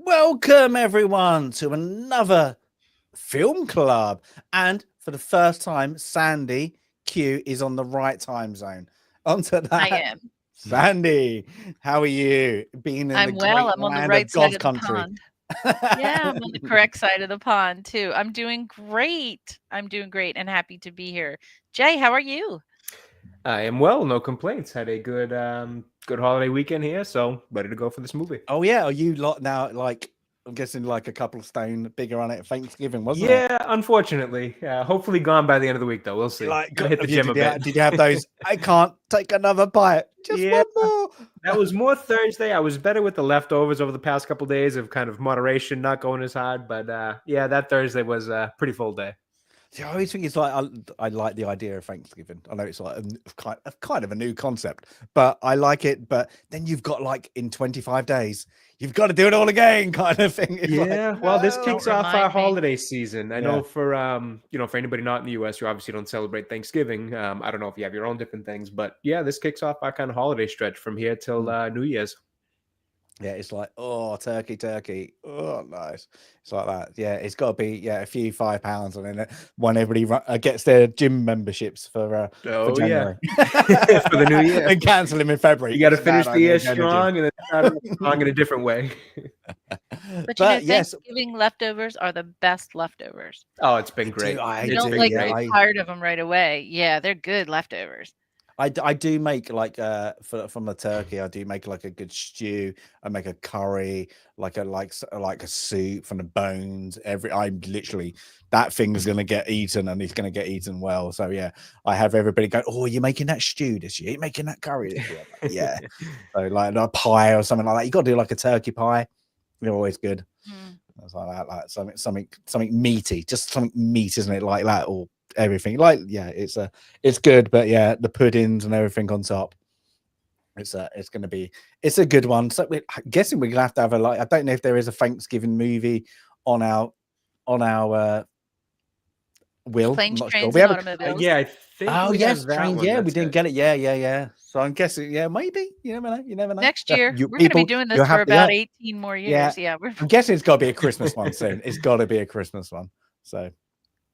Welcome everyone to another film club, and for the first time, Sandy Q is on the right time zone. Onto that, I am. Sandy. How are you? Being in I'm the well. great I'm on the land right of side God's of the country. pond. Yeah, I'm on the correct side of the pond too. I'm doing great. I'm doing great and happy to be here. Jay, how are you? I am well, no complaints. Had a good good holiday weekend here, so ready to go for this movie. Oh yeah, are you lot now? Like, I'm guessing like a couple of stone bigger on it. Thanksgiving, wasn't Yeah, it? unfortunately. Hopefully gone by the end of the week, though. We'll see. Like, Gonna hit the gym a bit. did you have those? I can't take another bite. Just Yeah. one more. That was more Thursday. I was better with the leftovers over the past couple of days of kind of moderation, not going as hard. But yeah, that Thursday was a pretty full day. See, I always think it's like I like the idea of Thanksgiving. I know it's like a kind of a new concept, but I like it. But then you've got like in 25 days, you've got to do it all again, kind of thing. It's Yeah, like, well, this no. kicks Don't off our remind me. holiday season. I Yeah. know for for anybody not in the US, you obviously don't celebrate Thanksgiving. I don't know if you have your own different things, but yeah, this kicks off our kind of holiday stretch from here till New Year's. Yeah, it's like, oh, turkey. Oh, nice. It's like that. Yeah, it's got to be a few £5, and then when everybody gets their gym memberships for January. For the new year, and cancel them in February. You got to finish the year strong and then start strong in a different way. But you know, Thanksgiving leftovers are the best leftovers. Oh, it's been great. You don't like get tired of them right away. Yeah, they're good leftovers. I do make like from the turkey. I do make like a good stew. I make a curry, like a soup from the bones. I'm literally that thing's gonna get eaten, and it's gonna get eaten well. So yeah, I have everybody go, "Oh, you're making that stew this year? You're making that curry this year?" Like, yeah. So like a pie or something like that. You got to do like a turkey pie. They're always good. It's like that, like something meaty, just something meat, isn't it? Like that or everything. Like it's good, but yeah, the puddings and everything on top. It's a good one. So I'm guessing we're gonna have to have I don't know if there is a Thanksgiving movie on our will. Planes, Trains, we and have Automobiles. Yeah, I think. Oh yes, trains. Yeah, we didn't get get it. Yeah. So I'm guessing, maybe. You never know. Next year, we're going to be doing this for about 18 more years. Yeah, I'm guessing it's got to be a Christmas one soon. It's got to be a Christmas one. So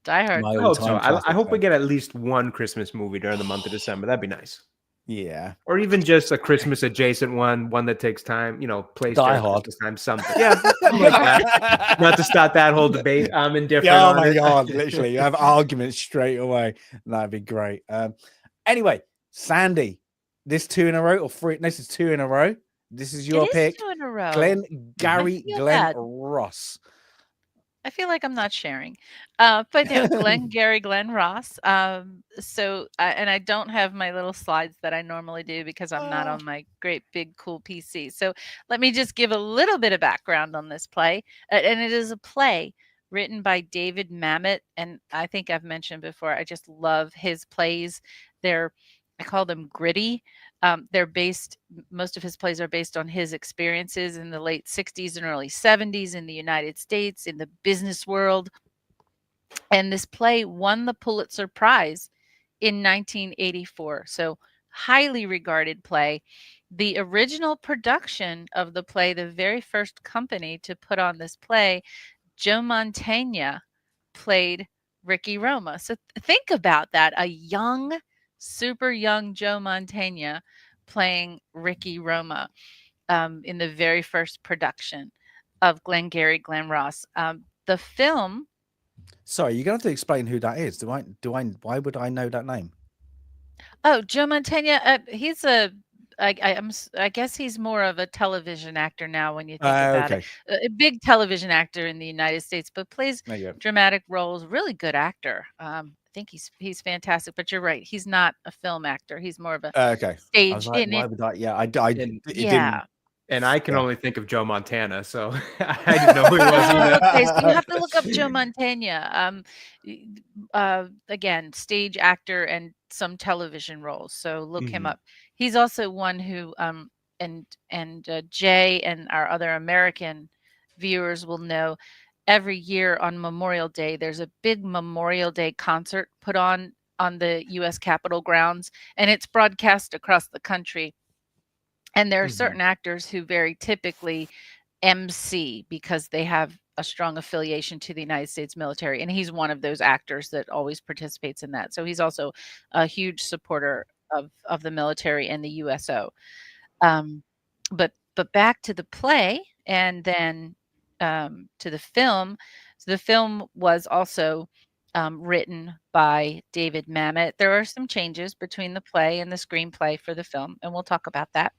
Die Hard. I hope so. I hope we get at least one Christmas movie during the month of December. That'd be nice. Yeah. Or even just a Christmas adjacent one that takes time, plays Die Hard. Christmas time, something. Yeah, something like that. Not to start that whole debate. I'm indifferent. Yeah, oh my God, literally. You have arguments straight away. That'd be great. Anyway, Sandy, this 2 in a row or 3? This is 2 in a row. This is your pick. 2 in a row. Glengarry Glen Ross. I feel like I'm not sharing. But yeah, Glengarry Glen Ross. So and I don't have my little slides that I normally do because I'm not on my great big cool PC. So let me just give a little bit of background on this play. And it is a play written by David Mamet, and I think I've mentioned before, I just love his plays. I call them gritty. Most of his plays are based on his experiences in the late 60s and early 70s in the United States, in the business world. And this play won the Pulitzer Prize in 1984. So highly regarded play. The original production of the play, the very first company to put on this play, Joe Mantegna played Ricky Roma. So think about that. A super young Joe Mantegna playing Ricky Roma in the very first production of Glengarry Glen Ross. The film. Sorry, you're going to have to explain who that is. Why would I know that name? Oh, Joe Mantegna. He's a I guess he's more of a television actor now when you think about it. Okay. A big television actor in the United States, but plays There you go. dramatic roles. Really good actor. I think he's fantastic. But you're right, he's not a film actor. He's more of a Okay. I was stage like, in why it. would I? Yeah, it And didn't. Yeah. I can Yeah. only think of Joe Montana, so I didn't know who he was either. Okay, so you have to look up Joe Montana. Again, stage actor and some television roles. So look him Mhm. up. He's also one who and Jay and our other American viewers will know every year on Memorial Day there's a big Memorial Day concert put on the US Capitol grounds, and it's broadcast across the country. And there are Mhm. certain actors who very typically MC because they have a strong affiliation to the United States military, and he's one of those actors that always participates in that. So he's also a huge supporter of the military and the USO. Um, but back to the play and then to the film. So the film was also written by David Mamet. There are some changes between the play and the screenplay for the film, and we'll talk about that.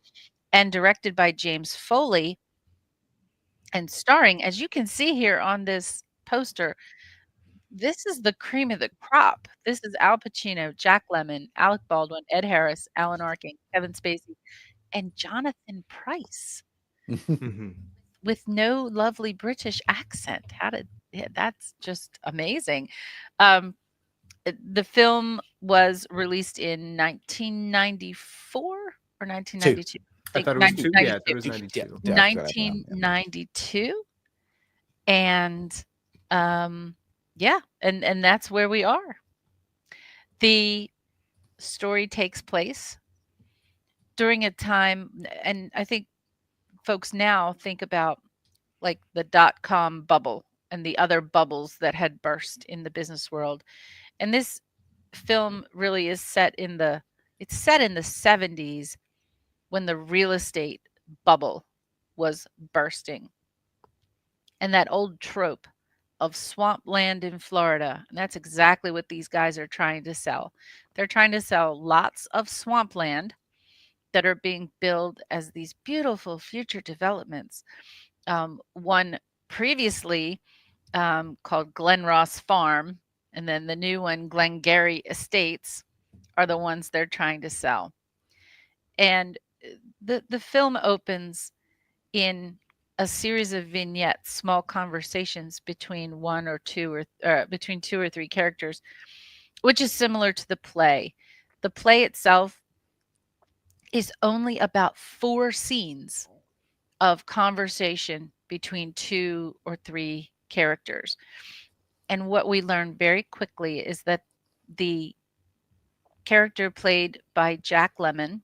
And directed by James Foley, and starring, as you can see here on this poster, this is the cream of the crop. This is Al Pacino, Jack Lemmon, Alec Baldwin, Ed Harris, Alan Arkin, Kevin Spacey, and Jonathan Pryce Mhm. with no lovely British accent. That's just amazing. Um, the film was released in 1994 or 1992. I I think thought it was 2. Yeah, I thought it 1992. was 92. Yeah, I've got it now, yeah. 1992. And yeah, and that's where we are. The story takes place during a time, and I think folks now think about like the dot-com bubble and the other bubbles that had burst in the business world. And this film really is it's set in the 70s when the real estate bubble was bursting. And that old trope of swampland in Florida, and that's exactly what these guys are trying to sell. They're trying to sell lots of swampland that are being built as these beautiful future developments. One previously called Glen Ross Farm, and then the new one, Glengarry Estates, are the ones they're trying to sell. And the film opens in a series of vignettes, small conversations between one or two or between two or three characters, which is similar to the play. The play itself is only about 4 scenes of conversation between 2 or 3 characters. And what we learn very quickly is that the character played by Jack Lemmon,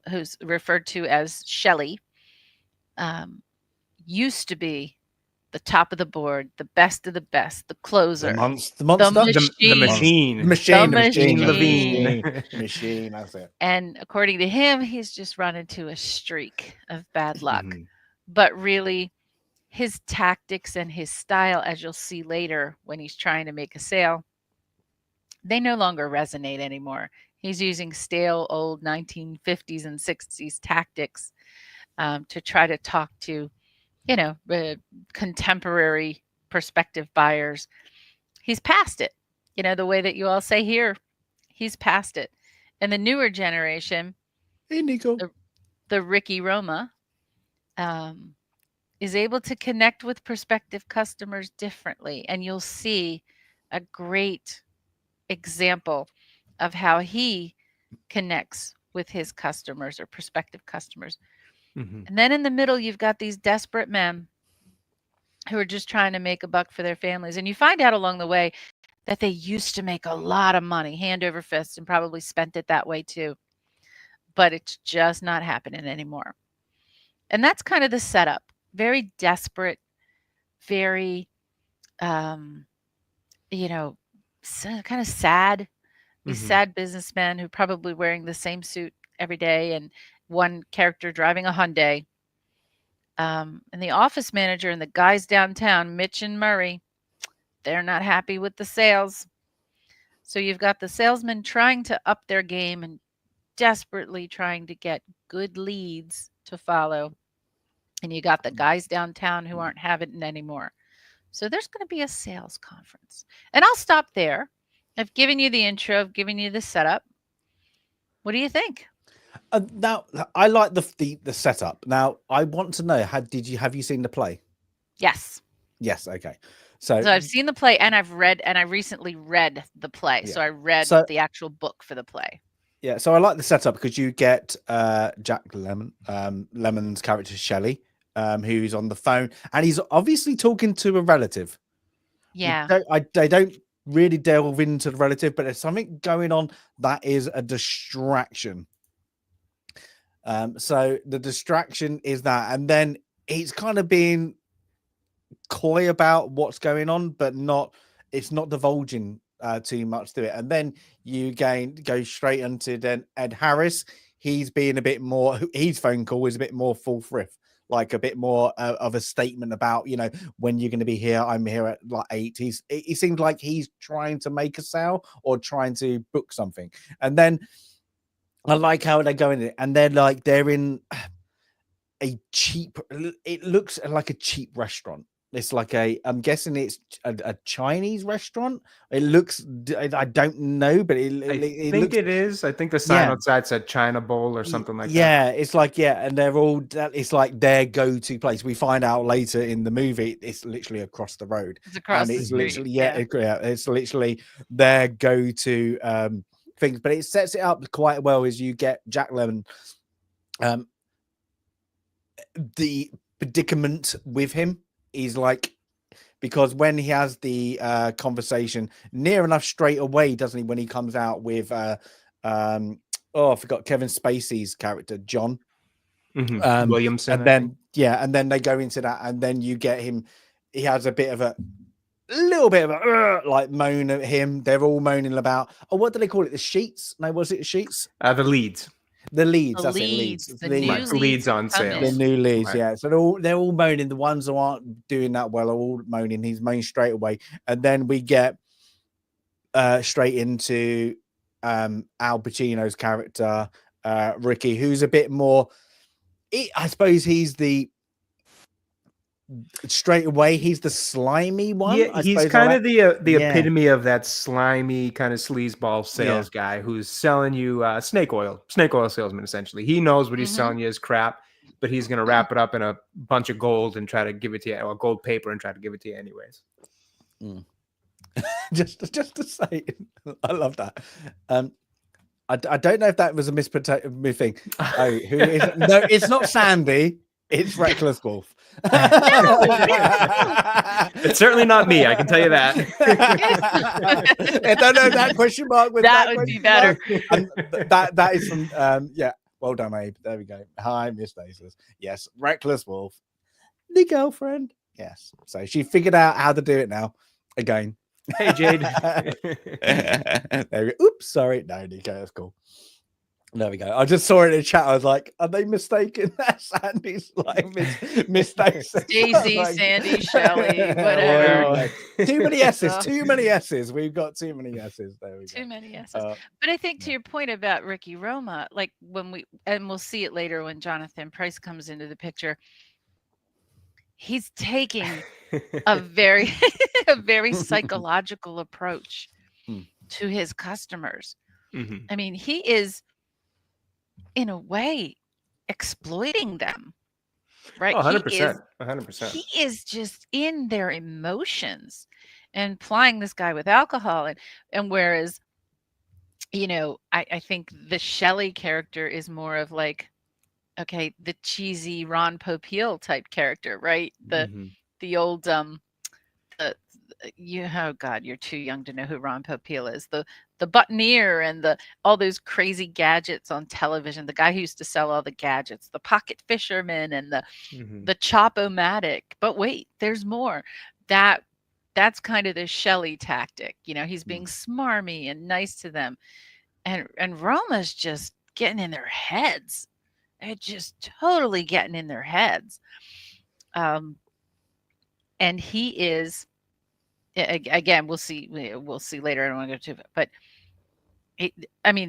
who's referred to as Shelley, used to be the top of the board, the best of the best, the The closer, monster. The machine, machine. The machine. the The machine. The machine. machine. Machine. That's it. And according to him, he's just run into a streak of bad luck. Mhm. But really, his tactics and his style, as you'll see later when he's trying to make a sale, they no longer resonate anymore. He's using stale old 1950s and 60s tactics to try to talk to, contemporary prospective buyers. He's past it. The way that you all say here, he's past it. And the newer generation, Hey, Nico. the Ricky Roma, is able to connect with prospective customers differently. And you'll see a great example of how he connects with his customers or prospective customers. Mhm. And then in the middle, you've got these desperate men who are just trying to make a buck for their families. And you find out along the way that they used to make a lot of money, hand over fist, and probably spent it that way too. But it's just not happening anymore. And that's kind of the setup. Very desperate, very, um, kind of sad. These Mhm. sad businessmen who probably wearing the same suit every day, and one character driving a Hyundai. And the office manager and the guys downtown, Mitch and Murray, they're not happy with the sales. So you've got the salesmen trying to up their game and desperately trying to get good leads to follow. And you got the guys downtown who aren't having it anymore. So there's going to be a sales conference. And I'll stop there. I've given you the intro, I've given you the setup. What do you think? Now, I like the setup. Now, I want to know, have you seen the play? Yes. Yes. Okay. So I've seen the play, and I recently read the play. Yeah. So I read So- the actual book for the play. Yeah, so I like the setup because you get Jack Lemmon, Lemmon's character Shelley, who's on the phone, and he's obviously talking to a relative. Yeah. They don't really delve into the relative, but there's something going on that is a distraction. So the distraction is that, and then he's kind of being coy about what's going on, but it's not divulging too much to it. And then you go straight into then Ed Harris. He's being a bit more, his phone call is a bit more full thrift, like a bit more of a statement about, when you're going to be here. I'm here at like 8. He seems like he's trying to make a sale or trying to book something. And then I like how they go in it, and they're in a cheap, it looks like a cheap restaurant. It's like I'm guessing it's a Chinese restaurant. It looks, I don't know, but it think looks, it is. I think the sign outside said China Bowl or something like that. Yeah, it's like, and they're all, it's like their go-to place. We find out later in the movie, it's literally across the road. It's across and the it's street. literally, it's literally their go-to things. But it sets it up quite well as you get Jack Lemmon, the predicament with him is like, because when he has the conversation near enough straight away, doesn't he, when he comes out with I forgot Kevin Spacey's character John Williamson, and then they go into that, and then you get him, he has a little bit of a like moan at him. They're all moaning about, what do they call it, the sheets? No, was it sheets? The leads. The leads, The that's leads, it, the leads. new leads on come sale. The in. new leads, Right. yeah. So they're all moaning. The ones who aren't doing that well are all moaning. He's moaning straight away, and then we get straight into Al Pacino's character, Ricky, who's a bit more. I suppose he's straight away. He's the slimy one. Yeah, I he's suppose, kind of the Yeah. epitome of that slimy kind of sleazeball sales guy who's selling you snake oil salesman. Essentially, he knows what he's selling you is crap, but he's going to wrap it up in a bunch of gold and try to give it to you, or gold paper, and try to give it to you anyways. just to say, I love that. I don't know if that was a thing. Oh, who is it? No, it's not Sandy. It's Reckless Wolf. It's certainly not me, I can tell you that. I don't know that question mark with That would be better. And that is from well done, Abe. There we go. Hi, Miss Daces. Yes, Reckless Wolf, the girlfriend. Yes, so she figured out how to do it now. Again. Hey, Jade. There we go. Oops, sorry. No, Nico, that's cool. There we go. I just saw it in the chat. I was like, are they mistaken? That Sandy's like mistakes. Daisy, Sandy, Shelley, whatever. Too many S's. Too many S's. We've got too many S's. There we go. Too many S's. But I think to your point about Ricky Roma, like we'll see it later when Jonathan Pryce comes into the picture, he's taking a very psychological approach to his customers. I mean, he is, in a way, exploiting them, right? 100%. 100%. He is just in their emotions and plying this guy with alcohol. And whereas, I think the Shelley character is more of like, okay, the cheesy Ron Popeil type character, right? The old oh God, you're too young to know who Ron Popeil is. The buttoneer and all those crazy gadgets on television. The guy who used to sell all the gadgets, the pocket fisherman and the chop-o-matic. But wait, there's more. That's kind of the Shelley tactic. He's being smarmy and nice to them. And Roma's just getting in their heads. They're just totally getting in their heads. And he is, again, we'll see later. I don't want to go too, but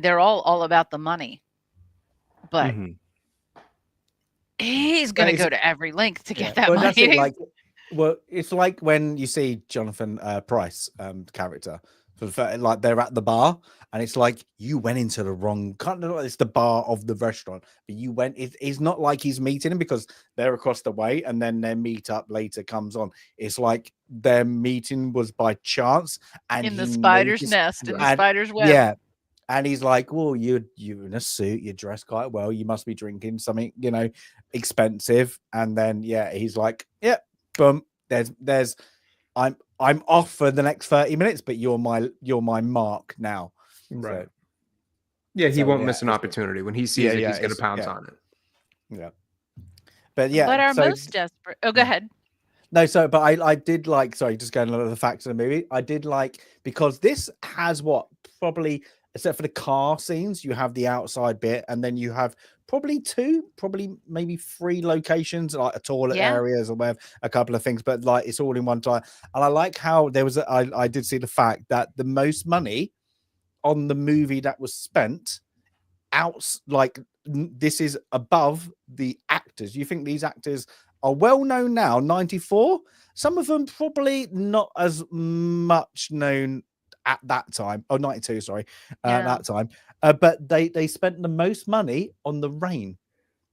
they're all about the money. but Mhm. he's But gonna it's go to every length to yeah. get that Well, that's it. money. Like, well, it's like when you see Jonathan Price character, like they're at the bar, and it's like you went into the wrong kind of. It's the bar of the restaurant, but you went. It's not like he's meeting him because they're across the way, and then their meet up later comes on. It's like their meeting was by chance, and In the he spider's noticed, nest, in the Right. and spider's web. yeah. And he's like, "Well, you're in a suit, you're dressed quite well. You must be drinking something, expensive." And then he's like, "Yeah, boom. There's I'm off for the next 30 minutes, but you're my mark now." Right. So Yeah, he won't yeah, miss an it's good. opportunity. When he sees Yeah, it, yeah, he's going to it's pounce on it. yeah. But yeah, But our so most desperate. Oh, go ahead. no, so but I did like, sorry, just going over the facts of the movie. I did like, because this has what probably, except for the car scenes, you have the outside bit, and then you have probably maybe three locations, like a toilet Yeah. areas or whatever, a couple of things, but like it's all in one time. And I like how there was I did see the fact that the most money on the movie that was spent this is above the actors. You think these actors are well known now, 94? Some of them probably not as much known at that time. Oh, 92, sorry. Yeah. That time. But they spent the most money on the rain,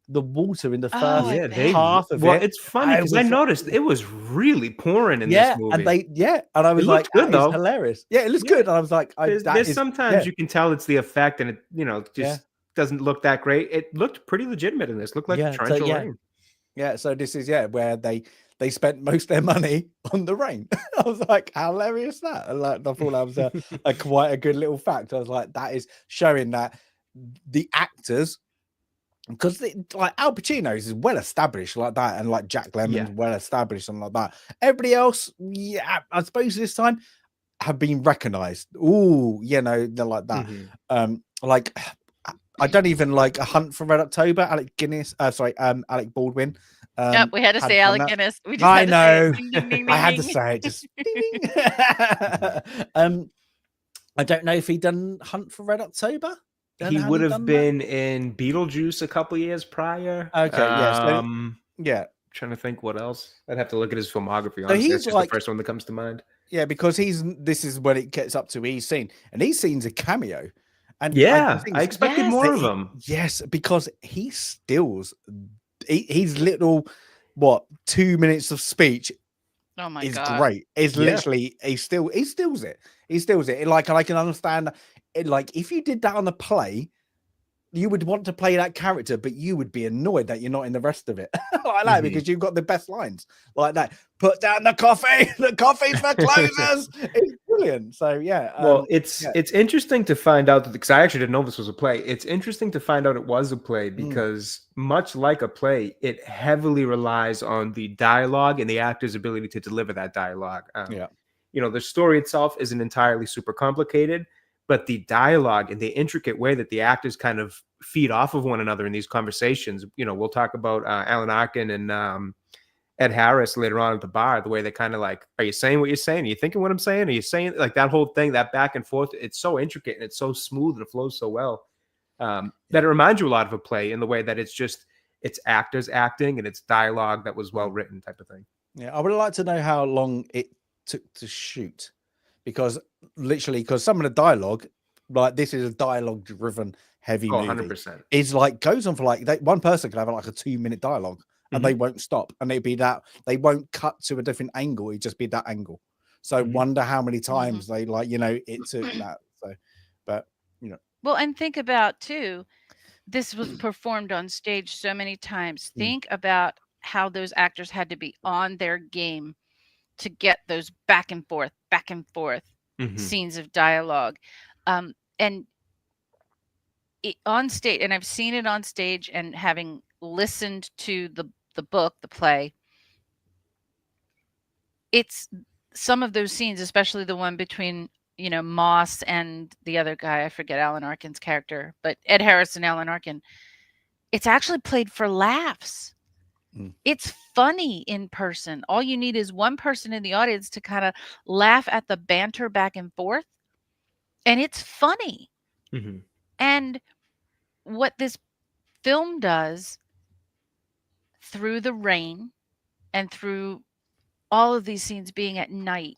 the water in the Oh, first I Yeah, bet. half of well, it. it's funny because I was noticed it was really pouring in this and movie. and I was like, looked good, that is though. hilarious. Yeah, it looks Yeah. good. And I was like, There's sometimes you can tell it's the effect and it, Yeah. just doesn't look that great. It looked pretty legitimate in this. Looked like torrential rain. Yeah, so this is where they spent most of their money on the rain. I was like, how hilarious that! And like, I thought that was a quite a good little fact. I was like, that is showing that the actors, because like Al Pacino's is well established like that, and like Jack Lemmon's well established and like that. Everybody else, I suppose this time have been recognized. Ooh, they're like that. Like I don't even like A Hunt for Red October. Alec Baldwin. Yep, we had to say Had Alec that. Guinness. We just I had to say know. it. Ding, ding, ding, I ding, had to ding. say it. Just ding, ding. I don't know if he done Hunt for Red October. He would have been in Beetlejuice a couple years prior. Okay, yeah. Trying to think what else. I'd have to look at his filmography. So Honestly, he's that's just like, the first one that comes to mind. Yeah, because this is when it gets up to he's seen, and he's seen's a cameo. And yeah, I expected more of him. Yes, because he steals. He's little 2 minutes of speech. Oh my is God. Great. It's literally he steals it. He steals it. Like, and I can understand it. Like, if you did that on a play, you would want to play that character, but you would be annoyed that you're not in the rest of it like that, because you've got the best lines like that. Put down the coffee for closers. It's brilliant. So yeah. Well, it's interesting to find out that, because I actually didn't know this was a play. It's interesting to find out it was a play because much like a play, it heavily relies on the dialogue and the actor's ability to deliver that dialogue. The story itself isn't entirely super complicated, but the dialogue and the intricate way that the actors kind of feed off of one another in these conversations, we'll talk about Alan Arkin and Ed Harris later on at the bar, the way they kind of like, are you saying what you're saying? Are you thinking what I'm saying? Are you saying, like, that whole thing, that back and forth? It's so intricate and it's so smooth and it flows so well that it reminds you a lot of a play in the way that it's actors acting and it's dialogue that was well written type of thing. Yeah, I would like to know how long it took to shoot, because some of the dialogue, like, this is a dialogue driven heavy movie. 100%. Is like goes on for like one person could have like a 2-minute dialogue and they won't stop, and it'd be that they won't cut to a different angle. It'd just be that angle. So wonder how many times they it took that. So, but well, and think about too, this was performed on stage so many times. Think about how those actors had to be on their game to get those back and forth scenes of dialogue. And on stage, and I've seen it on stage, and having listened to the book, the play, it's some of those scenes, especially the one between Moss and the other guy, I forget Alan Arkin's character, but Ed Harris and Alan Arkin, it's actually played for laughs. It's funny in person. All you need is one person in the audience to kind of laugh at the banter back and forth, and it's funny. And what this film does through the rain and through all of these scenes being at night,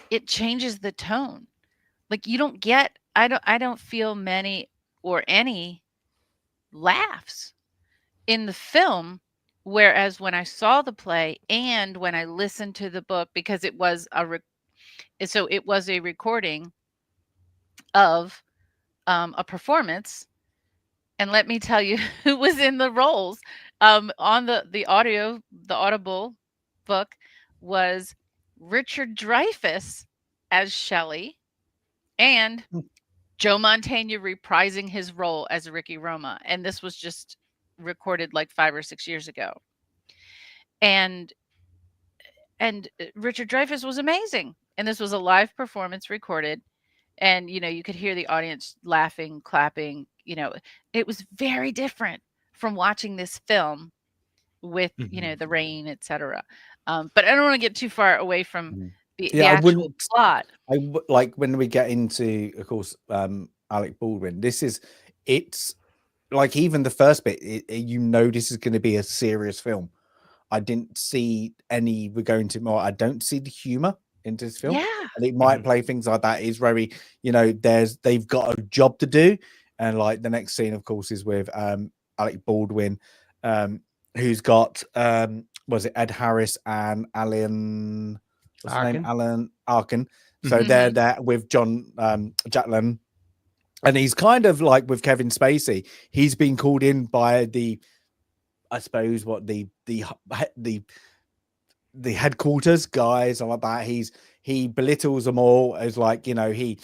it changes the tone. Like you don't get I don't feel many or any laughs in the film, whereas when I saw the play and when I listened to the book, because it was it was a recording of a performance. And let me tell you who was in the roles. On the Audible book was Richard Dreyfuss as Shelley and Joe Mantegna reprising his role as Ricky Roma. And this was just recorded like 5 or 6 years ago. And Richard Dreyfuss was amazing. And this was a live performance recorded. And, you could hear the audience laughing, clapping, it was very different from watching this film with, the rain, etc. But I don't want to get too far away from the actual plot. Like when we get into, of course, Alec Baldwin, it's like even the first bit, this is going to be a serious film. I didn't see any, I don't see the humor into this film. Yeah. And it might play things like that. Is very, they've got a job to do. And like the next scene, of course, is with Alec Baldwin, who's got was it Ed Harris and Alan, what's his name? Alan Arkin. So they're there with Jack Lemmon. And he's kind of like with Kevin Spacey. He's been called in by the headquarters guys and like that. He belittles them all as like, the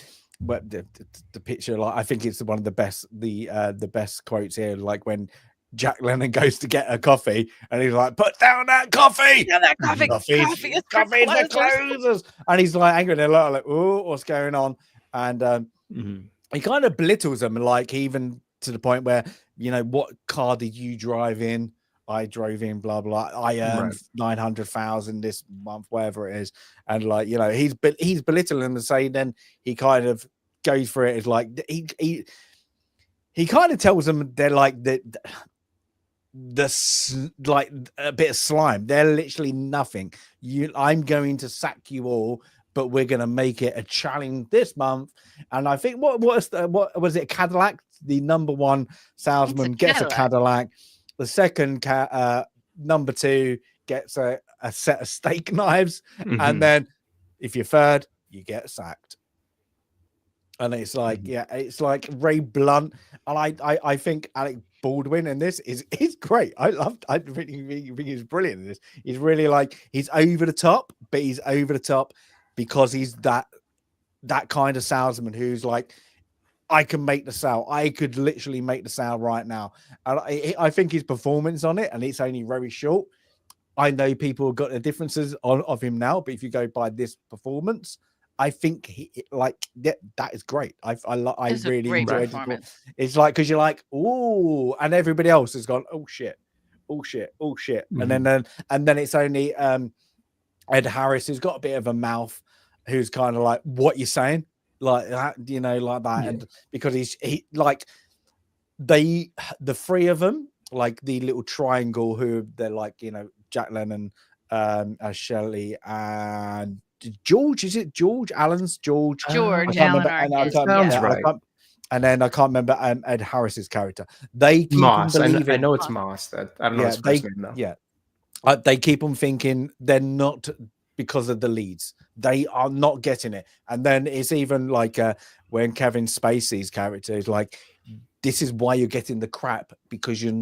picture, like I think it's one of the best quotes here, like when Jack Lemmon goes to get a coffee and he's like, put down that coffee. Yeah, that coffee is for closers. And he's like angry. They're like, oh, what's going on? And he kind of belittles them, like even to the point where, what car did you drive in? I drove in, blah blah. I earned 900,000 this month, whatever it is, and like he's belittling them and saying. Then he kind of goes for it. It's like he kind of tells them they're like like a bit of slime. They're literally nothing. I'm going to sack you all, but we're going to make it a challenge this month. And I think what was it? A Cadillac. The number one salesman gets a Cadillac. The second number 2 gets a set of steak knives, and then if you're third, you get sacked. And it's like, it's like Ray Blunt, and I think Alec Baldwin in this is great. I really think he's brilliant in this. He's really like, he's over the top, but he's over the top because he's that kind of salesman who's like, I can make the sale. I could literally make the sale right now. And I think his performance on it, and it's only very short. I know people have got the differences of him now, but if you go by this performance, I think that is great. I really enjoyed it. It's like, because you're like, oh, and everybody else has gone, oh shit. And then it's only Ed Harris, who's got a bit of a mouth, who's kind of like, what you saying? Like that, like that. And because he like the three of them, like the little triangle, who they're like, Jack Lemmon, Shelley, and George. Is it George? Alan's George. George Alan Arkin. Sounds right. And then I can't remember Ed Harris's character. They keep Moss. on I know it's Moss. That I don't know his first name though. Yeah, they keep on thinking they're not, because of the leads. They are not getting it. And then it's even like when Kevin Spacey's character is like, this is why you're getting the crap, because we're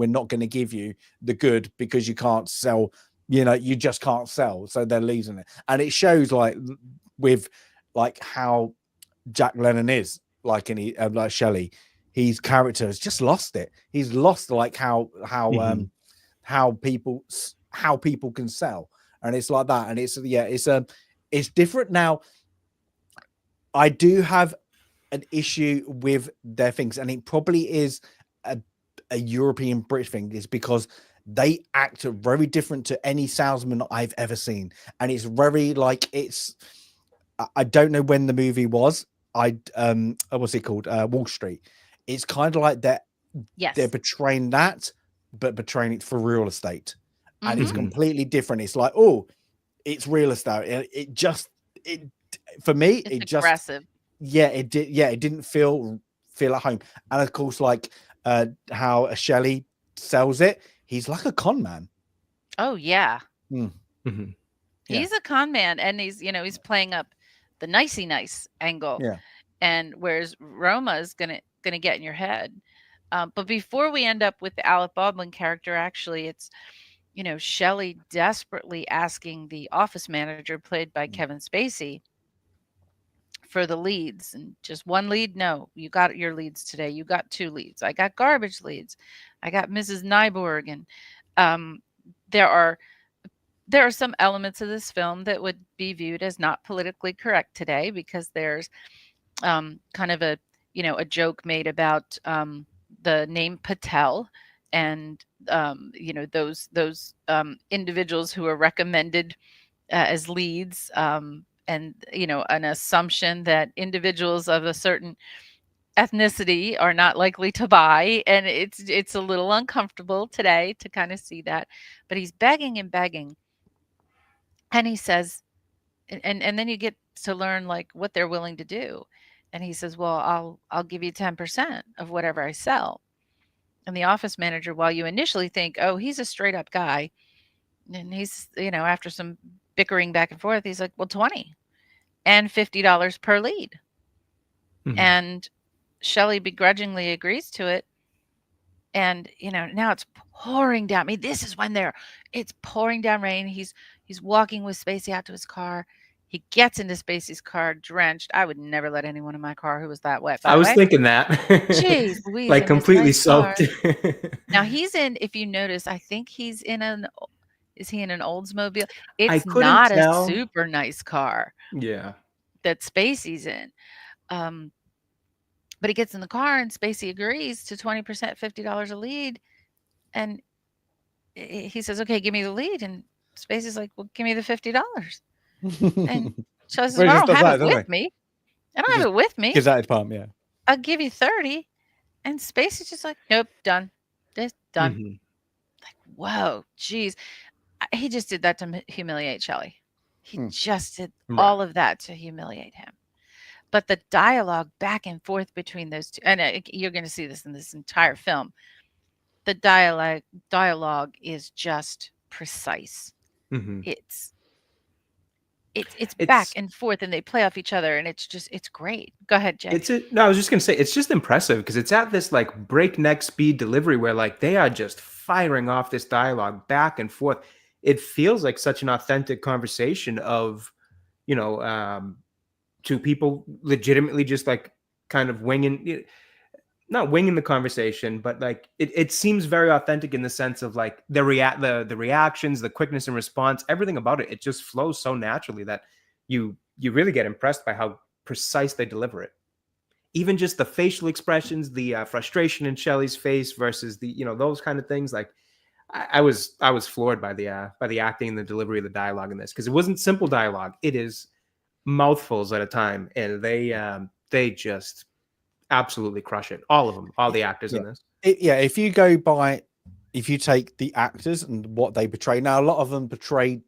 not going to give you the good because you can't sell, you just can't sell. So they're losing it. And it shows like with like how Jack Lemmon is like like Shelley, his character has just lost it. He's lost like how people can sell. And it's like that. And it's different. Now, I do have an issue with their things, and it probably is a European British thing, is because they act very different to any salesman I've ever seen. And it's very like, I don't know when the movie was. What's it called? Wall Street. It's kind of like that. Yes. they're portraying that, but portraying it for real estate, and it's Mhm. completely different. It's like, oh, it's real estate. It for me, It's it just aggressive. it didn't feel at home. And of course, like how Shelley sells it, he's like a con man. Oh yeah. Mm-hmm. He's a con man, and he's playing up the nicey nice angle. Yeah. And whereas Roma is gonna get in your head. But before we end up with the Alec Baldwin character, actually, it's Shelley desperately asking the office manager, played by Kevin Spacey, for the leads. And just one lead? No, you got your leads today. You got 2 leads. I got garbage leads. I got Mrs. Nyborg. And there are some elements of this film that would be viewed as not politically correct today, because there's kind of a joke made about the name Patel, and those individuals who are recommended as leads, and an assumption that individuals of a certain ethnicity are not likely to buy, and it's a little uncomfortable today to kind of see that. But he's begging and begging, and he says, and then you get to learn like what they're willing to do. And he says, well, I'll give you 10% of whatever I sell. And the office manager, while you initially think, oh, he's a straight up guy, and he's, after some bickering back and forth, he's like, well, 20 and $50 per lead. Mm-hmm. And Shelley begrudgingly agrees to it. And now it's pouring down. I mean, this is when it's pouring down rain. He's walking with Spacey out to his car. He gets into Spacey's car drenched. I would never let anyone in my car who was that wet. I was thinking that. Jeez, Louise, like completely soaked. Now he's in. If you notice, I think he's in an. Is he in an Oldsmobile? I It's couldn't not tell. a super nice car. Yeah. That Spacey's in. But he gets in the car, and Spacey agrees to 20%, $50 a lead, and he says, "Okay, give me the lead." And Spacey's like, "Well, give me the $50." And Shelley says, Well, "Well, he I just don't does have that, it doesn't with he? me. I don't He have just it with me. gives that his palm, yeah. I'll give you 30." And Spacey's just like, "Nope, done. Just done." Mm-hmm. Like, whoa, geez. He just did that to humiliate Shelley. He just did all of that to humiliate him. But the dialogue back and forth between those two, and you're going to see this in this entire film, the dialogue is just precise. Mm-hmm. It's back and forth, and they play off each other, and it's great. Go ahead, Jay. I was just gonna say, it's just impressive because it's at this like breakneck speed delivery where like they are just firing off this dialogue back and forth. It feels like such an authentic conversation of, two people legitimately just like kind of not winging the conversation, but like it seems very authentic in the sense of like the reactions, the quickness and response, everything about it. It just flows so naturally that you really get impressed by how precise they deliver it. Even just the facial expressions, the frustration in Shelley's face versus the those kind of things. Like I was floored by the acting and the delivery of the dialogue in this, because it wasn't simple dialogue. It is mouthfuls at a time, and they just absolutely crush it. All of them, all the actors in this. If you take the actors and what they portray now, a lot of them portray,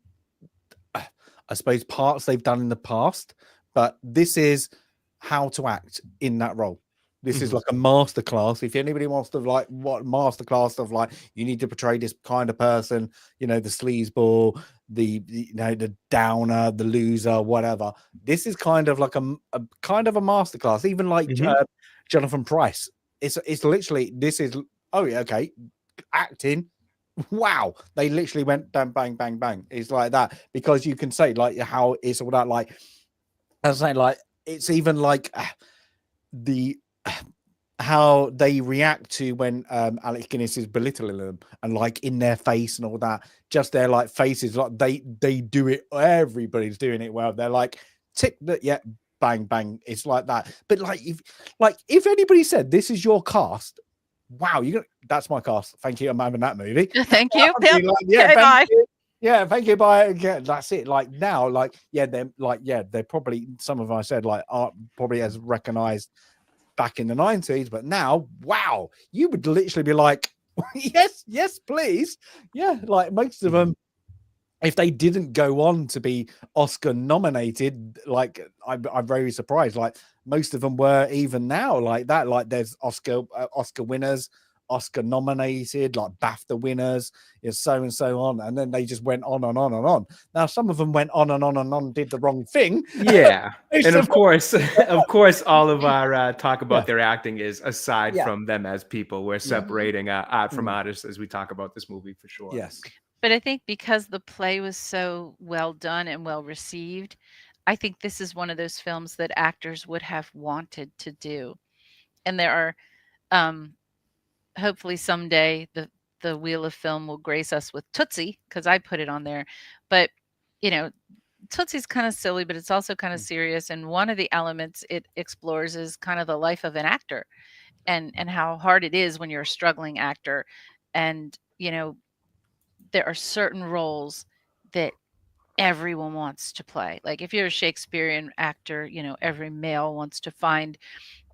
I suppose, parts they've done in the past, but this is how to act in that role. This is like a masterclass. If anybody wants to like what masterclass of like, you need to portray this kind of person, the sleazeball, the downer, the loser, whatever. This is kind of like a kind of a masterclass. Even like Jonathan Pryce. It's literally, this is, oh yeah, okay, acting. Wow, they literally went down, bang, bang, bang. It's like that, because you can say like how it's all that, like I was saying, like it's even like how they react to when Alec Guinness is belittling them, and like in their face and all that, just their like faces, like they do it. Everybody's doing it well. They're like tick that, yeah, bang, bang. It's like that. But like if anybody said this is your cast, wow, that's my cast. Thank you. I'm having that movie. Thank you. Like, yeah, okay, thank you. Yeah, thank you. Bye. Yeah, that's it. Like now, like they're probably, some of them I said like are probably as recognized back in the 90s, but now, wow, you would literally be like, yes, please. Yeah, like most of them, if they didn't go on to be Oscar nominated, like I'm very surprised. Like most of them were even now like that. Like there's Oscar winners, Oscar nominated, like BAFTA winners, so and so on, and then they just went on and on and on. Now some of them went on and on and on, did the wrong thing. Yeah, and of course, all of our talk about their acting is aside from them as people. We're separating art from artists as we talk about this movie for sure. Yes. But I think because the play was so well done and well received, I think this is one of those films that actors would have wanted to do. And there are, hopefully someday the Wheel of Film will grace us with Tootsie, because I put it on there. But, you know, Tootsie's kind of silly, but it's also kind of serious. And one of the elements it explores is kind of the life of an actor and how hard it is when you're a struggling actor. And, you know, there are certain roles that everyone wants to play. Like if you're a Shakespearean actor, you know, every male wants to find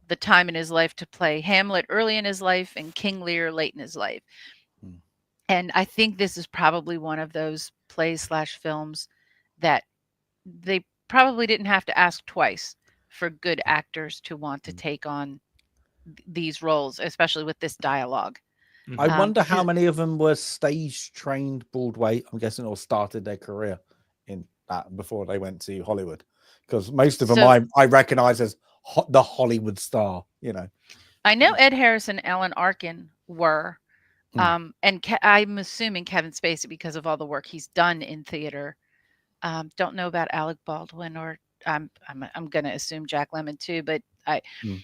the time in his life to play Hamlet early in his life and King Lear late in his life. And I think this is probably one of those plays/films that they probably didn't have to ask twice for good actors to want to take on these roles, especially with this dialogue. I wonder how many of them were stage trained Broadway, I'm guessing, or started their career in that before they went to Hollywood, because most of them I recognize as the Hollywood star, you know. I know Ed Harris and Alan Arkin were, and I'm assuming Kevin Spacey because of all the work he's done in theater. Don't know about Alec Baldwin, or I'm going to assume Jack Lemmon too, but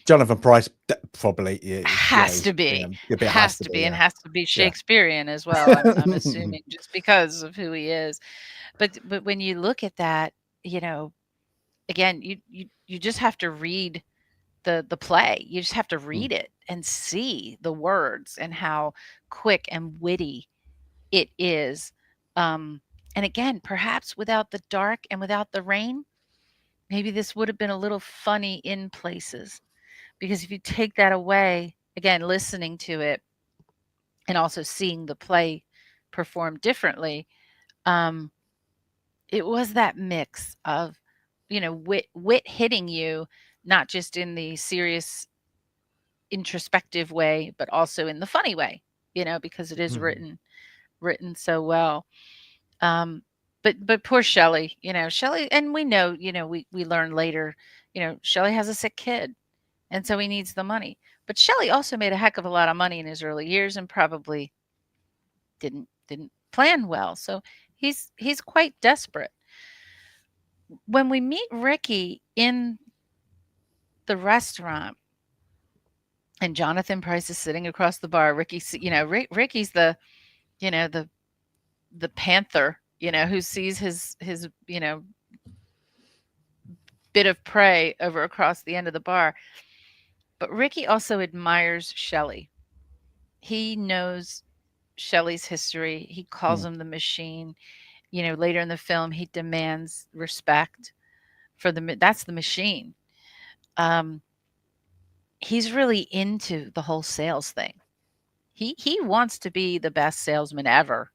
Jonathan Pryce probably has to be, and has to be Shakespearean as well. I'm assuming just because of who he is. But when you look at that, you know, again, you just have to read the play. You just have to read it and see the words and how quick and witty it is. And again, perhaps without the dark and without the rain, maybe this would have been a little funny in places. Because if you take that away, again, listening to it and also seeing the play performed differently, it was that mix of, you know, wit hitting you, not just in the serious, introspective way, but also in the funny way, you know, because it is written so well. But poor Shelley, you know, and we know, you know, we learn later, you know, Shelley has a sick kid. And so he needs the money. But Shelley also made a heck of a lot of money in his early years and probably didn't plan well. So he's quite desperate. When we meet Ricky in the restaurant and Jonathan Pryce is sitting across the bar, Ricky's the, you know, the panther, you know, who sees his, you know, bit of prey over across the end of the bar. But Ricky also admires Shelley. He knows Shelley's history. He calls him the machine. You know, later in the film, he demands respect for that's the machine. He's really into the whole sales thing. He wants to be the best salesman ever.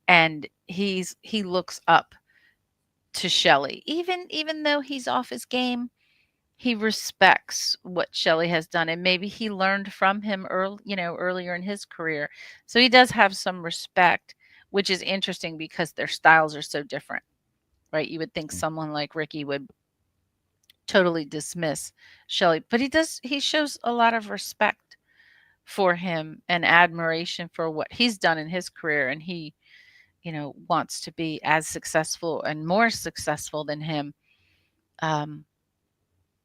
And he looks up to Shelley. Even though he's off his game, he respects what Shelley has done, and maybe he learned from him earlier in his career. So he does have some respect, which is interesting because their styles are so different, right? You would think someone like Ricky would totally dismiss Shelley, but he shows a lot of respect for him and admiration for what he's done in his career, and he, you know, wants to be as successful and more successful than him.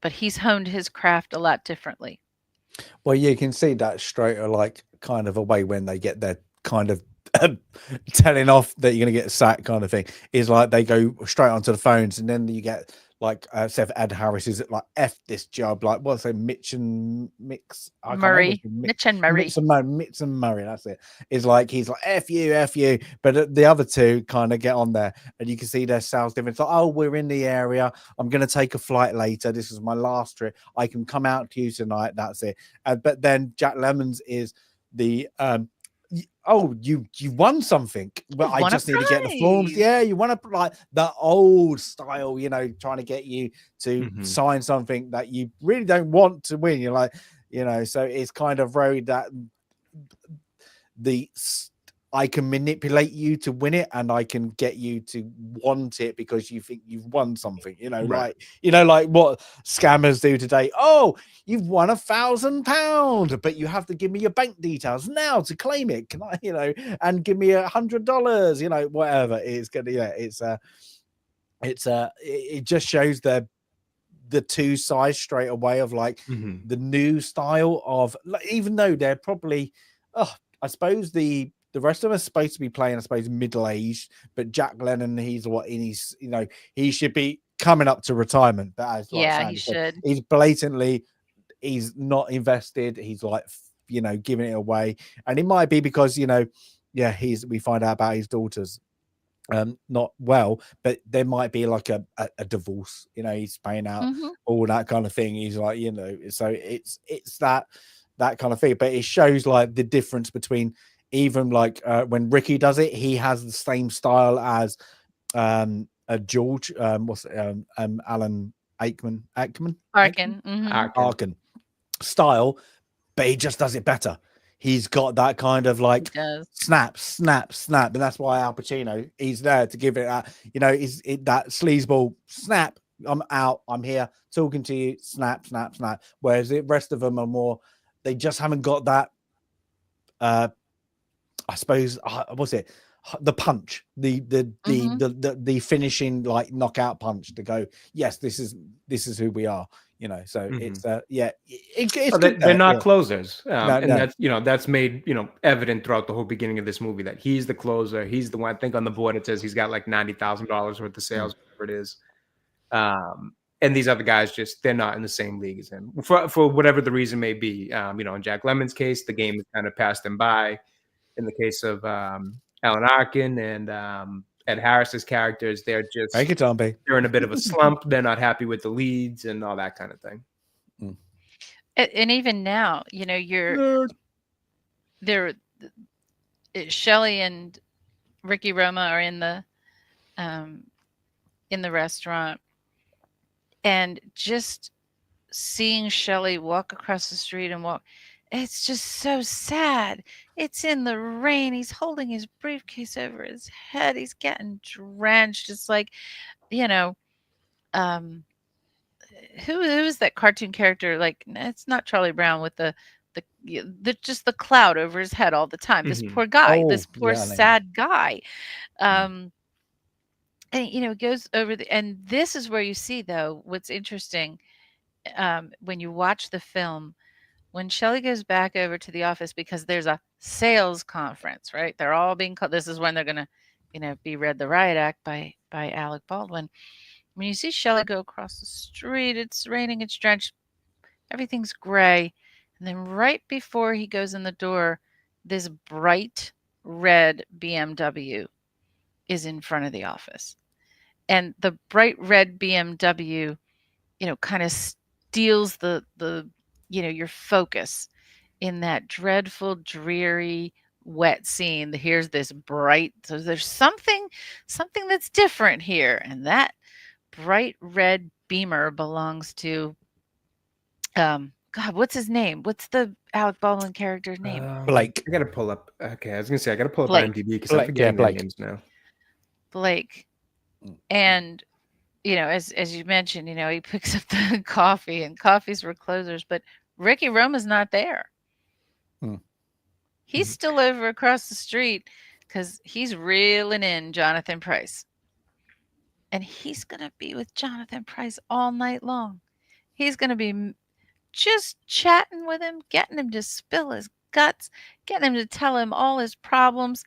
But he's honed his craft a lot differently. Well, you can see that straight, like kind of away when they get their kind of telling off that you're going to get sacked kind of thing is like they go straight onto the phones, and then you get like Seth Ed Harris is like F this job, like what's it, Mitch and Mix, I can't remember, Mitch and Murray. Mitch and Murray, that's it. Is like he's like F you, but the other two kind of get on there, and you can see their sales difference. Like, oh, we're in the area, I'm going to take a flight later, this is my last trip, I can come out to you tonight, that's it. But then Jack Lemmon's is the oh, you won something, but I just need to get the forms. Yeah, you want to like the old style, you know, trying to get you to sign something that you really don't want to win. You're like, you know, so it's kind of very that I can manipulate you to win it, and I can get you to want it because you think you've won something, you know, Right. like what scammers do today. Oh, you've won £1,000, but you have to give me your bank details now to claim it. Can I, you know, and give me $100, you know, whatever it's gonna, yeah, it just shows the two sides straight away of like the new style of, like, even though they're probably, I suppose the rest of us are supposed to be playing, I suppose, middle-aged, but Jack Lennon, he's what in his, you know, he should be coming up to retirement. But as like Yeah, Sandy he said, should. he's blatantly, he's not invested. He's like, you know, giving it away, and it might be because, you know, yeah, we find out about his daughters not well, but there might be like a divorce, you know, he's paying out all that kind of thing. He's like, you know, so it's that kind of thing. But it shows like the difference between, even like when Ricky does it, he has the same style as George, Alan Arkin style, but he just does it better. He's got that kind of like snap, and that's why Al Pacino, he's there to give it that, you know, is it that sleazeball snap, I'm out, I'm here talking to you, snap. Whereas the rest of them are more, they just haven't got that I suppose what's it, the punch, the finishing like knockout punch to go, yes, this is who we are, you know. So it's it's good. They're not closers, No. that's, you know, that's made, you know, evident throughout the whole beginning of this movie that he's the closer, he's the one. I think on the board it says he's got like $90,000 worth of sales, whatever it is. And these other guys, just, they're not in the same league as him for whatever the reason may be. You know, in Jack Lemmon's case, the game has kind of passed him by. In the case of Alan Arkin and Ed Harris's characters, they're just, they're in a bit of a slump. They're not happy with the leads and all that kind of thing. And even now, you know, Shelley and Ricky Roma are in the restaurant, and just seeing Shelley walk across the street and walk, it's just so sad. It's in the rain. He's holding his briefcase over his head. He's getting drenched. It's like, you know, who is that cartoon character? Like, it's not Charlie Brown with the just the cloud over his head all the time. This poor guy, this poor sad guy. And, you know, it goes over and this is where you see, though, what's interesting, when you watch the film, when Shelley goes back over to the office, because there's a sales conference, right? They're all being called. This is when they're going to, you know, be read the riot act by Alec Baldwin. When you see Shelley go across the street, it's raining, it's drenched, everything's gray. And then right before he goes in the door, this bright red BMW is in front of the office. And the bright red BMW, you know, kind of steals the you know, your focus in that dreadful, dreary, wet scene. Here's this bright, so there's something that's different here. And that bright red Beamer belongs to God, what's his name? What's the Alec Baldwin character's name? Blake. I gotta pull up. Okay, I was gonna say I gotta pull up Blake. IMDb because I'm forgetting their names now. Blake. And, you know, as you mentioned, you know, he picks up the coffee, and coffees were closers, but Ricky Roma's not there. He's still over across the street because he's reeling in Jonathan Pryce. And he's going to be with Jonathan Pryce all night long. He's going to be just chatting with him, getting him to spill his guts, getting him to tell him all his problems.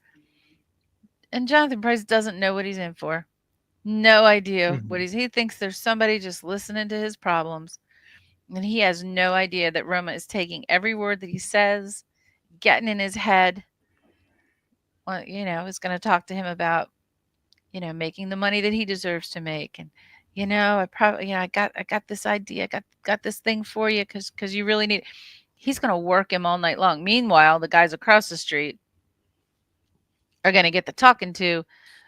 And Jonathan Pryce doesn't know what he's in for. No idea what Mhm. he thinks there's somebody just listening to his problems. And he has no idea that Roma is taking every word that he says, getting in his head. Well, is going to talk to him about, making the money that he deserves to make. And, I probably, I got this idea, got this thing for you because you really need it. He's going to work him all night long. Meanwhile, the guys across the street are going to get the talking to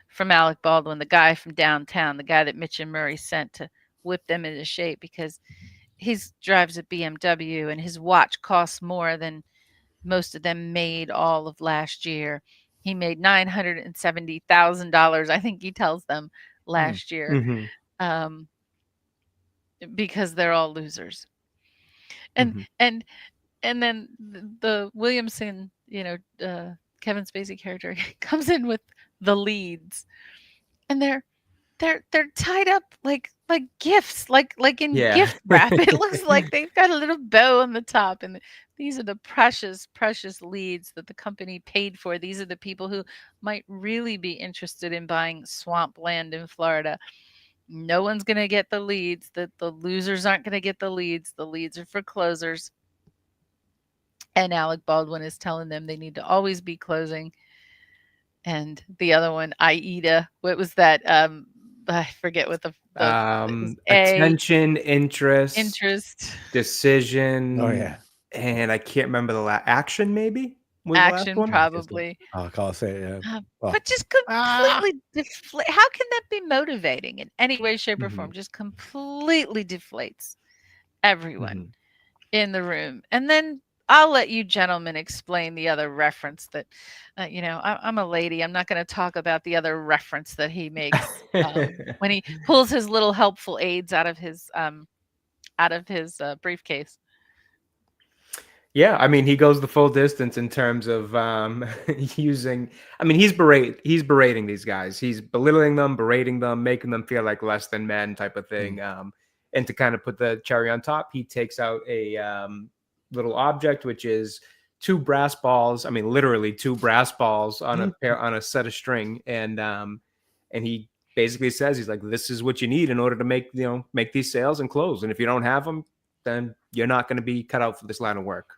from Alec Baldwin, the guy from downtown, the guy that Mitch and Murray sent to whip them into shape because he drives a BMW and his watch costs more than most of them made all of last year. He made $970,000, I think he tells them, last year, Mhm. because they're all losers. And Mhm. and and then the Williamson, Kevin Spacey character comes in with the leads, and they're tied up like gifts, like in Yeah. gift wrap. It looks like they've got a little bow on the top, and these are the precious, precious leads that the company paid for. These are the people who might really be interested in buying swamp land in Florida. No one's going to get the leads. The losers aren't going to get the leads. The leads are for closers. And Alec Baldwin is telling them they need to always be closing. And the other one, Aida, what was that? I forget what the it was Attention, interest, interest, decision, Oh yeah. and I can't remember the last action. Maybe was the last action, one. probably. Oh, I can't say it. Yeah. Well, But just ah. completely deflate. How can that be motivating in any way, shape, or form? Mhm. Just completely deflates everyone Mhm. in the room. And then I'll let you gentlemen explain the other reference that, I'm a lady. I'm not going to talk about the other reference that he makes when he pulls his little helpful aids out of his briefcase. Yeah, I mean, he goes the full distance in terms of using. I mean, he's berating these guys. He's belittling them, berating them, making them feel like less than men, type of thing. And to kind of put the cherry on top, he takes out a little object, which is two brass balls. I mean, literally two brass balls on a pair on a set of string, and he basically says, he's like, "This is what you need in order to make these sales and close. And if you don't have them, then you're not going to be cut out for this line of work."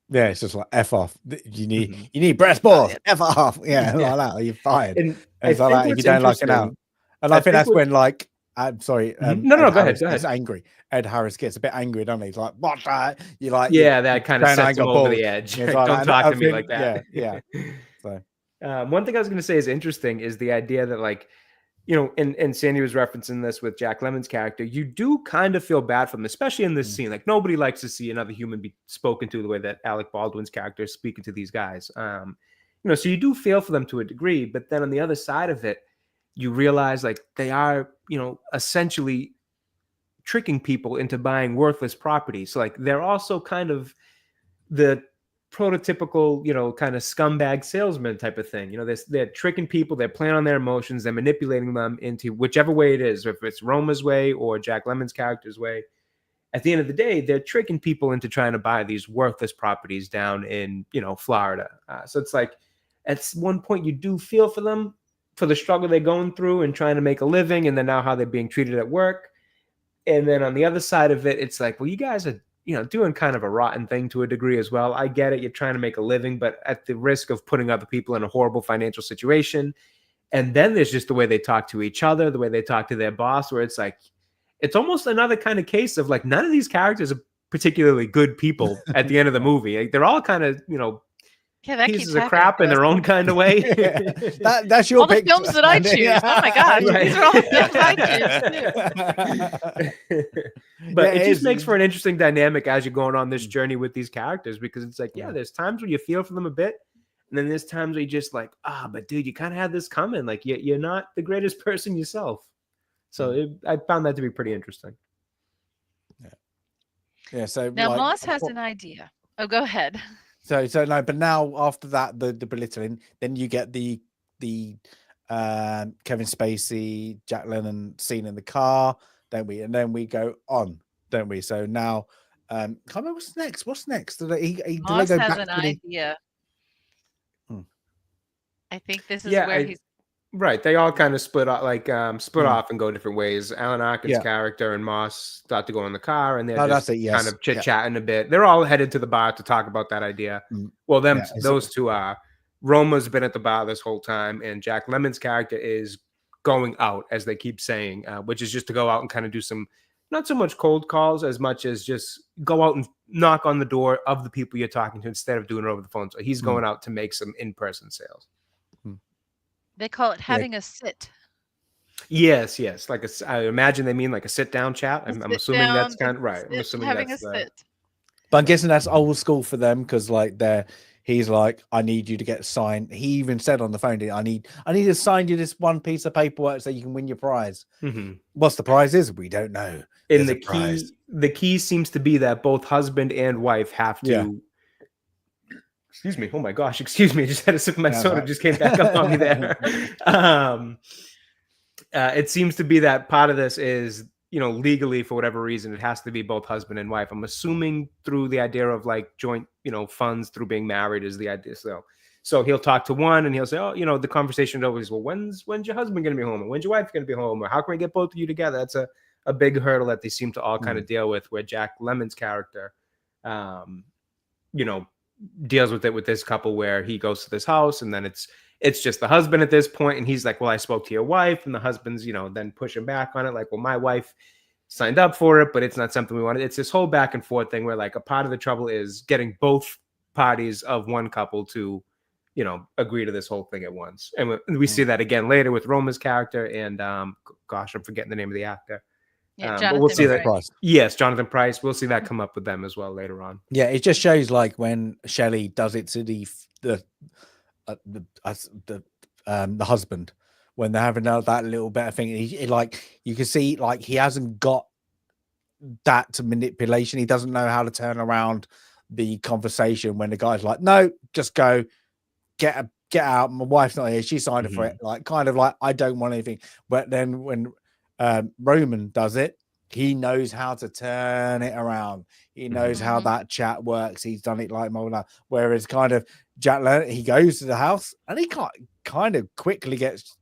Yeah, it's just like F off. You Mhm. need breast Oh, balls. yeah. F off. Yeah, Yeah. like that. You're fired. And And I it's like think that if you what's don't like it out. interesting, And I I think think that's what when like I'm sorry, No, Ed go ahead, Harris go gets ahead. angry. Ed Harris gets a bit angry, doesn't he? He's like, what the? You like you Yeah, that kind of saying I sets ain't him got over balls. the edge. And it's like Don't that. And talk I to me think, like that. yeah. So One thing I was going to say is interesting is the idea that, like, and Sandy was referencing this with Jack Lemmon's character. You do kind of feel bad for him, especially in this scene. Like, nobody likes to see another human be spoken to the way that Alec Baldwin's character is speaking to these guys. So you do feel for them to a degree, but then on the other side of it, you realize like they are, essentially tricking people into buying worthless property. So like they're also kind of the prototypical, kind of scumbag salesman type of thing. They're tricking people, they're playing on their emotions, they're manipulating them into whichever way it is, if it's Roma's way or Jack Lemmon's character's way. At the end of the day, they're tricking people into trying to buy these worthless properties down in, Florida. So it's like at one point you do feel for them for the struggle they're going through and trying to make a living, and then now how they're being treated at work. And then on the other side of it, it's like, well, you guys are, doing kind of a rotten thing to a degree as well. I get it. You're trying to make a living, but at the risk of putting other people in a horrible financial situation. And then there's just the way they talk to each other, the way they talk to their boss, where it's like, it's almost another kind of case of like, none of these characters are particularly good people at the end of the movie. Like, they're all kind of, Yeah, that pieces keeps of happening crap to in us. their own kind of way. that's your All the picture. films that I choose. Oh my God. Right. These are all the films I choose too. But Yeah, it just is. makes for an interesting dynamic as you're going on this Mm. journey with these characters, because it's like, yeah, there's times where you feel for them a bit, and then there's times where you just like, but dude, you kind of had this coming. Like, you're not the greatest person yourself. So I found that to be pretty interesting. Yeah. So Now, like, Moss has an idea. Oh, go ahead. So no, but now after that, the belittling, then you get the Kevin Spacey, Jack Lemmon scene in the car, don't we? And then we go on, don't we? So now, can't remember what's next. What's next? Do they Moss go has back an to the? idea. I think this is Yeah, where he's right. They all kind of split off, Mm. off and go different ways. Alan Arkin's Yeah. character and Moss start to go in the car, and they're Oh, just that's it. Yes. kind of chit Yeah. chatting a bit. They're all headed to the bar to talk about that idea. Mm. Well, Yeah, those two are. Roma's been at the bar this whole time, and Jack Lemmon's character is going out, as they keep saying, which is just to go out and kind of do some, not so much cold calls as much as just go out and knock on the door of the people you're talking to instead of doing it over the phone. So he's going out to make some in-person sales. They call it having a sit. Yes. Like I imagine they mean like a sit-down chat. I'm assuming that's kind of right. I'm assuming having that's a sit. But I'm guessing that's old school for them because like he's like, I need you to get signed. He even said on the phone, I need to sign you this one piece of paperwork so you can win your prize. Mm-hmm. What's the prize is? We don't know. And the key seems to be that both husband and wife have to. Yeah. Excuse me. Oh my gosh. Excuse me. I just had a sip of my soda. Right. Just came back up on me there. It seems to be that part of this is, legally for whatever reason, it has to be both husband and wife. I'm assuming through the idea of like joint, funds through being married is the idea. So he'll talk to one and he'll say, oh, the conversation is always, well, when's your husband going to be home? Or when's your wife going to be home? Or how can we get both of you together? That's a big hurdle that they seem to all kind of deal with, where Jack Lemmon's character, deals with it with this couple where he goes to this house and then it's just the husband at this point, and he's like, well, I spoke to your wife, and the husband's then pushing back on it like, well, my wife signed up for it, but it's not something we wanted. It's this whole back and forth thing where like a part of the trouble is getting both parties of one couple to agree to this whole thing at once. And we see that again later with Roma's character and gosh, I'm forgetting the name of the actor. Yeah, but we'll see that. Price. Yes, Jonathan Pryce. We'll see that come up with them as well later on. Yeah, it just shows like when Shelley does it to the husband when they're having that little bit of thing. He like you can see like he hasn't got that to manipulation. He doesn't know how to turn around the conversation when the guy's like, no, just go get out. My wife's not here. She signed up for it. Like kind of like I don't want anything. But then when Roman does it, he knows how to turn it around. He knows how that chat works. He's done it like Mulder. Whereas kind of Jack Leonard, he goes to the house and he kind of quickly gets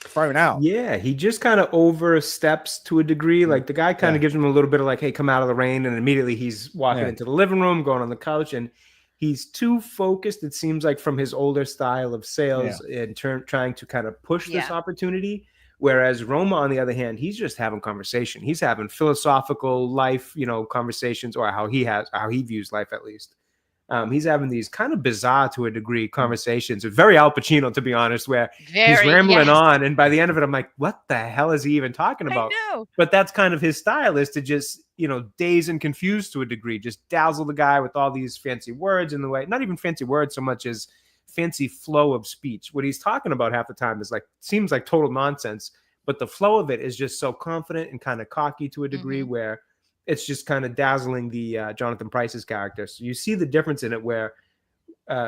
thrown out. Yeah, he just kind of oversteps to a degree. Like the guy kind of gives him a little bit of like, hey, come out of the rain. And immediately he's walking into the living room, going on the couch, and he's too focused, it seems like, from his older style of sales and trying to kind of push this opportunity. Whereas Roma, on the other hand, he's just having conversation. He's having philosophical life, conversations, or how he views life, at least. He's having these kind of bizarre, to a degree, conversations. Very Al Pacino, to be honest, where he's rambling on, and by the end of it, I'm like, what the hell is he even talking about? I know. But that's kind of his style, is to just, daze and confuse to a degree, just dazzle the guy with all these fancy words in the way, not even fancy words so much as fancy flow of speech. What he's talking about half the time is like, seems like total nonsense, but the flow of it is just so confident and kind of cocky to a degree where it's just kind of dazzling the Jonathan Pryce's character. So you see the difference in it where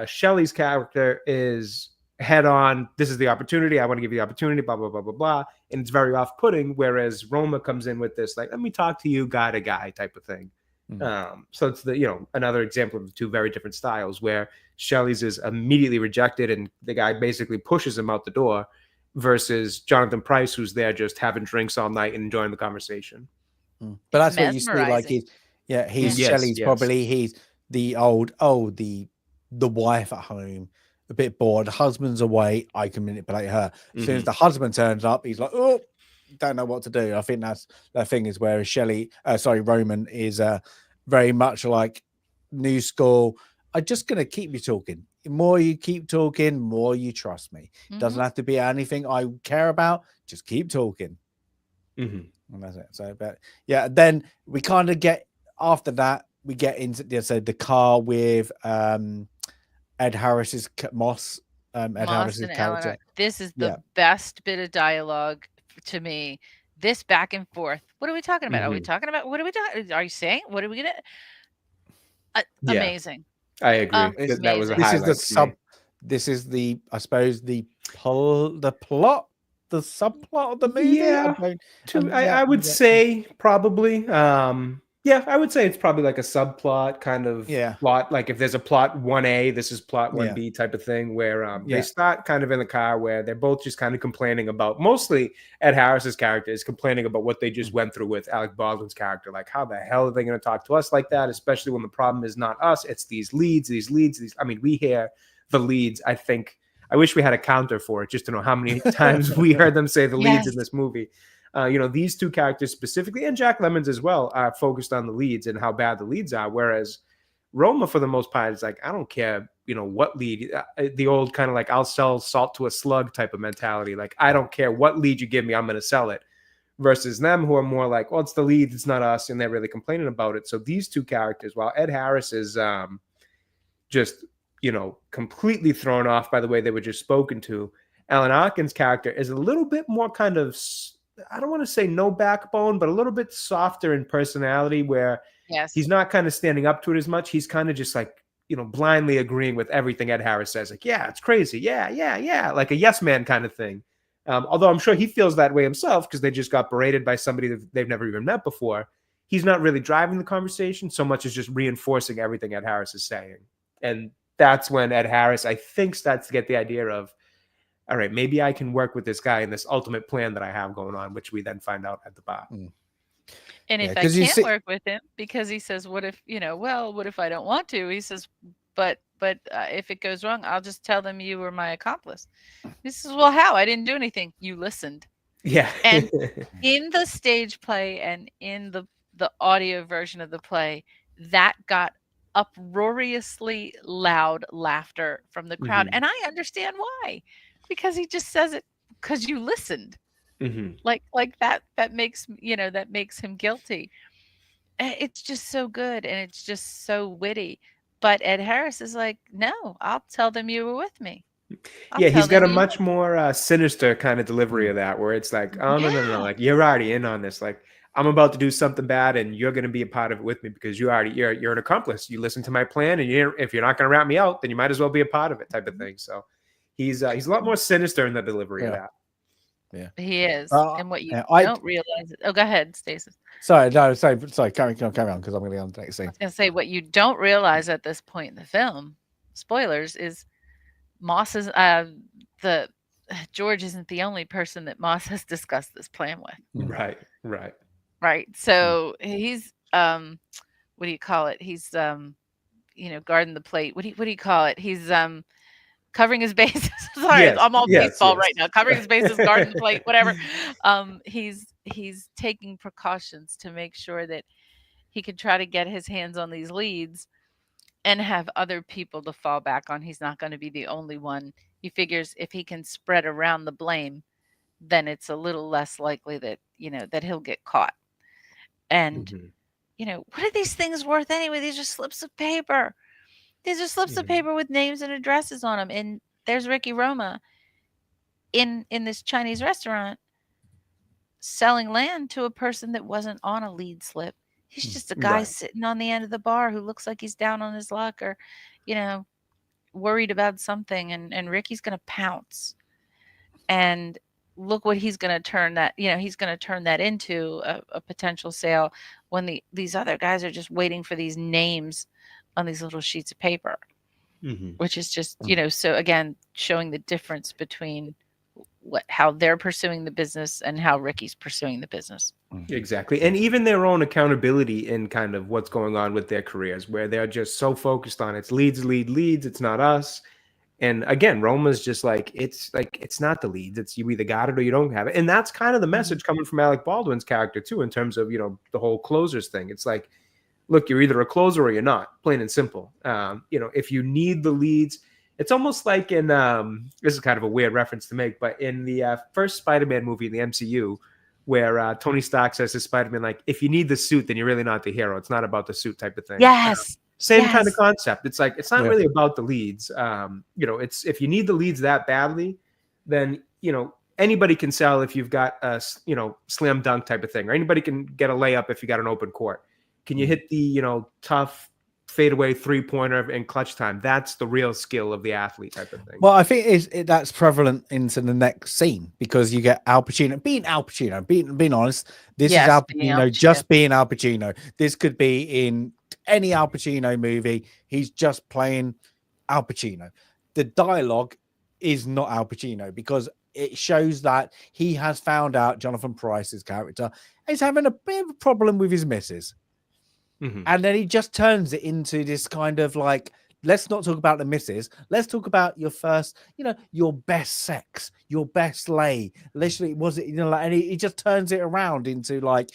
Shelley's character is head on, this is the opportunity, I want to give you the opportunity, blah, blah, blah, blah, blah. And it's very off-putting, whereas Roma comes in with this, like, let me talk to you guy to guy type of thing. So it's another example of the two very different styles, where Shelley's is immediately rejected and the guy basically pushes him out the door, versus Jonathan Pryce, who's there just having drinks all night and enjoying the conversation. But that's what you see, like he's Shelley's probably he's the the wife at home, a bit bored, husband's away, I can manipulate her. As soon as the husband turns up, he's like, oh, don't know what to do. I think that's the thing, is where Roman is very much like new school. I'm just gonna keep you talking. The more you keep talking, more you trust me. Doesn't have to be anything I care about, just keep talking. And that's it. So, but yeah, then we kind of get, after that, we get into the car with Ed Harris's Moss. Harris's character. This is the best bit of dialogue to me. This back and forth. What are we talking about? Are we talking about, what are we talking? Are you saying, what are we gonna? Amazing. I agree. That was a highlight. This is the, I suppose, the plot. The subplot of the movie. I would say probably. Yeah, I would say it's probably like a subplot kind of Yeah. plot. Like if there's a plot 1A, this is plot Yeah. 1B type of thing where they Yeah. start kind of in the car where they're both just kind of complaining about, mostly Ed Harris's character is complaining about what they just went through with Alec Baldwin's character. Like, how the hell are they going to talk to us like that? Especially when the problem is not us, it's these leads. I mean, we hear the leads. I think I wish we had a counter for it just to know how many times we heard them say the leads in this movie. These two characters specifically, and Jack Lemmon's as well, are focused on the leads and how bad the leads are. Whereas Roma, for the most part, is like, I don't care, what lead. The old kind of like, I'll sell salt to a slug type of mentality. Like, I don't care what lead you give me, I'm going to sell it. Versus them, who are more like, well, it's the leads, it's not us, and they're really complaining about it. So these two characters, while Ed Harris is just, completely thrown off by the way they were just spoken to, Alan Arkin's character is a little bit more kind of, I don't want to say no backbone, but a little bit softer in personality where he's not kind of standing up to it as much. He's kind of just like, blindly agreeing with everything Ed Harris says. Like, yeah, it's crazy. Yeah. Like a yes man kind of thing. Although I'm sure he feels that way himself because they just got berated by somebody that they've never even met before. He's not really driving the conversation so much as just reinforcing everything Ed Harris is saying. And that's when Ed Harris, I think, starts to get the idea of, all right, maybe I can work with this guy in this ultimate plan that I have going on, which we then find out at the bar. And if I can't work with him because he says, what if, what if I don't want to? He says, but if it goes wrong, I'll just tell them you were my accomplice. He says, well, how? I didn't do anything. You listened. Yeah. And in the stage play and in the audio version of the play, that got uproariously loud laughter from the crowd. And I understand why. Because he just says it because you listened. Like that makes him guilty. It's just so good and it's just so witty. But Ed Harris is like, no, I'll tell them you were with me. He's got a much more sinister kind of delivery of that, where it's like, oh no, like you're already in on this. Like I'm about to do something bad, and you're going to be a part of it with me because you're an accomplice. You listen to my plan, and if you're not going to rat me out, then you might as well be a part of it, type of thing. So. He's a lot more sinister in the delivery of that. Yeah, he is. And what you don't realize. Oh, go ahead, Stacey. Sorry. Carry on because I'm going to go on the next scene. I was going to say what you don't realize at this point in the film, spoilers, is Moss is George isn't the only person that Moss has discussed this plan with. Right. So he's what do you call it? He's guarding the plate. What do you call it? He's covering his bases. Sorry, I'm all baseball right now. Covering his bases, guarding the plate, whatever. He's taking precautions to make sure that he can try to get his hands on these leads and have other people to fall back on. He's not going to be the only one. He figures if he can spread around the blame, then it's a little less likely that, that he'll get caught. And, what are these things worth anyway? These are slips of paper. These are slips of paper with names and addresses on them. And there's Ricky Roma in this Chinese restaurant selling land to a person that wasn't on a lead slip. He's just a guy sitting on the end of the bar who looks like he's down on his luck or, worried about something. And Ricky's going to pounce. And look what he's going to turn that, he's going to turn that into a potential sale when these other guys are just waiting for these names on these little sheets of paper, which is just, so again, showing the difference between how they're pursuing the business and how Ricky's pursuing the business. Exactly. And even their own accountability in kind of what's going on with their careers, where they're just so focused on it's leads, it's not us. And again, Roma's just like, it's not the leads. It's you either got it or you don't have it. And that's kind of the message coming from Alec Baldwin's character too, in terms of, the whole closers thing. It's like, look, you're either a closer or you're not, plain and simple. If you need the leads, it's almost like in, this is kind of a weird reference to make, but in the first Spider-Man movie in the MCU, where Tony Stark says to Spider-Man, like, if you need the suit, then you're really not the hero. It's not about the suit type of thing. Yes. Same kind of concept. It's like, it's not really about the leads. It's if you need the leads that badly, then, anybody can sell if you've got a, slam dunk type of thing, or anybody can get a layup if you got an open court. Can you hit the, tough fadeaway 3-pointer in clutch time. That's the real skill of the athlete type of thing. Well, I think that's prevalent into the next scene because you get Al Pacino being Al Pacino. Being honest, this is Al being Al Pacino Pacino. just being Al Pacino. This could be in any Al Pacino movie. He's just playing Al Pacino. The dialogue is not Al Pacino because it shows that he has found out Jonathan Pryce's character is having a bit of a problem with his missus. And then he just turns it into this kind of like, let's not talk about the missus. Let's talk about your first, your best sex, your best lay. Literally, was it, like, and he just turns it around into like,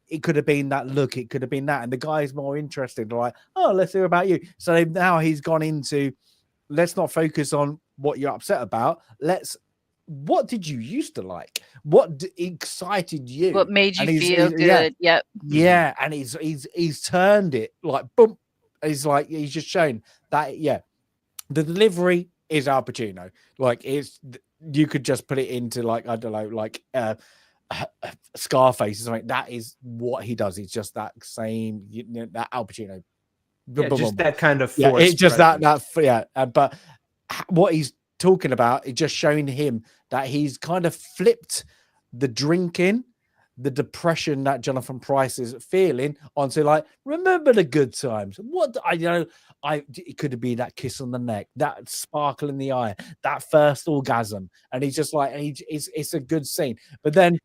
it could have been that look, it could have been that. And the guy's more interested, like, oh, let's hear about you. So now he's gone into, let's not focus on what you're upset about. What did you used to like? What excited you? What made you feel good? Yep. Yeah, and he's turned it like boom. He's just shown that the delivery is Al Pacino. Like you could just put it into like, I don't know, like Scarface or something. That is what he does. It's just that same that Al Pacino. Just that kind of force. It's just presence. but what he's talking about is just showing him that he's kind of flipped the drinking, the depression that Jonathan Pryce is feeling onto like, remember the good times. It could have been that kiss on the neck, that sparkle in the eye, that first orgasm. And he's just like, it's a good scene. But then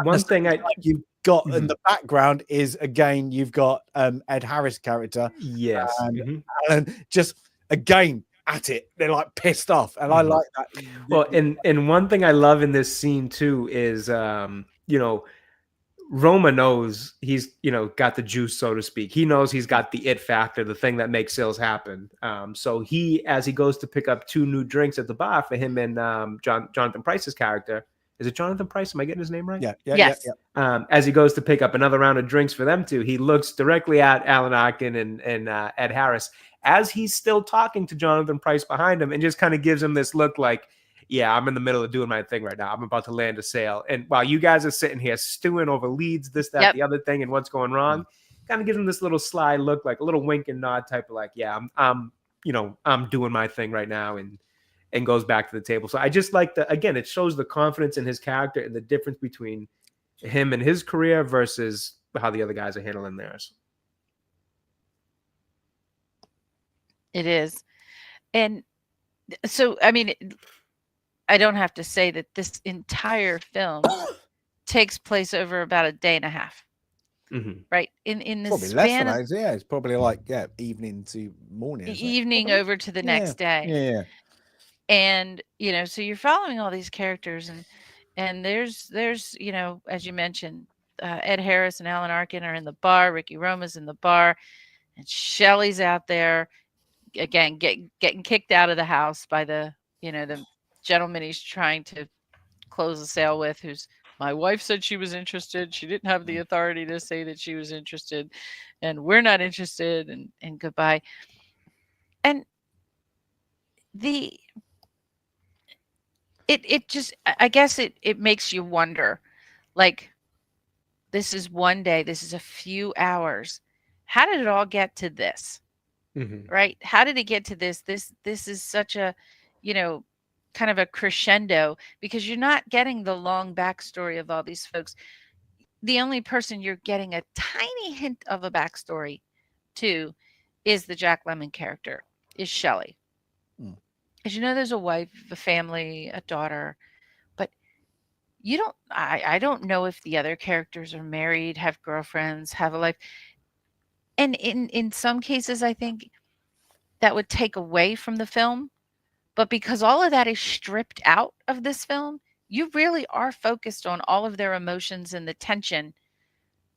one thing you've got in the background is, again, you've got Ed Harris character. Yes. And just again, at it, they're like pissed off, and I like that. Well, and one thing I love in this scene too is Roma knows he's got the juice, so to speak. He knows he's got the it factor, the thing that makes sales happen. So as he goes to pick up 2 new drinks at the bar for him and Jonathan Pryce's character. Is it Jonathan Pryce? Am I getting his name right? Yeah. Yes. As he goes to pick up another round of drinks for them two, he looks directly at Alan Arkin and Ed Harris as he's still talking to Jonathan Pryce behind him, and just kind of gives him this look like, yeah, I'm in the middle of doing my thing right now. I'm about to land a sale. And while you guys are sitting here stewing over leads, this, that, the other thing, and what's going wrong, kind of gives him this little sly look, like a little wink and nod type of like, yeah, I'm doing my thing right now, and goes back to the table. So I just like again, it shows the confidence in his character and the difference between him and his career versus how the other guys are handling theirs. It is. And so, I mean, I don't have to say that this entire film takes place over about a day and a half. Right? In this probably span less than that. It's probably like evening to morning. Evening over to the next day. Yeah. And so you're following all these characters, and there's as you mentioned, Ed Harris and Alan Arkin are in the bar, Ricky Roma's in the bar, and Shelley's out there again getting kicked out of the house by the the gentleman he's trying to close the sale with, who's, my wife said she was interested, she didn't have the authority to say that she was interested, and we're not interested, and goodbye. And it just, I guess it makes you wonder, like, this is one day, this is a few hours. How did it all get to this? Right? How did it get to this? This is such a, kind of a crescendo, because you're not getting the long backstory of all these folks. The only person you're getting a tiny hint of a backstory to is the Jack Lemmon character, is Shelley. Because there's a wife, a family, a daughter, but I don't know if the other characters are married, have girlfriends, have a life. And in some cases, I think that would take away from the film. But because all of that is stripped out of this film, you really are focused on all of their emotions and the tension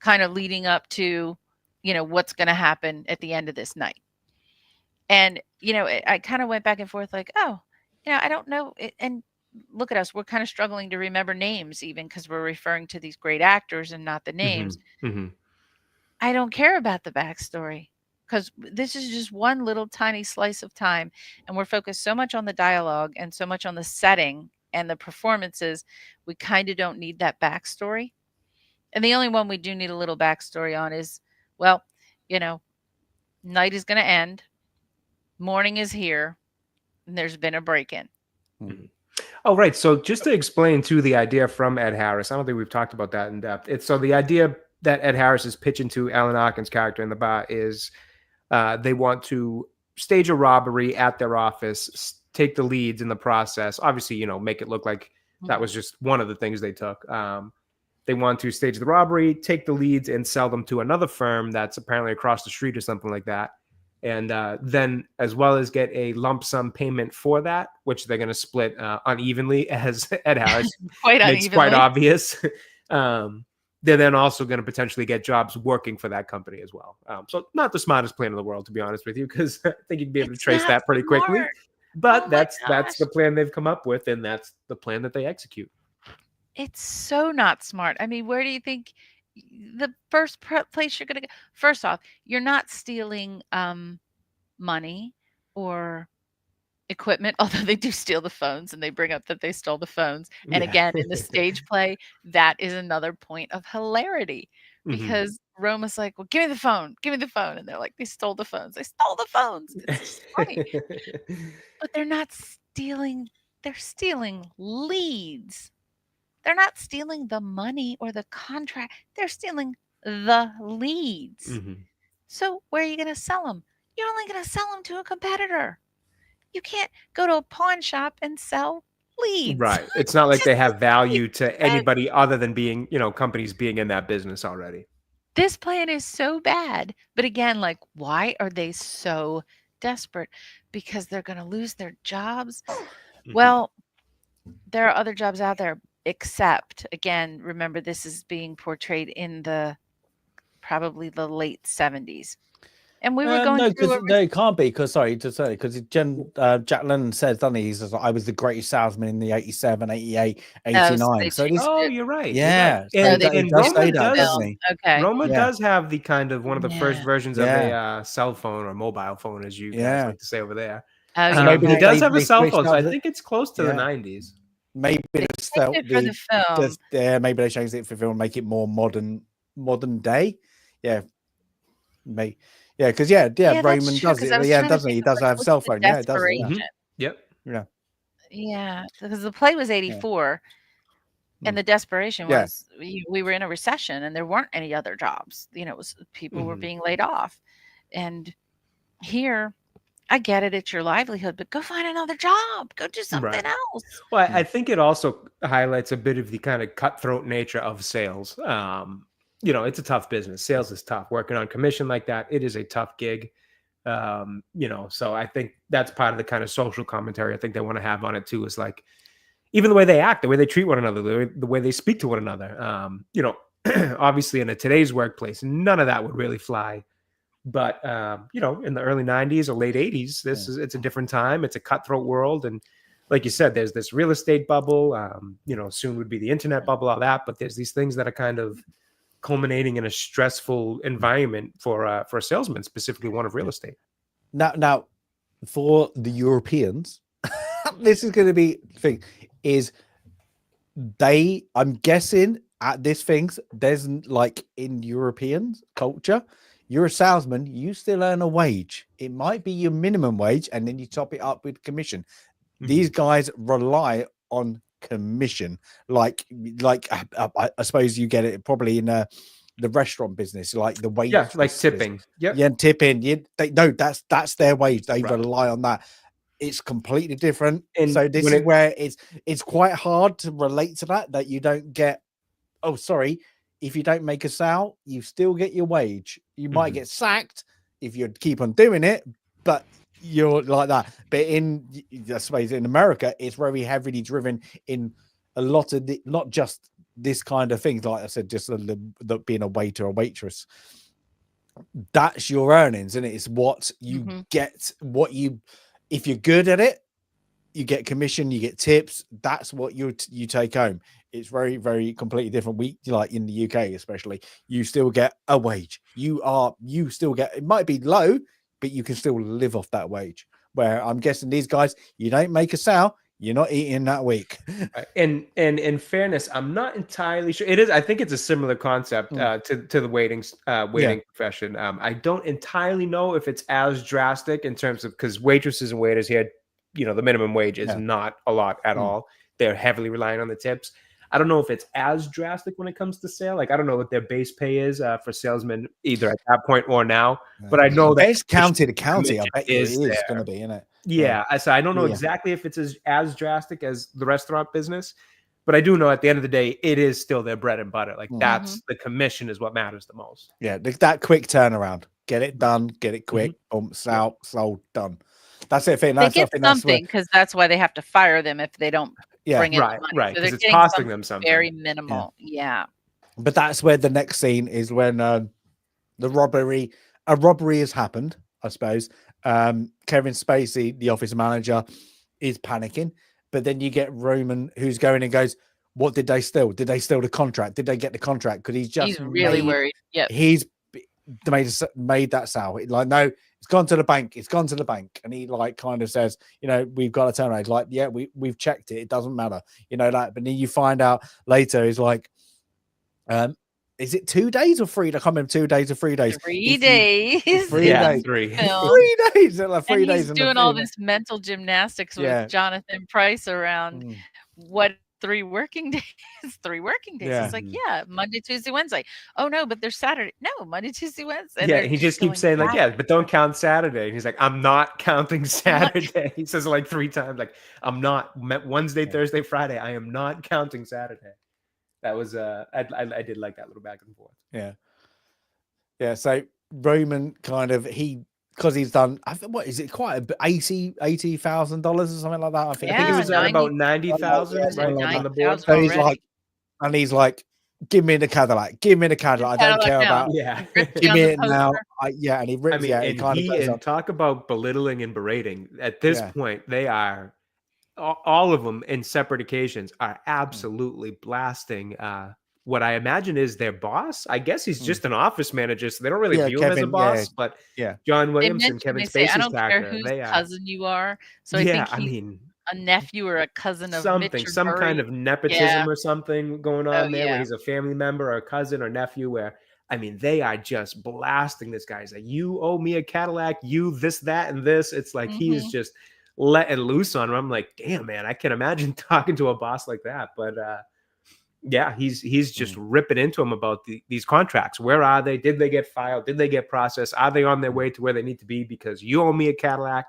kind of leading up to, what's going to happen at the end of this night. And, I kind of went back and forth like, oh, I don't know. And look at us. We're kind of struggling to remember names, even because we're referring to these great actors and not the names. I don't care about the backstory, because this is just one little tiny slice of time. And we're focused so much on the dialogue and so much on the setting and the performances. We kind of don't need that backstory. And the only one we do need a little backstory on is, well, Night is going to end. Morning is here. And there's been a break-in. Oh, right. So just to explain to the idea from Ed Harris, I don't think we've talked about that in depth. It's so the idea that Ed Harris is pitching to Alan Arkin's character in the bar is they want to stage a robbery at their office, take the leads in the process. Obviously, you know, make it look like that was just one of the things they took. They want to stage the robbery, take the leads, and sell them to another firm that's apparently across the street or something like that. And then, as well as get a lump sum payment for that, which they're going to split unevenly, as Ed Harris makes quite obvious. They're then also going to potentially get jobs working for that company as well. So not the smartest plan in the world, to be honest with you, because I think you'd be able to trace that pretty quickly. But that's the plan they've come up with, and that's the plan that they execute. It's so not smart. I mean, where do you think the first place you're going to go? First off, you're not stealing money or equipment, although they do steal the phones and they bring up that they stole the phones. And again, in the stage play, that is another point of hilarity because Roma's like, well, give me the phone. Give me the phone. And they're like, they stole the phones. They stole the phones. It's just funny. But they're not stealing. They're stealing leads. They're not stealing the money or the contract. They're stealing the leads. So where are you going to sell them? You're only going to sell them to a competitor. You can't go to a pawn shop and sell leads. Right. It's not like they have value to anybody other than being, you know, companies being in that business already. This plan is so bad. But again, like, why are they so desperate? Because they're going to lose their jobs. Well, there are other jobs out there, except, again, remember, this is being portrayed in probably the late 70s. And we were going through... No, it can't be, because, sorry to say, because Jack Lemmon says, doesn't he? He says, I was the greatest salesman in the 87, 88, 89. So you're right. Yeah. You're right. And Roma doesn't he? Okay. Roma does have the kind of one of the first versions of a cell phone or mobile phone, as you guys like to say over there. Maybe he does have a cell phone, so I think it's close to the 90s. Maybe maybe they changed it for film, make it more modern day. Yeah. Maybe. Yeah, because Roman does it. Yeah, doesn't he? He does have a cell phone. Yeah, it does. Yep. Yeah. Yeah, because the play was 84, and the desperation was we were in a recession, and there weren't any other jobs. You know, it was people were being laid off, and here, I get it, it's your livelihood, but go find another job. Go do something else. Well, I think it also highlights a bit of the kind of cutthroat nature of sales. You know, it's a tough business. Sales is tough. Working on commission like that, it is a tough gig. You know, so I think that's part of the kind of social commentary I think they want to have on it too, is like, even the way they act, the way they treat one another, the way they speak to one another. You know, obviously in today's workplace, none of that would really fly. But, you know, in the early 90s or late 80s, it's a different time. It's a cutthroat world. And like you said, there's this real estate bubble, you know, soon would be the internet bubble, all that. But there's these things that are kind of culminating in a stressful environment for a salesman, specifically one of real estate. Now, for the Europeans, this is going to be the thing is I'm guessing at this things, there's like in European culture, you're a salesman, you still earn a wage. It might be your minimum wage, and then you top it up with commission. These guys rely on commission, like I suppose you get it probably in the restaurant business, like the wage, like tipping, tipping. That's their wage. They rely on that. It's completely different. And so this is where it's quite hard to relate to that you don't get. Oh, sorry. If you don't make a sale, you still get your wage. You might get sacked if you keep on doing it, but you're like that. But I suppose in America, it's very heavily driven in a lot of not just this kind of things. Like I said, just the being a waiter or waitress. That's your earnings, and it's what you get. If you're good at it, you get commission, you get tips. That's what you take home. It's very, very completely different. Like in the UK, especially, you still get a wage. You still get, it might be low, but you can still live off that wage. Where I'm guessing these guys, you don't make a sale, You're not eating that week. And in fairness, I'm not entirely sure. It is. I think it's a similar concept to the waiting profession. I don't entirely know if it's as drastic in terms of, because waitresses and waiters here, the minimum wage is not a lot at all. They're heavily relying on the tips. I don't know if it's as drastic when it comes to sale. Like, I don't know what their base pay is for salesmen either at that point or now. But I know that it's county to county. I bet you it is going to be, isn't it? Yeah. So I don't know exactly if it's as drastic as the restaurant business, but I do know at the end of the day, it is still their bread and butter. Like that's the commission is what matters the most. Yeah. That quick turnaround. Get it done. Get it quick. Sold, done. That's it. They get something because that's why they have to fire them if they don't bring in the money. Right. So because it's costing them something. Very minimal. Yeah. But that's where the next scene is, when a robbery has happened, I suppose. Kevin Spacey, the office manager, is panicking, but then you get Roman, who's going and goes, what did they steal? Did they steal the contract? Did they get the contract? Because he's really worried. Yeah, he's made that sale. Like, no, it's gone to the bank. It's gone to the bank. And he like kind of says, we've got a turnaround. Like, yeah, we've checked it. It doesn't matter. That. But then you find out later, he's like, is it 2 days or 3? I can't remember, 2 days or 3 days. 3 days. 3 days. 3. 3 days. Like 3 and days. He's doing all this mental gymnastics with Jonathan Pryce around what 3 working days. 3 working days. It's like, Monday, Tuesday, Wednesday. Oh no, but there's Saturday. No, Monday, Tuesday, Wednesday. Yeah, he just keeps saying like, but don't count Saturday. And he's like, I'm not counting Saturday. He says it like 3 times. Like, I'm not Wednesday, Thursday, Friday. I am not counting Saturday. That was I did like that little back and forth. Yeah. So Roman kind of because he's done, what is it, quite $80,000 or something like that? I think he was at about 90,000 right on the board. So he's like, give me the Cadillac, give me the Cadillac. I don't care about give me it now. And he rips. And talk about belittling and berating. At this point, they are. All of them in separate occasions are absolutely blasting what I imagine is their boss. I guess he's just an office manager, so they don't really view him as a boss. But John Williamson, Kevin Spacey's I don't care character, whose cousin you are. So I think he's a nephew or a cousin of something, Mitch or some Murray. kind of nepotism or something going on there, where he's a family member or a cousin or nephew. Where they are just blasting this guy. He's like, you owe me a Cadillac, you this, that, and this. It's like he's just letting loose on him. I'm like, damn, man, I can imagine talking to a boss like that. But he's just ripping into him about these contracts. Where are they? Did they get filed? Did they get processed? Are they on their way to where they need to be? Because you owe me a Cadillac.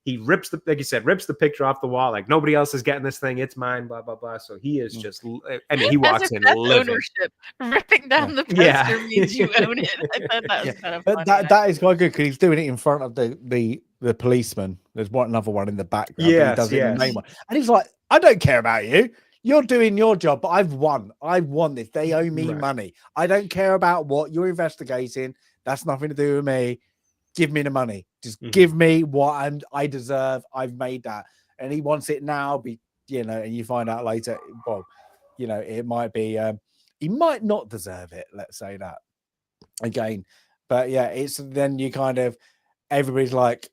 He rips like you said, rips the picture off the wall. Like, nobody else is getting this thing. It's mine, blah, blah, blah. So he is just, he walks in living. Ownership. Ripping down the poster means you own it. I thought that was kind of funny. That is quite good, because he's doing it in front of the policeman. There's another one in the background. He does it in the main one. And he's like, I don't care about you. You're doing your job, but I've won. I've won this. They owe me money. I don't care about what you're investigating. That's nothing to do with me. Give me the money. Just give me what I deserve. I've made that. And he wants it now. And you find out later, well, it might be, he might not deserve it. Let's say that again. But it's then you kind of, everybody's like,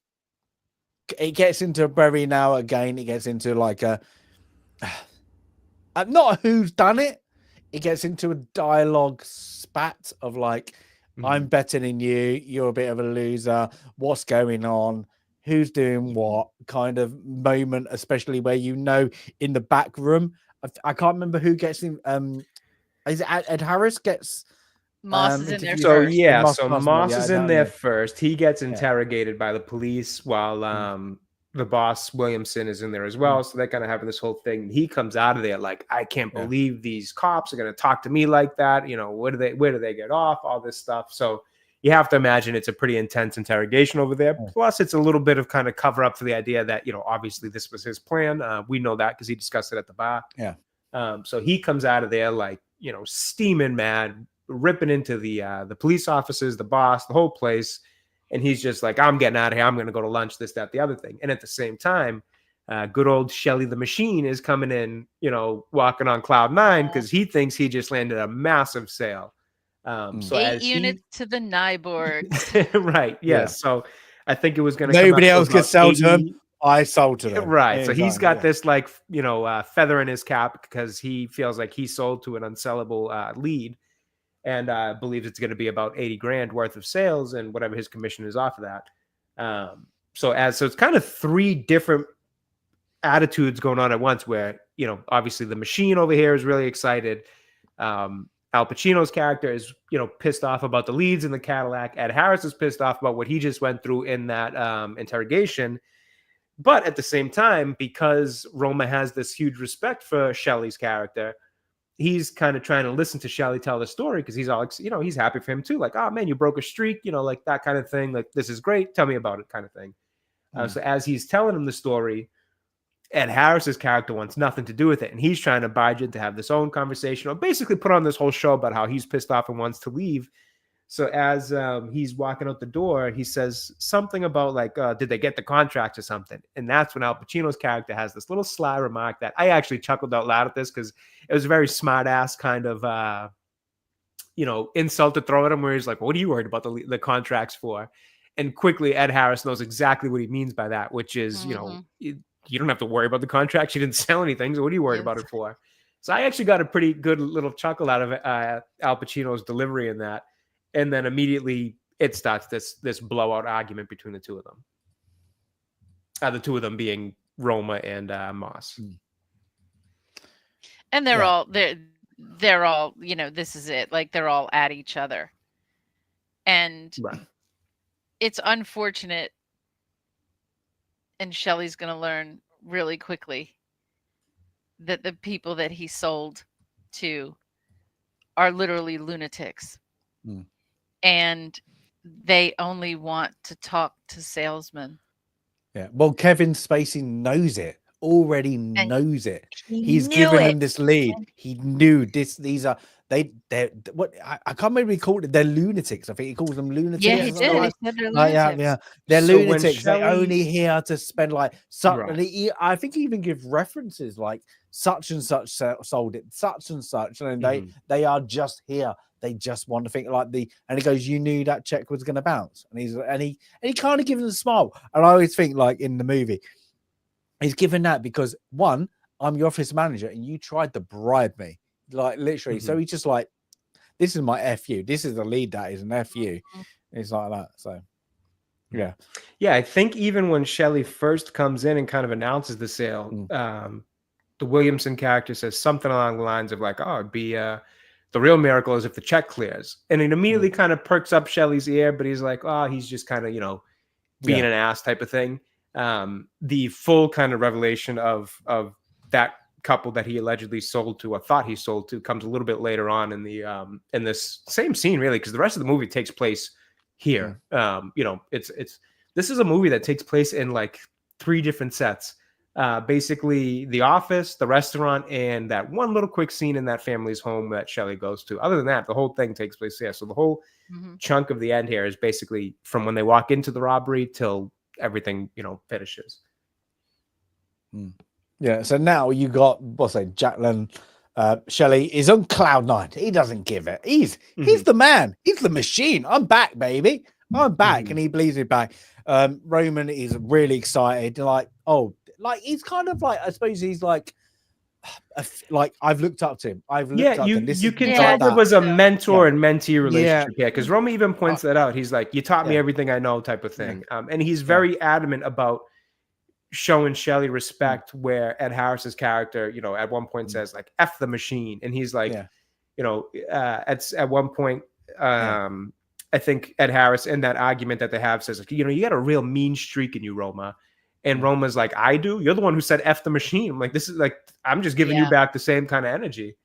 it gets into a very now again. It gets into like not a who's done it. It gets into a dialogue spat of like, I'm better than you. You're a bit of a loser. What's going on? Who's doing what? Kind of moment, especially where in the back room. I can't remember who gets in. Is it Ed Harris gets? Moss is in there. So Moss is in there first. He gets interrogated by the police while the boss Williamson is in there as well. So they're kind of having this whole thing. He comes out of there like, I can't believe these cops are going to talk to me like that. Where do they get off? All this stuff. So you have to imagine it's a pretty intense interrogation over there. Plus, it's a little bit of kind of cover up for the idea that, obviously this was his plan. We know that because he discussed it at the bar. Yeah. So he comes out of there like, steaming mad, ripping into the police officers, the boss, the whole place. And he's just like, I'm getting out of here. I'm going to go to lunch, this, that, the other thing. And at the same time, good old Shelly the Machine is coming in, walking on cloud 9 because he thinks he just landed a massive sale. So 8 units to the Nyborg. Right. Yes. Yeah. So I think it was going to nobody else could sell to him. I sold to them. Right. So he's Exactly, got yeah. this like, feather in his cap because he feels like he sold to an unsellable lead and believes it's going to be about 80 grand worth of sales and whatever his commission is off of that. So it's kind of three different attitudes going on at once where, obviously the machine over here is really excited. Al Pacino's character is, pissed off about the leads in the Cadillac. Ed Harris is pissed off about what he just went through in that interrogation. But at the same time, because Roma has this huge respect for Shelley's character, he's kind of trying to listen to Shelley tell the story because he's all, he's happy for him too. Like, oh man, you broke a streak, like that kind of thing. Like, this is great. Tell me about it kind of thing. So as he's telling him the story, Ed Harris's character wants nothing to do with it. And he's trying to budge to have this own conversation or basically put on this whole show about how he's pissed off and wants to leave. So as he's walking out the door, he says something about like, did they get the contract or something? And that's when Al Pacino's character has this little sly remark that I actually chuckled out loud at this because it was a very smart ass kind of, insult to throw at him where he's like, what are you worried about the contracts for? And quickly, Ed Harris knows exactly what he means by that, which is, you don't have to worry about the contract. She didn't sell anything. So what are you worried about it for? So I actually got a pretty good little chuckle out of Al Pacino's delivery in that. And then immediately it starts this blowout argument between the two of them. The two of them being Roma and Moss. And they're all, this is it. Like they're all at each other. And it's unfortunate. And Shelley's going to learn really quickly that the people that he sold to are literally lunatics. And they only want to talk to salesmen. Yeah. Well, Kevin Spacey knows it. Already knows it. He's given them this lead. He knew this. These are they're what I can't remember he called it. They're lunatics. I think he calls them lunatics. Yeah, he did. He said they're lunatics. Yeah. They're lunatics. They're only here to spend like such. Right. I think he even gives references like such and such sold it, such and such, and they are just here. They just want to think like and he goes, you knew that check was going to bounce, and he kind of gives them a smile. And I always think like in the movie, he's given that because one, I'm your office manager, and you tried to bribe me, like literally. So he's just like, this is my FU. This is the lead that is an FU. It's like that. So yeah. I think even when Shelley first comes in and kind of announces the sale, the Williamson character says something along the lines of like, oh, it'd be the real miracle is if the check clears. And it immediately kind of perks up Shelley's ear, but he's like, oh, he's just kind of, being an ass type of thing. The full kind of revelation of that couple that he allegedly sold to or thought he sold to comes a little bit later on in the in this same scene, really, because the rest of the movie takes place here. This is a movie that takes place in like 3 different sets. Basically the office, the restaurant, and that one little quick scene in that family's home that Shelley goes to. Other than that, the whole thing takes place there. So the whole chunk of the end here is basically from when they walk into the robbery till everything, finishes. Yeah. So now you got, Jacqueline, Shelley is on cloud 9. He doesn't give it. He's the man. He's the machine. I'm back, baby. I'm back. And he believes it back. Roman is really excited. Like he's kind of like, I suppose he's like I've looked up to him. You can tell there was a mentor and mentee relationship here because Roma even points that out. He's like, you taught me everything I know type of thing. And he's very adamant about showing Shelley respect where Ed Harris's character, at one point says like, F the machine. And he's like, at one point, I think Ed Harris in that argument that they have says like, you got a real mean streak in you, Roma. And Roma's like, I do? You're the one who said F the machine. I'm like, this is like, I'm just giving you back the same kind of energy.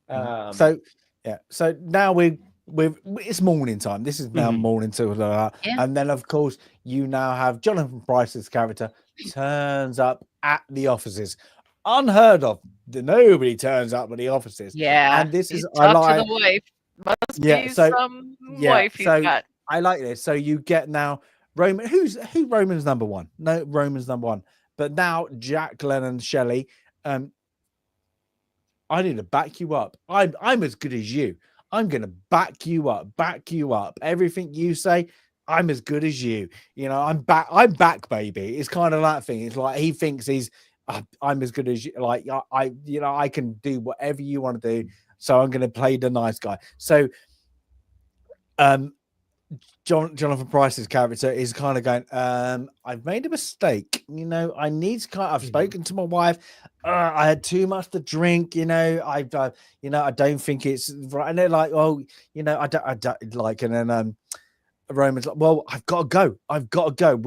So now it's morning time. This is now morning to and then of course you now have Jonathan Pryce's character turns up at the offices. Unheard of. Nobody turns up at the offices. Yeah. And this is to the wife. Must be some wife he's got. I like this. So you get now Roman, who Roman's number 1? No, Roman's number 1. But now Jack, Glenn, and Shelley, I need to back you up. I'm as good as you. I'm gonna back you up. Everything you say, I'm as good as you. You know, I'm back. I'm back, baby. It's kind of that thing. It's like he thinks I'm as good as you. Like you know, I can do whatever you want to do. So I'm going to play the nice guy. So, um, Jonathan Price's character is kind of going, I've made a mistake. You know, I need to I've spoken to my wife. I had too much to drink. You know, you know, I don't think it's right. And they're like, oh, you know, I don't like, and then, Roman's like, well, I've got to go. I've got to go.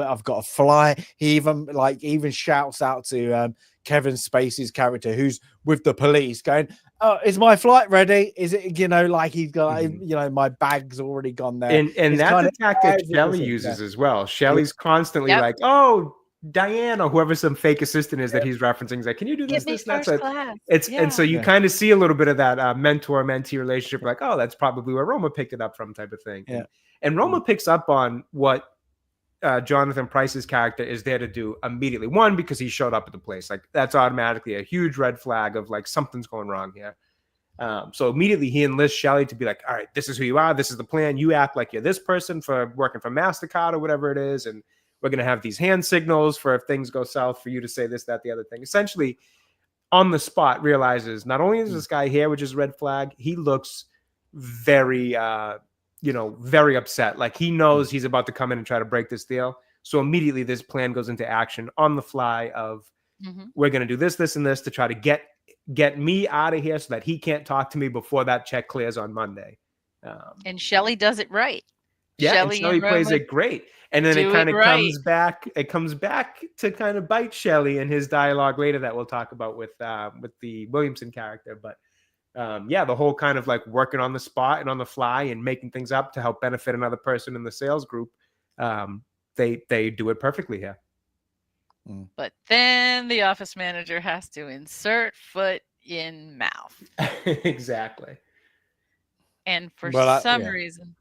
I've got to fly. He even shouts out to Kevin Spacey's character, who's with the police, going, "Oh, is my flight ready? Is it? You know, like he's got, you know, my bag's already gone there." And that's a tactic Shelley uses as well. Shelley's constantly like, "Oh, Diane," or whoever some fake assistant is that he's referencing. He's like, "Can you do this, this, that's it?" And so you kind of see a little bit of that mentor-mentee relationship, like, "Oh, that's probably where Roma picked it up from," type of thing. Yeah. And Roma picks up on what Jonathan Pryce's character is there to do immediately. One, because he showed up at the place, like that's automatically a huge red flag of like something's going wrong here. So immediately he enlists Shelley to be like, all right, this is who you are. This is the plan. You act like you're this person for working for MasterCard or whatever it is. And we're going to have these hand signals for if things go south for you to say this, that, the other thing. Essentially, on the spot, realizes not only is this guy here, which is red flag, he looks very, very upset. Like he knows he's about to come in and try to break this deal. So immediately this plan goes into action on the fly of we're going to do this, this, and this to try to get me out of here so that he can't talk to me before that check clears on Monday. And Shelley does it right. Yeah, Shelley plays it great. And then it kind of comes back. It comes back to kind of bite Shelley in his dialogue later that we'll talk about with the Williamson character. But the whole kind of like working on the spot and on the fly and making things up to help benefit another person in the sales group. They do it perfectly here. But then the office manager has to insert foot in mouth. Exactly. And for some reason,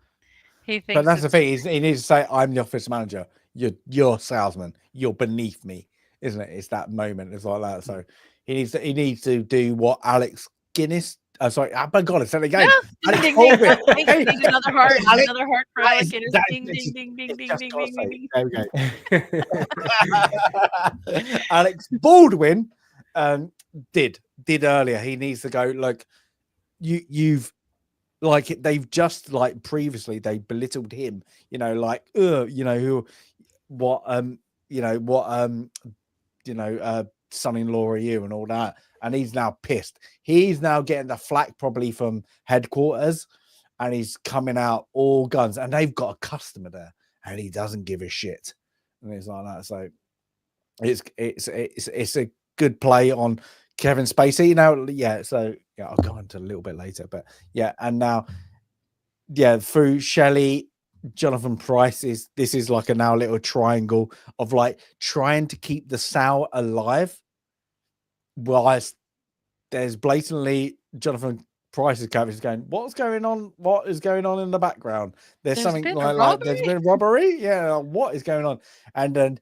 he thinks. But that's the thing. He needs to say, "I'm the office manager. You're salesman. You're beneath me," isn't it? It's that moment. It's like that. So he needs to do what Alex Guinness. Oh, sorry. Oh my God! I said it again. Alex Another heart for Alec Guinness. Ding, ding, ding, ding, ding, ding, ding, ding. There we go. Alex Baldwin did earlier. He needs to go. Look, you've. Like they've just like previously they belittled him, you know, like son-in-law are you and all that, and he's now pissed. He's now getting the flack probably from headquarters, and he's coming out all guns, and they've got a customer there, and he doesn't give a shit, and it's like that. So it's a good play on Kevin Spacey, you know. So I'll go into a little bit later, but and now through Shelley, Jonathan Pryce this is like a now little triangle of like trying to keep the sale alive, whilst there's blatantly Jonathan Pryce's character is going, what's going on? What is going on in the background? There's something like there's been robbery. Yeah, what is going on? And then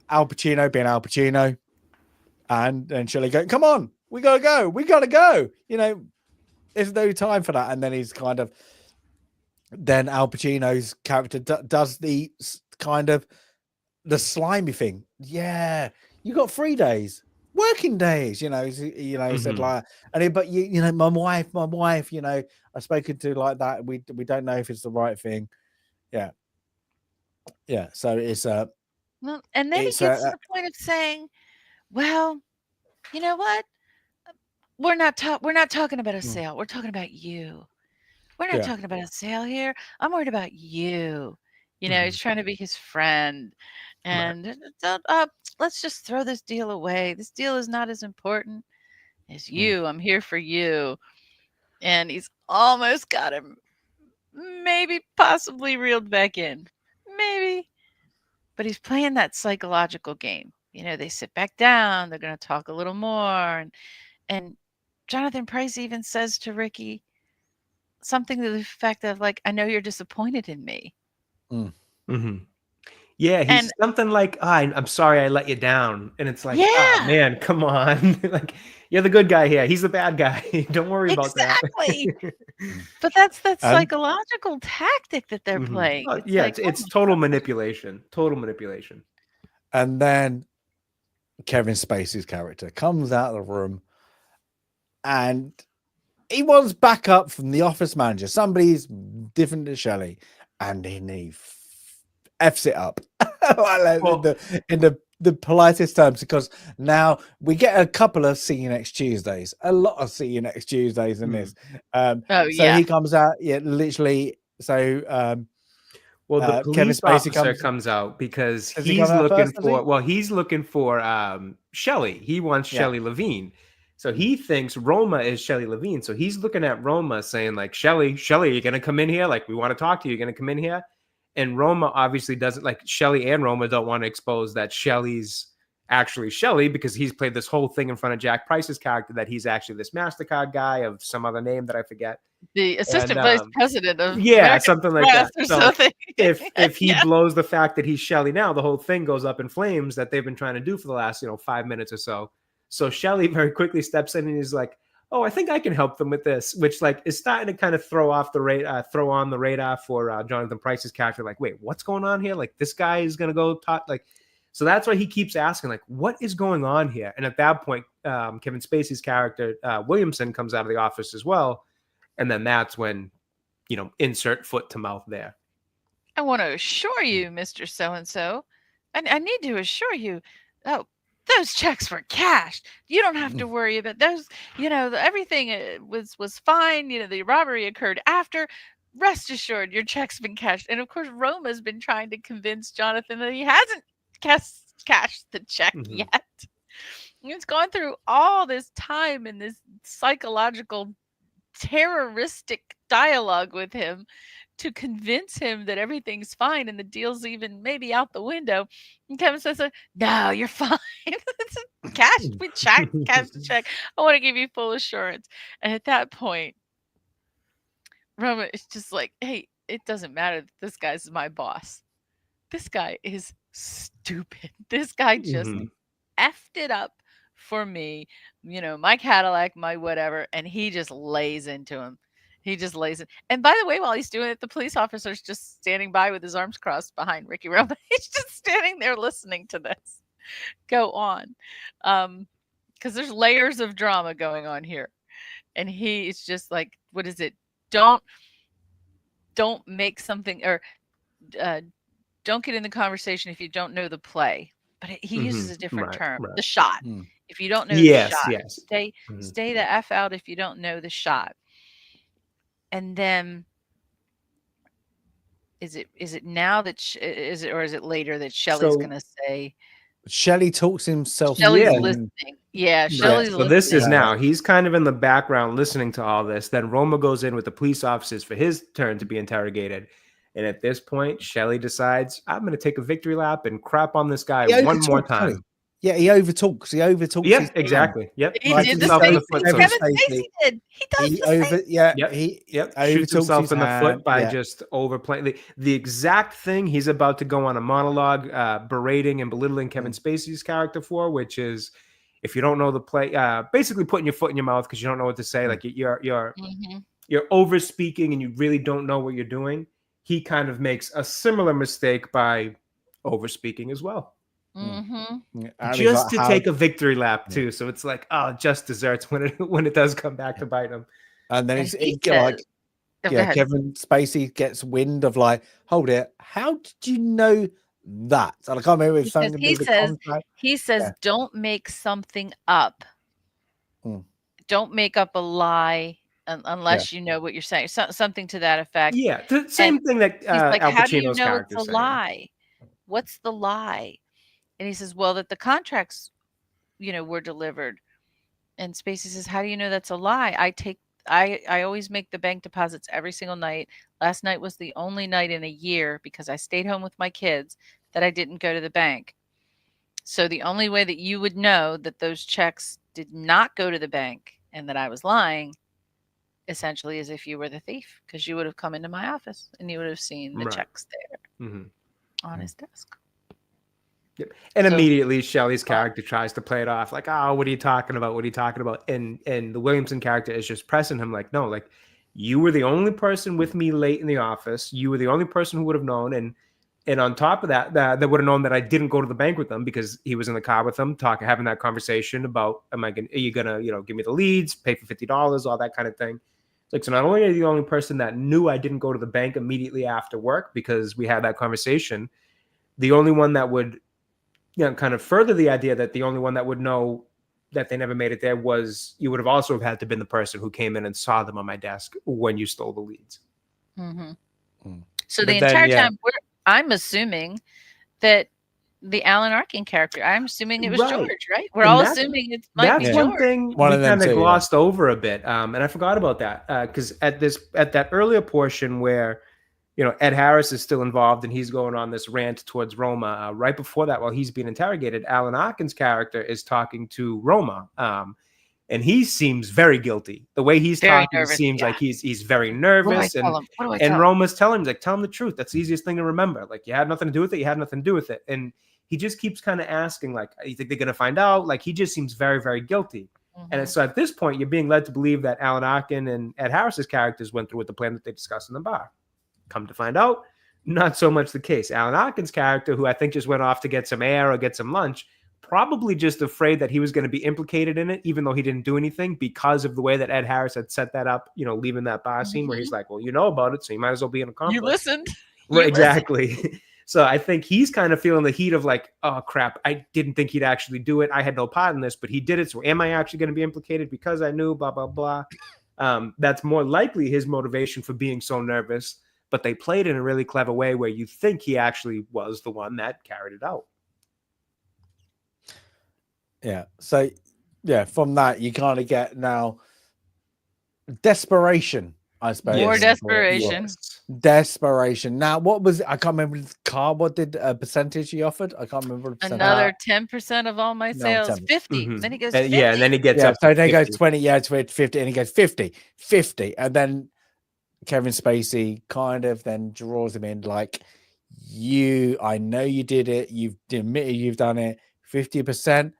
Al Pacino being Al Pacino. And then Shelley go, come on, we gotta go. You know, there's no time for that. And then he's kind of, then Al Pacino's character does the kind of the slimy thing. Yeah, you got 3 days, working days. You know, he said like, but you know, my wife. You know, I've spoken to like that. We don't know if it's the right thing. Yeah. So it's and then he gets to the point of saying, well, you know what? We're not talking about a sale. We're talking about you. We're not talking about a sale here. I'm worried about you. You know, he's trying to be his friend. And let's just throw this deal away. This deal is not as important as you. I'm here for you. And he's almost got him maybe possibly reeled back in. Maybe. But he's playing that psychological game. You know, they sit back down. They're going to talk a little more. And Jonathan Pryce even says to Ricky something to the effect of like, I know you're disappointed in me. Yeah, he's And something like, I'm sorry I let you down. And it's like, yeah, man, come on. Like, you're the good guy here. He's the bad guy. Don't worry about that. exactly. Mm. But that's that And psychological tactic that they're playing. It's Yeah, like, oh it's my total God. manipulation. Total manipulation. and then Kevin Spacey's character comes out of the room and he wants backup from the office manager. Somebody's different to Shelley, and then he f's it up. Well, in the politest terms, because now we get a couple of see you next Tuesdays, a lot of see you next Tuesdays in this. Oh So yeah. he comes out, literally. So well, the Kevin police Spacey officer comes out because Does he come out first? Does he? he's looking for Shelley. He wants Yeah. Shelley Levine. So he thinks Roma is Shelley Levine. So he's looking at Roma saying, like, Shelley, you're gonna come in here? Like, we want to talk to you. You're gonna come in here? And Roma obviously doesn't, like, Shelley and Roma don't want to expose that Shelley's actually Shelley, because he's played this whole thing in front of Jack Price's character that he's actually this MasterCard guy of some other name that I forget. The assistant And vice president of yeah, American something like Express that. or So something. if he Yeah. blows the fact that he's Shelley now, the whole thing goes up in flames that they've been trying to do for the last 5 minutes or so. So Shelley very quickly steps in and is like, "Oh, I think I can help them with this," which, like, is starting to kind of throw on the radar for Jonathan Pryce's character. Like, wait, what's going on here? Like, this guy is gonna go talk, like. So that's why he keeps asking, like, what is going on here? And at that point, Kevin Spacey's character Williamson comes out of the office as well, and then that's when, insert foot to mouth there. I want to assure you, Mr. So-and-so, I need to assure you, oh, those checks were cashed. You don't have to worry about those. Everything was fine. The robbery occurred after. Rest assured, your check's been cashed. And of course, Roma's been trying to convince Jonathan that he hasn't cashed the check yet. He's gone through all this time in this psychological terroristic dialogue with him to convince him that everything's fine and the deal's even maybe out the window. And Kevin says, "No, you're fine. It's cash. We cash the check. I want to give you full assurance." And at that point, Roma is just like, "Hey, it doesn't matter that this guy's my boss. This guy is stupid. This guy just effed it up for me. My Cadillac, my whatever." And he just lays into him. He just lays it. And by the way, while he's doing it, the police officer's just standing by with his arms crossed behind Ricky Roma. He's just standing there listening to this go on. Because there's layers of drama going on here. And he's just like, what is it? Don't make something, or don't get in the conversation if you don't know the play. But he uses a different term, the shot. If you don't know the shot, stay the F out if you don't know the shot. And then is it now that is it later that Shelley's going to say? Shelley talks himself. Shelley's listening. Yeah, Shelley's listening. So this is now. He's kind of in the background listening to all this. Then Roma goes in with the police officers for his turn to be interrogated. And at this point, Shelley decides, I'm going to take a victory lap and crap on this guy one more time. Shelley. Yeah, he overtalks. Yeah, exactly. Yep. He did the same thing Kevin Spacey did. He does the same. He shoots himself in the foot by just overplaying. The exact thing he's about to go on a monologue berating and belittling Kevin Spacey's character for, which is, if you don't know the play, basically putting your foot in your mouth because you don't know what to say. Like you're over speaking and you really don't know what you're doing. He kind of makes a similar mistake by over speaking as well. Just to take a victory lap too, so it's like, just desserts when it does come back to bite him. And then Kevin Spacey gets wind of, like, hold it, how did you know that? And I can't remember if something he says don't make something up. Don't make up a lie unless you know what you're saying. Something to that effect. Yeah, the same thing that like, Al how do you Pacino's know character it's a lie? What's the lie? And he says, well, that the contracts, were delivered. And Spacey says, how do you know that's a lie? I always make the bank deposits every single night. Last night was the only night in a year, because I stayed home with my kids, that I didn't go to the bank. So the only way that you would know that those checks did not go to the bank and that I was lying, essentially, is if you were the thief, because you would have come into my office and you would have seen the checks there on his desk. And So- immediately Shelley's character tries to play it off like, oh, what are you talking about? What are you talking about? And the Williamson character is just pressing him like, no, like you were the only person with me late in the office. You were the only person who would have known. And on top of that, that would have known that I didn't go to the bank with them because he was in the car with them, having that conversation about, are you gonna, give me the leads, pay for $50, all that kind of thing. Like, so not only are you the only person that knew I didn't go to the bank immediately after work because we had that conversation, the only one that would, kind of further the idea that the only one that would know that they never made it there was you would have also had to been the person who came in and saw them on my desk when you stole the leads. Mm-hmm. Mm. So But the then, entire time, I'm assuming that the Alan Arkin character, I'm assuming it was Right. George, right? We're And all that's- assuming it might be That's George. one thing One we of them kind of too, glossed over a bit, and I forgot about that because at that earlier portion where Ed Harris is still involved and he's going on this rant towards Roma. Right before that, while he's being interrogated, Alan Arkin's character is talking to Roma, and he seems very guilty. The way he's Very talking nervous, seems yeah. like he's very What do I nervous, tell him? What do I and tell him? Roma's telling him, like, tell him the truth. That's the easiest thing to remember. Like, you had nothing to do with it. You had nothing to do with it. And he just keeps kind of asking, like, you think they're going to find out? Like, he just seems very, very guilty. And so at this point, you're being led to believe that Alan Arkin and Ed Harris's characters went through with the plan that they discussed in the bar. Come to find out, not so much the case. Alan Arkin's character, who I think just went off to get some air or get some lunch, probably just afraid that he was going to be implicated in it, even though he didn't do anything, because of the way that Ed Harris had set that up, leaving that bar scene where he's like, well, you know about it, so you might as well be an accomplice. You listened. Right, exactly. So I think he's kind of feeling the heat of like, oh, crap, I didn't think he'd actually do it. I had no part in this, but he did it. So am I actually going to be implicated because I knew, blah, blah, blah. That's more likely his motivation for being so nervous. But they played in a really clever way where you think he actually was the one that carried it out. Yeah. So, yeah, from that, you kind of get now desperation, I suppose. More Yes. desperation. Yes. Desperation. Now, what was I can't remember the car. What did percentage he offered? I can't remember the percentage. Another 10% of all my sales. 10%. 50. Mhm. Then he goes 50. Yeah, and then he gets Yeah, up. so to then he goes 50. 20, yeah, to 50, and he goes 50, and then Kevin Spacey kind of then draws him in like, I know you did it, you've admitted you've done it, 50%,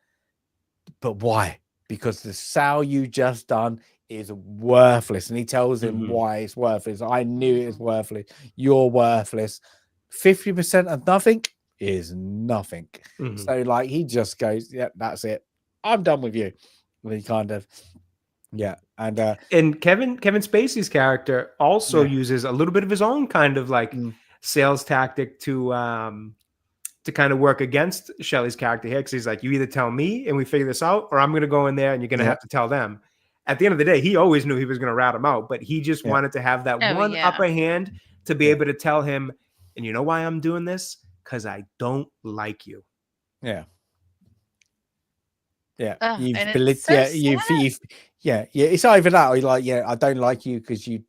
but why? Because the sale you just done is worthless. And he tells him why it's worthless. I knew it was worthless. You're worthless. 50% of nothing is nothing. So like he just goes, yeah, that's it. I'm done with you. And he kind of, yeah. And Kevin Spacey's character also uses a little bit of his own kind of like sales tactic to kind of work against Shelley's character here, because he's like, you either tell me and we figure this out, or I'm going to go in there and you're going to have to tell them. At the end of the day, he always knew he was going to rat him out, but he just wanted to have that one upper hand to be able to tell him, and you know why I'm doing this? Because I don't like you. Yeah. Yeah. It's either that or you're like, I don't like you because you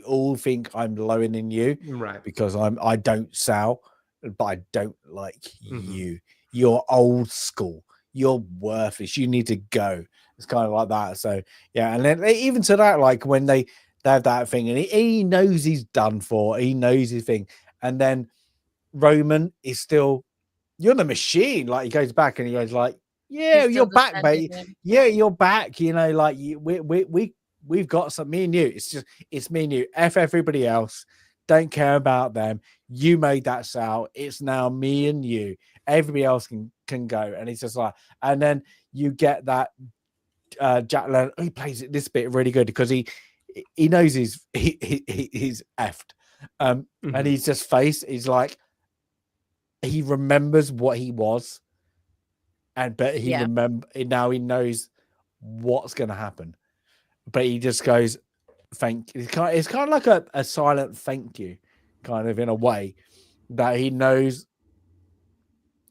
all think I'm lower than you. Right. Because I don't sell, but I don't like you. You're old school. You're worthless. You need to go. It's kind of like that. So yeah, and then even to that, like when they have that thing, and he knows he's done for. He knows his thing, and then Roman is still, you're the machine. Like he goes back and he goes like, yeah, you're back, mate. Yeah, you're back. Like we've got some. Me and you. It's me and you. F everybody else. Don't care about them. You made that sale. It's now me and you. Everybody else can go. And it's just like, and then you get that Jack Leonard. He plays it this bit really good because he knows he's effed. And he's just he's like, he remembers what he was, but he now he knows what's going to happen, but he just goes, it's kind of like a silent thank you, kind of, in a way, that he knows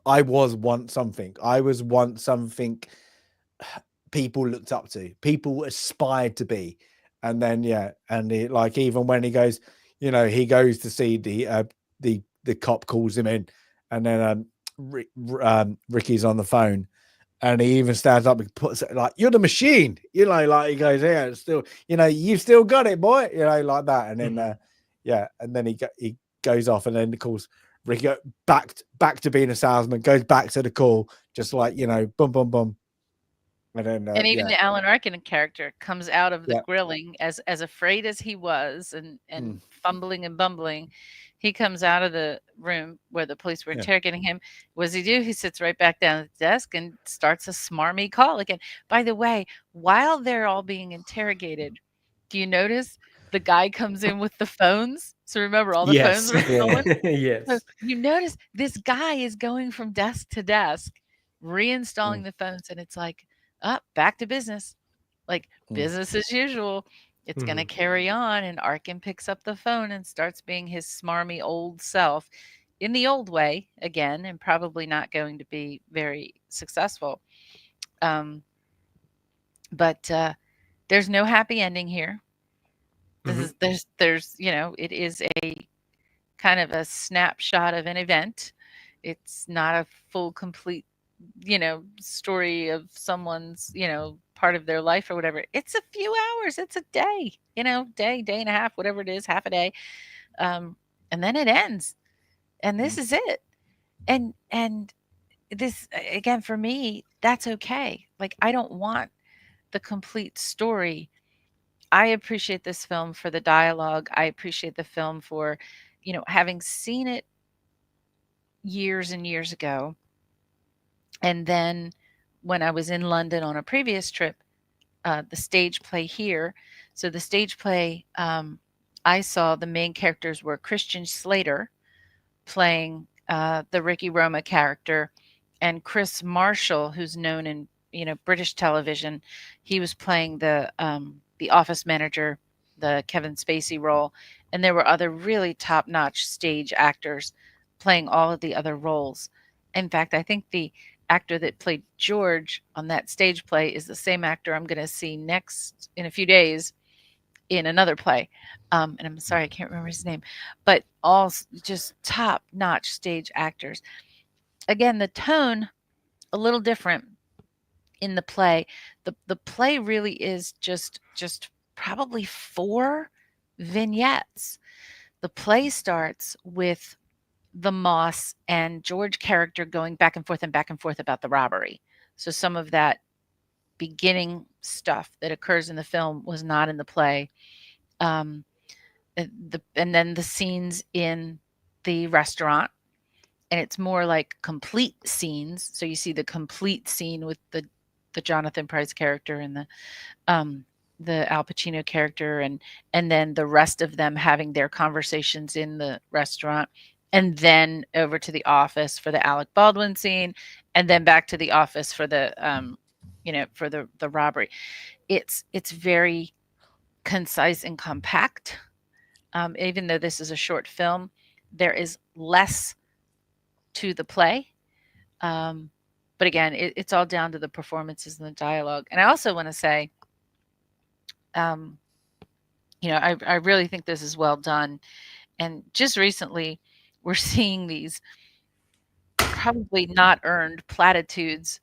I was once something people looked up to, people aspired to be. And then like even when he goes, he goes to see the cop calls him in, and then Ricky's on the phone, and he even stands up and puts it like, you're the machine, like he goes, yeah, it's still, you've still got it, boy, like that. And then and then he goes off, and then of course Ricky back to being a salesman, goes back to the call, just like, you know, boom, boom, boom. And then, And even yeah, the Alan Arkin character comes out of the yeah. grilling as afraid as he was and Mm, fumbling and bumbling. He comes out of the room where the police were yeah. interrogating him. What does he do? He sits right back down at the desk and starts a smarmy call again. By the way, while they're all being interrogated, do you notice the guy comes in with the phones? So remember, all the phones Yes. were Yeah. stolen. So Yes. you notice this guy is going from desk to desk, reinstalling Mm, the phones, and it's like, up, back to business. Like mm, business as usual. It's going to Mhm. carry on, and Arkin picks up the phone and starts being his smarmy old self in the old way again, and probably not going to be very successful. Um, but there's no happy ending here. This Mhm. is there's it is a kind of a snapshot of an event. It's not a full complete story of someone's, part of their life or whatever. It's a few hours, it's a day, day and a half, whatever it is, half a day. Um, and then it ends. And this mm, is it. And this again for me, that's okay. Like I don't want the complete story. I appreciate this film for the dialogue. I appreciate the film for, having seen it years and years ago. And then when I was in London on a previous trip, the stage play here. So the stage play, I saw the main characters were Christian Slater playing the Ricky Roma character, and Chris Marshall, who's known in British television. He was playing the office manager, the Kevin Spacey role, and there were other really top notch stage actors playing all of the other roles. In fact, I think the actor that played George on that stage play is the same actor I'm going to see next in a few days in another play. And I'm sorry, I can't remember his name, but all just top notch stage actors. Again, the tone a little different in the play. The play really is just probably 4 vignettes. The play starts with the Moss and George character going back and forth about the robbery. So some of that beginning stuff that occurs in the film was not in the play. Um, and then the scenes in the restaurant, and it's more like complete scenes. So you see the complete scene with the Jonathan Pryce character and the Al Pacino character, and then the rest of them having their conversations in the restaurant, and then over to the office for the Alec Baldwin scene, and then back to the office for for the robbery. It's very concise and compact. Even though this is a short film, there is less to the play. Um, but again, it's all down to the performances and the dialogue. And I also want to say, um, I really think this is well done. And just recently, we're seeing these probably not earned platitudes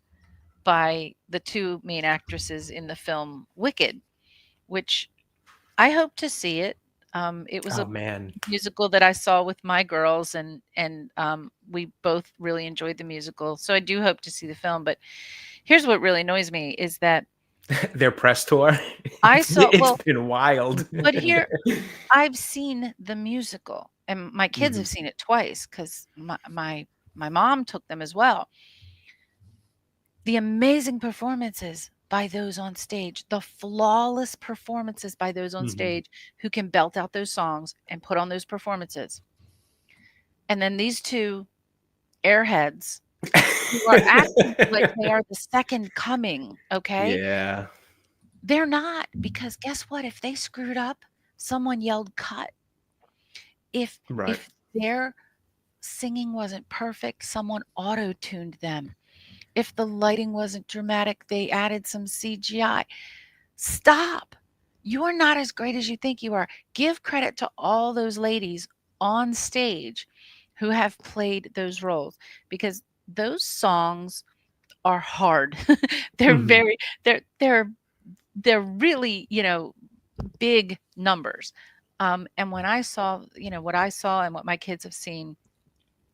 by the 2 main actresses in the film Wicked, which I hope to see it. It was Oh a man. musical that I saw with my girls, and we both really enjoyed the musical. So I do hope to see the film. But here's what really annoys me is that Their press tour. I It's, saw it's well, been wild. but here I've seen the musical, and my kids Mhm. have seen it twice because my mom took them as well. The amazing performances by those on stage, the flawless performances by those on Mhm. stage who can belt out those songs and put on those performances. And then these 2 airheads who are acting like they are the second coming, okay? Yeah. They're not, because guess what? If they screwed up, someone yelled cut. Right. If their singing wasn't perfect, someone auto-tuned them. If the lighting wasn't dramatic, they added some CGI. Stop. You are not as great as you think you are. Give credit to all those ladies on stage who have played those roles, because those songs are hard. They're Mhm. very they're really, big numbers. And when I saw, what I saw and what my kids have seen,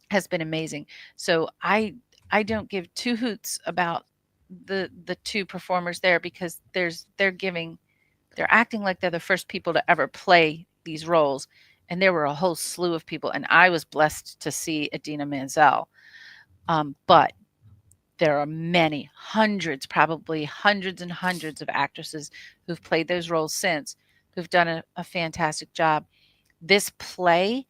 has been amazing. So I don't give two hoots about the two performers there because they're acting like they're the first people to ever play these roles, and there were a whole slew of people, and I was blessed to see Adina Menzel. But there are many, hundreds, probably hundreds and hundreds of actresses who've played those roles since, who've done a fantastic job. This play,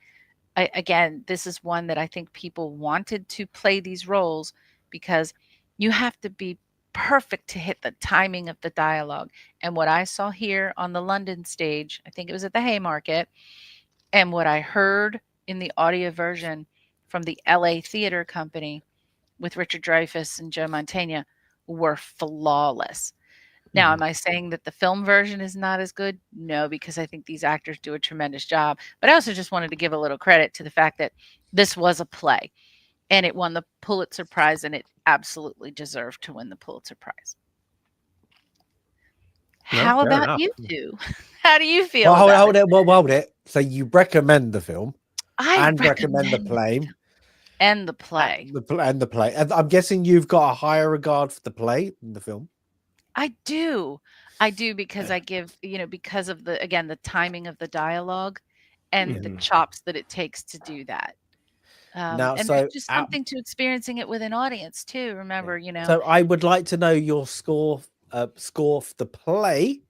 again, this is one that I think people wanted to play these roles because you have to be perfect to hit the timing of the dialogue. And what I saw here on the London stage, I think it was at the Haymarket, and what I heard in the audio version from the LA Theater Company with Richard Dreyfuss and Joe Mantegna were flawless. Now, am I saying that the film version is not as good? No, because I think these actors do a tremendous job. But I also just wanted to give a little credit to the fact that this was a play and it won the Pulitzer Prize, and it absolutely deserved to win the Pulitzer Prize. No, How fair about enough. you two? How do you feel? Well, about hold it? it. Well, hold it. So you recommend the film I and recommend the recommend play. and the play. And the play. And I'm guessing you've got a higher regard for the play than the film. I do because I give, because of the timing of the dialogue and the chops that it takes to do that. Now, And so there's just something to experiencing it with an audience too. Remember, so I would like to know your score for the play,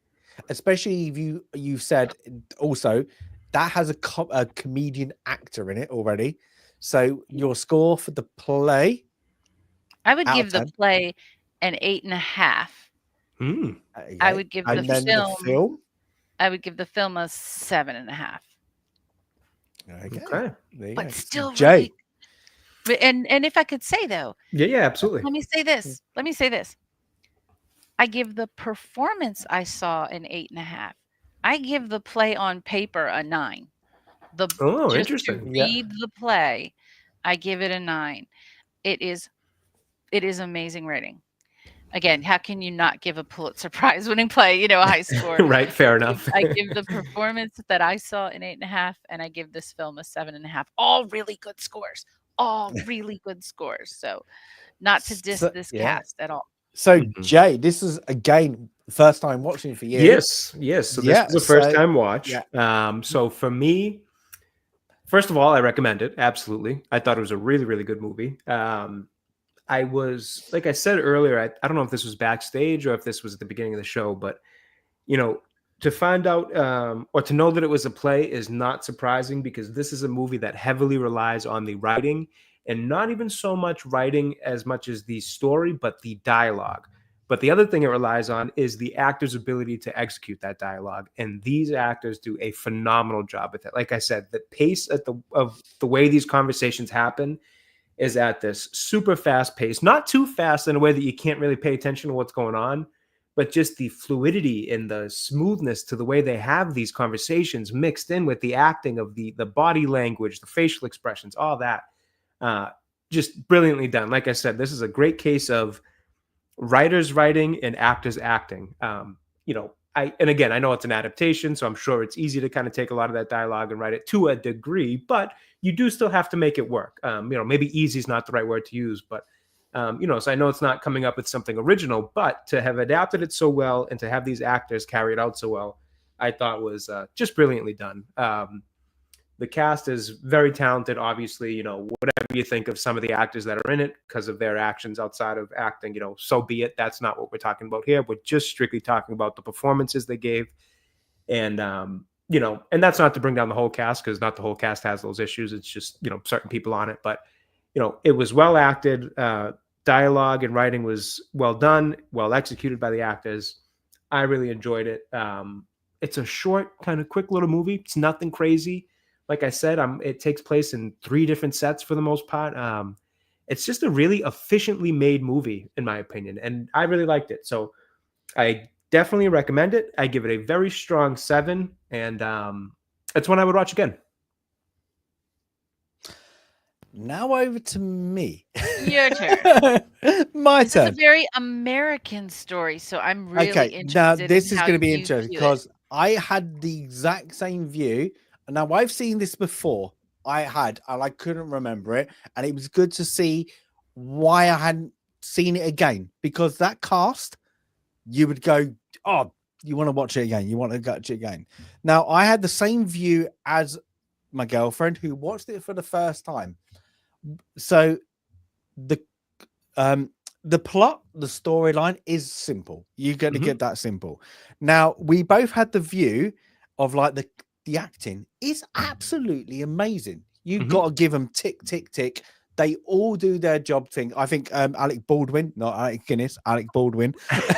especially if you said also that has a comedian actor in it already. So your score for the play, I would out give of the 10. play an 8.5. Okay. I would give And the then film. the film. I would give the film a 7.5. Okay. Okay. There you But go. still Jay. really. And if I could say though, Yeah, absolutely. let me say this. I give the performance I saw an 8.5. I give the play on paper a 9. Oh, Just to interesting. Yeah. read the play, I give it a 9. It is amazing writing. Again, how can you not give a Pulitzer Prize winning play, a high score? Right, fair enough. I give the performance that I saw an 8.5, and I give this film a 7.5. All really good scores. All really good scores. So not to diss this cast at all. So Jay, this is again first time watching for you. Yes. So this was a first time watch. So for me, first of all, I recommend it. Absolutely. I thought it was a really, really good movie. I was, like I said earlier, I don't know if this was backstage or if this was at the beginning of the show, but to find out or to know that it was a play is not surprising because this is a movie that heavily relies on the writing, and not even so much writing as much as the story, but the dialogue. But the other thing it relies on is the actor's ability to execute that dialogue. And these actors do a phenomenal job with it. Like I said, the pace of the way these conversations happen is at this super fast pace, not too fast in a way that you can't really pay attention to what's going on, but just the fluidity and the smoothness to the way they have these conversations mixed in with the acting of the body language, the facial expressions, all that. Just brilliantly done. Like I said, this is a great case of writers writing and actors acting. And again, I know it's an adaptation, so I'm sure it's easy to kind of take a lot of that dialogue and write it to a degree, but you do still have to make it work. Maybe easy is not the right word to use, but so I know it's not coming up with something original, but to have adapted it so well and to have these actors carry it out so well, I thought was just brilliantly done. The cast is very talented, obviously, whatever you think of some of the actors that are in it because of their actions outside of acting, so be it. That's not what we're talking about here. We're just strictly talking about the performances they gave. And, and that's not to bring down the whole cast because not the whole cast has those issues. It's just, certain people on it. But, it was well acted. Dialogue and writing was well done, well executed by the actors. I really enjoyed it. It's a short, kind of quick little movie. It's nothing crazy. Like I said, it takes place in 3 different sets for the most part. It's just a really efficiently made movie, in my opinion, and I really liked it. So I definitely recommend it. I give it a very strong 7, and it's one I would watch again. Now over to me. Your turn. My This turn. is a very American story, so I'm really interested. Now this is how going to be you interesting view it. because I had the exact same view. And now I've seen this before I had, and I couldn't remember it, and it was good to see why I hadn't seen it again, because that cast, you would go, oh, you want to watch it again, you want to watch it again. Now, I had the same view as my girlfriend, who watched it for the first time. So the plot, the storyline is simple. You're going to get that simple. Now, we both had the view of like the acting is absolutely amazing. You've got to give them tick, tick, tick. They all do their job thing. I think Alec Baldwin, not Alec Guinness, Alec Baldwin.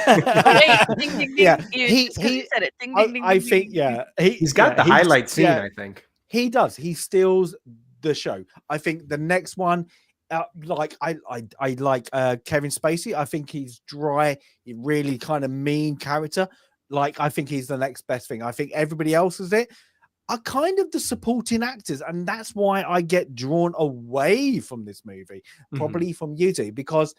Wait, ding, ding, ding. Yeah, He said it. Ding, ding, ding, I ding, think, ding, yeah, he's got the highlight scene. I think he does. He steals the show. I think the next one, like I like Kevin Spacey. I think he's dry, really kind of mean character. Like, I think he's the next best thing. I think everybody else is it. Are kind of the supporting actors, and that's why I get drawn away from this movie, probably from you two, because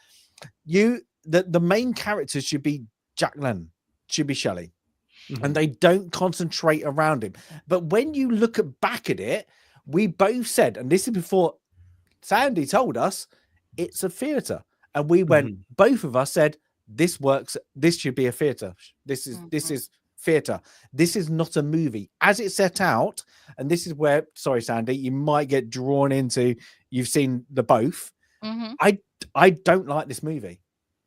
the main character should be Jack Lemmon, should be Shelley, and they don't concentrate around him. But when you look back at it, we both said, and this is before Sandy told us, it's a theatre, and we went, both of us said, this works, this should be a theatre, this is theatre, this is not a movie as it set out. And this is where, sorry Sandy, you might get drawn into, you've seen the both. I don't like this movie.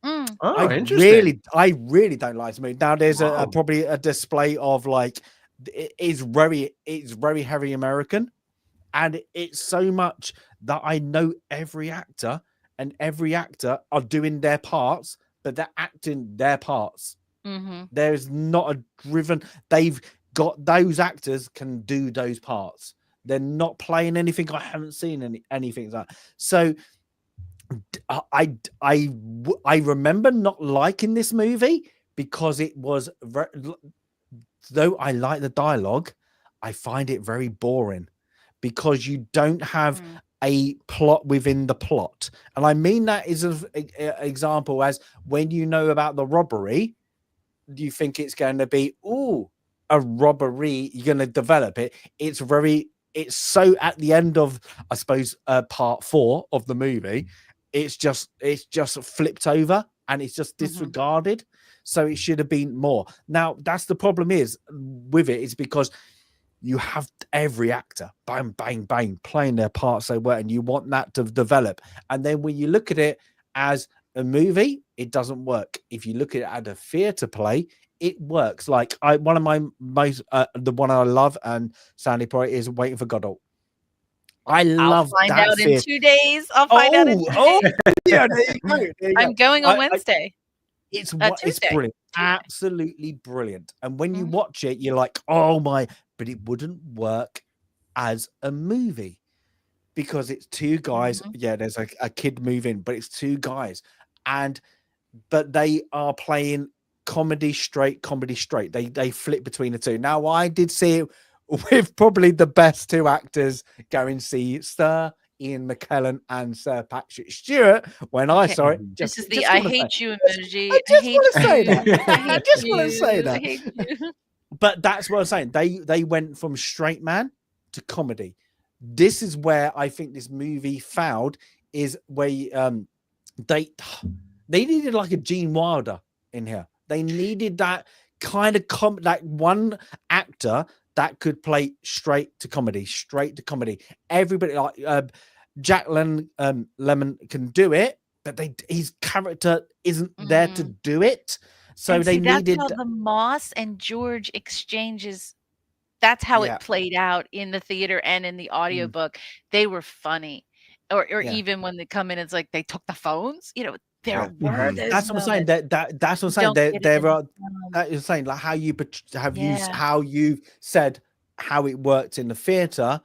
Oh, interesting. I really don't like this movie. Now there's probably a display of like, it's very heavy American, and it's so much that I know every actor, and every actor are doing their parts, but they're acting their parts. There's not a driven. They've got, those actors can do those parts. They're not playing anything. I haven't seen anything like that. So I remember not liking this movie because it was though I like the dialogue, I find it very boring because you don't have a plot within the plot. And I mean that is an example as when you know about the robbery, you think it's going to be a robbery, you're going to develop it. It's so at the end of, I suppose, part 4 of the movie, it's just flipped over and it's just disregarded. So it should have been more. Now that's the problem is with it, is because you have every actor bang bang bang playing their part so well, and you want that to develop. And then when you look at it as a movie, it doesn't work. If you look at it as a theatre play, it works. Like one of my most the one I love, and Sandy probably is Waiting for Godot. I love I'll find that out theater. in 2 days. I'll find out in 2 days. Yeah, there you go. I'm going on Wednesday. It's brilliant, absolutely brilliant. And when you watch it, you're like, oh my, but it wouldn't work as a movie because it's two guys. Yeah, there's a kid moving, but it's two guys, but they are playing comedy straight. They flip between the two. Now I did see it with probably the best two actors going to see Sir Ian McKellen and Sir Patrick Stewart. When I saw it, this is the I hate you emoji. I just want to say that. I just want to say that. But that's what I'm saying. They went from straight man to comedy. This is where I think this movie failed. Is where they needed like a Gene Wilder in here. They needed that kind of that one actor that could play straight to comedy. Everybody like Jack Lemmon can do it, but his character isn't there to do it. So they needed the Moss and George exchanges. That's how it played out in the theater and in the audiobook. They were funny. Or even when they come in, it's like they took the phones. You know, there were those that's what I'm saying. That's what I'm saying. There are that you're saying, like how you said how it worked in the theater,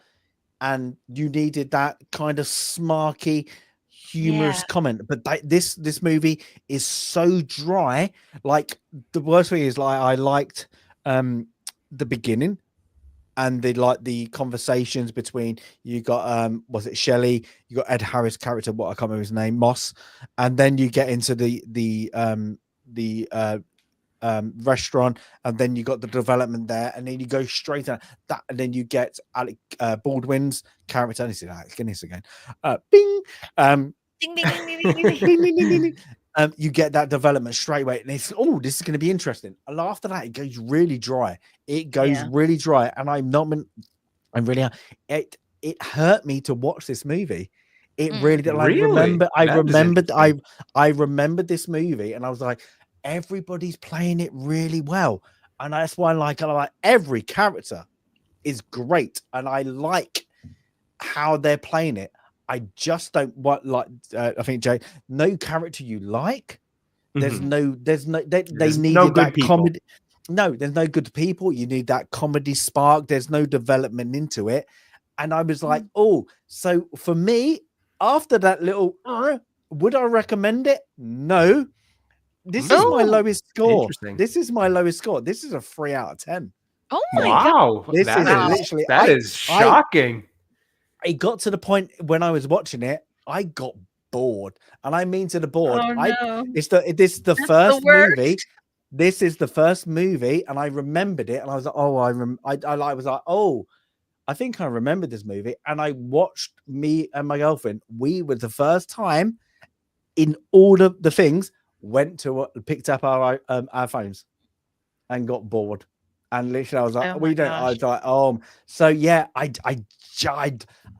and you needed that kind of smarky, humorous comment. But this movie is so dry. Like the worst thing is, like I liked the beginning. And the conversations between, you got was it Shelley, you got Ed Harris character, what I can't remember his name, Moss, and then you get into the restaurant, and then you got the development there, and then you go straight at that, and then you get Alec Baldwin's character. This is Alec Guinness again. Bing. Ding, ding, ding, ding, ding, ding, ding. Ding, ding, ding, ding, ding. You get that development straight away, and it's this is going to be interesting. And after that, it goes really dry. It goes really dry, and I'm really it hurt me to watch this movie. It really did. Like, Really? I remembered this movie, and I was like, everybody's playing it really well, and that's why I like every character is great, and I like how they're playing it. I just don't I think Jay, no character you like. There's no they needed no good that people. comedy. No, there's no good people. You need that comedy spark. There's no development into it. And I was like, so for me, after that little, would I recommend it? No. This is my lowest score. This is my lowest score. This is a 3 out of 10. Oh my God. This is literally that is shocking. It got to the point when I was watching it, I got bored, and I mean to the board. Oh, no. This is the first movie. This is the first movie, and I remembered it, and I was like, I was like, I think I remember this movie, and I watched me and my girlfriend. We were the first time in all of the things picked up our phones and got bored. And literally, I was like, I was like, so yeah, I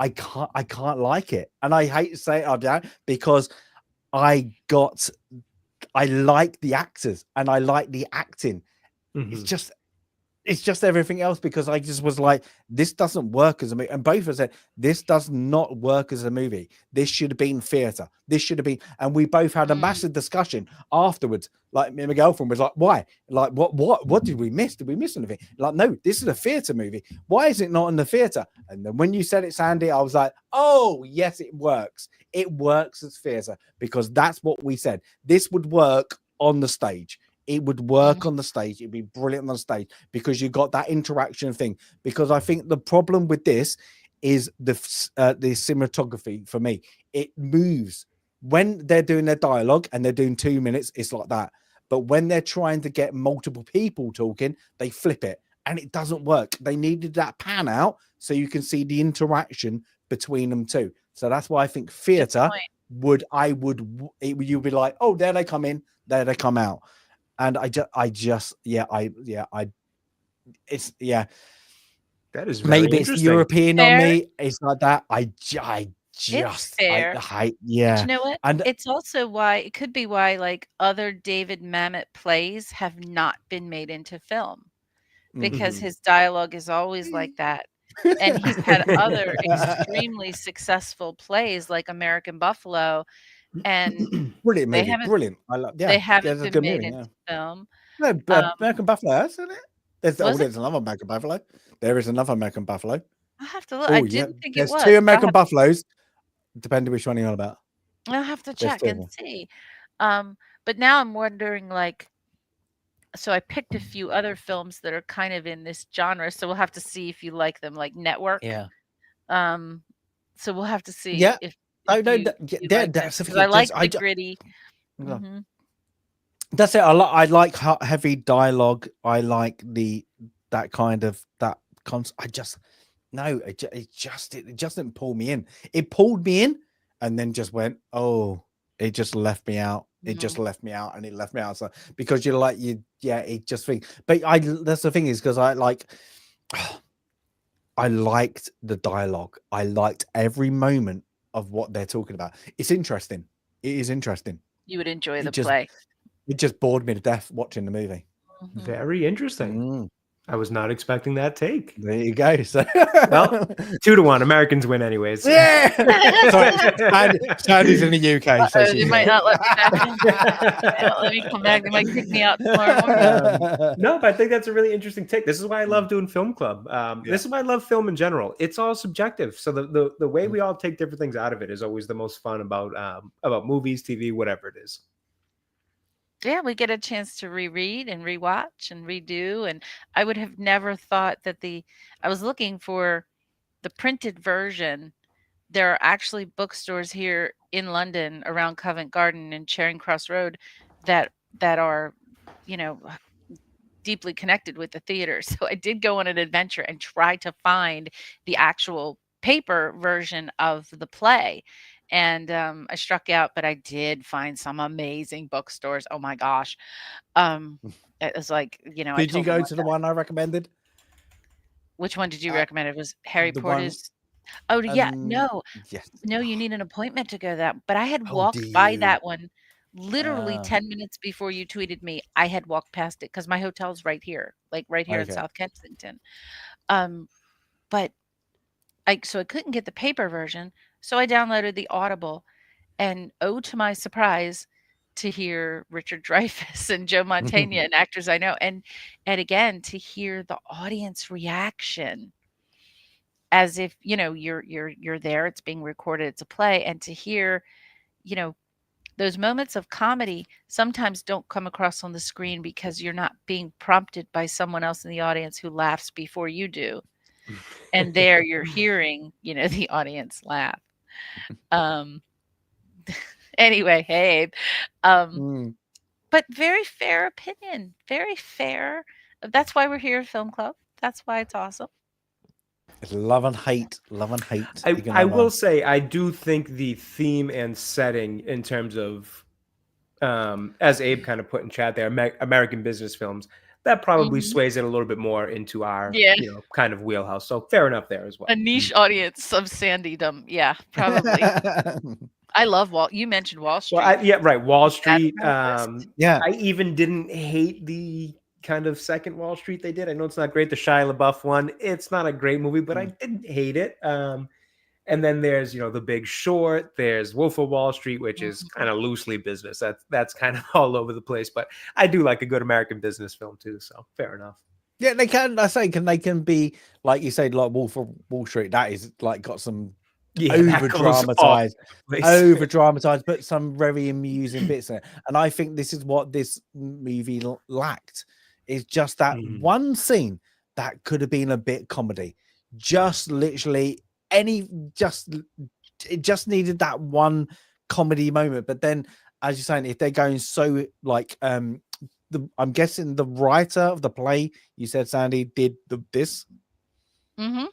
can't like it, and I hate to say it, because I like the actors and I like the acting. It's just everything else, because I just was like, this doesn't work as a movie. And both of us said, this does not work as a movie. This should have been theatre. This should have been, and we both had a massive discussion afterwards. Like, me and my girlfriend was like, why? Like, what did we miss? Did we miss anything? Like, no, this is a theatre movie. Why is it not in the theatre? And then when you said it, Sandy, I was like, oh, yes, it works. It works as theatre, because that's what we said. This would work on the stage. It would work on the stage. It'd be brilliant on the stage, because you got that interaction thing. Because I think the problem with this is the cinematography for me. It moves when they're doing their dialogue and they're doing 2 minutes. It's like that. But when they're trying to get multiple people talking, they flip it, and it doesn't work. They needed that pan out so you can see the interaction between them too. So that's why I think theatre you'd be like, oh, there they come in, there they come out. And that is maybe it's European on me. It's like that. Fair. Do you know what? And it's also it could be why like other David Mamet plays have not been made into film, because his dialogue is always like that. And he's had other extremely succceccessful plays like American Buffalo. And brilliant movie, brilliant. They haven't been made into film. No, American Buffalo, isn't it? There's another American Buffalo. There is another American Buffalo. I have to look. I didn't think there's it was. There's 2 American Buffaloes, depending which one you're on about. I'll have to check and see. But now I'm wondering, like, so I picked a few other films that are kind of in this genre. So we'll have to see if you like them, like Network. Yeah. So we'll have to see. Yeah. If I know that's because I like the gritty. That's it. I like heavy dialogue. I like that kind of that concept. It just didn't pull me in. It pulled me in, and then just went, it just left me out. It just left me out, and it left me out. So because you're like it just think. But that's the thing, is because I liked the dialogue. I liked every moment of what they're talking about. It's interesting. It is interesting. You would enjoy the play. It just bored me to death watching the movie. Very interesting. I was not expecting that take. There you go. So, well, 2-1. Americans win anyways. Yeah. Sorry, Sandy's in the UK. So they might not let me back. Let me come back. They might kick me out tomorrow morning. No, but I think that's a really interesting take. This is why I love doing film club. This is why I love film in general. It's all subjective. So the way we all take different things out of it is always the most fun about movies, TV, whatever it is. Yeah, we get a chance to reread and rewatch and redo. And I would have never thought that I was looking for the printed version. There are actually bookstores here in London around Covent Garden and Charing Cross Road that are, deeply connected with the theater. So I did go on an adventure and try to find the actual paper version of the play. And I struck out, but I did find some amazing bookstores. Oh my gosh. Um, it was like, I Did you told the go one to the guy, one I recommended? which one did you Uh, recommend? It was Harry the one, Porter's. Oh, yeah. No, yes. no, you need an appointment to go that. But I had Oh, do walked by you? that one literally Uh, 10 minutes before you tweeted me. I had walked past it because my hotel's right here, like right here in okay. South Kensington. Um, but so I couldn't get the paper version, so I downloaded the Audible, and oh, to my surprise, to hear Richard Dreyfuss and Joe Mantegna and actors I know, and again, to hear the audience reaction as if, you're there, it's being recorded, it's a play, and to hear, you know, those moments of comedy sometimes don't come across on the screen because you're not being prompted by someone else in the audience who laughs before you do. And there you're hearing, the audience laugh. Um, anyway, hey, um, Mm. but very fair opinion, very fair. That's why we're here at Film Club. That's why it's awesome. It's love and hate. Love and hate. You're I gonna will say I do think the theme and setting in terms of as Abe kind of put in chat there, American business films, that probably Mhm. sways it a little bit more into our, Yeah, kind of wheelhouse. So fair enough there as a well. niche audience of Sandydom. Yeah, probably. I love You mentioned Wall Well, Street. yeah, right. Wall Put that Street. on my list. Yeah. I even didn't hate the kind of second Wall Street they did. I know it's not great. The Shia LaBeouf one, it's not a great movie, but I Mm. didn't hate it. And then there's, The Big Short. There's Wolf of Wall Street, which is Mhm. kind of loosely business. That's kind of all over the place. But I do like a good American business film too. So fair enough. Yeah, they can. I say, they can be like you said, like Wolf of Wall Street. That is like got some Yeah, over that goes all dramatized, over the place. but some very amusing bits in it. And I think this is what this movie lacked. Is just that Mhm. one scene that could have been a bit comedy. Just literally it just needed that one comedy moment. But then, as you're saying, if they're going so like I'm guessing the writer of the play, you said Sandy, did this. Mhm.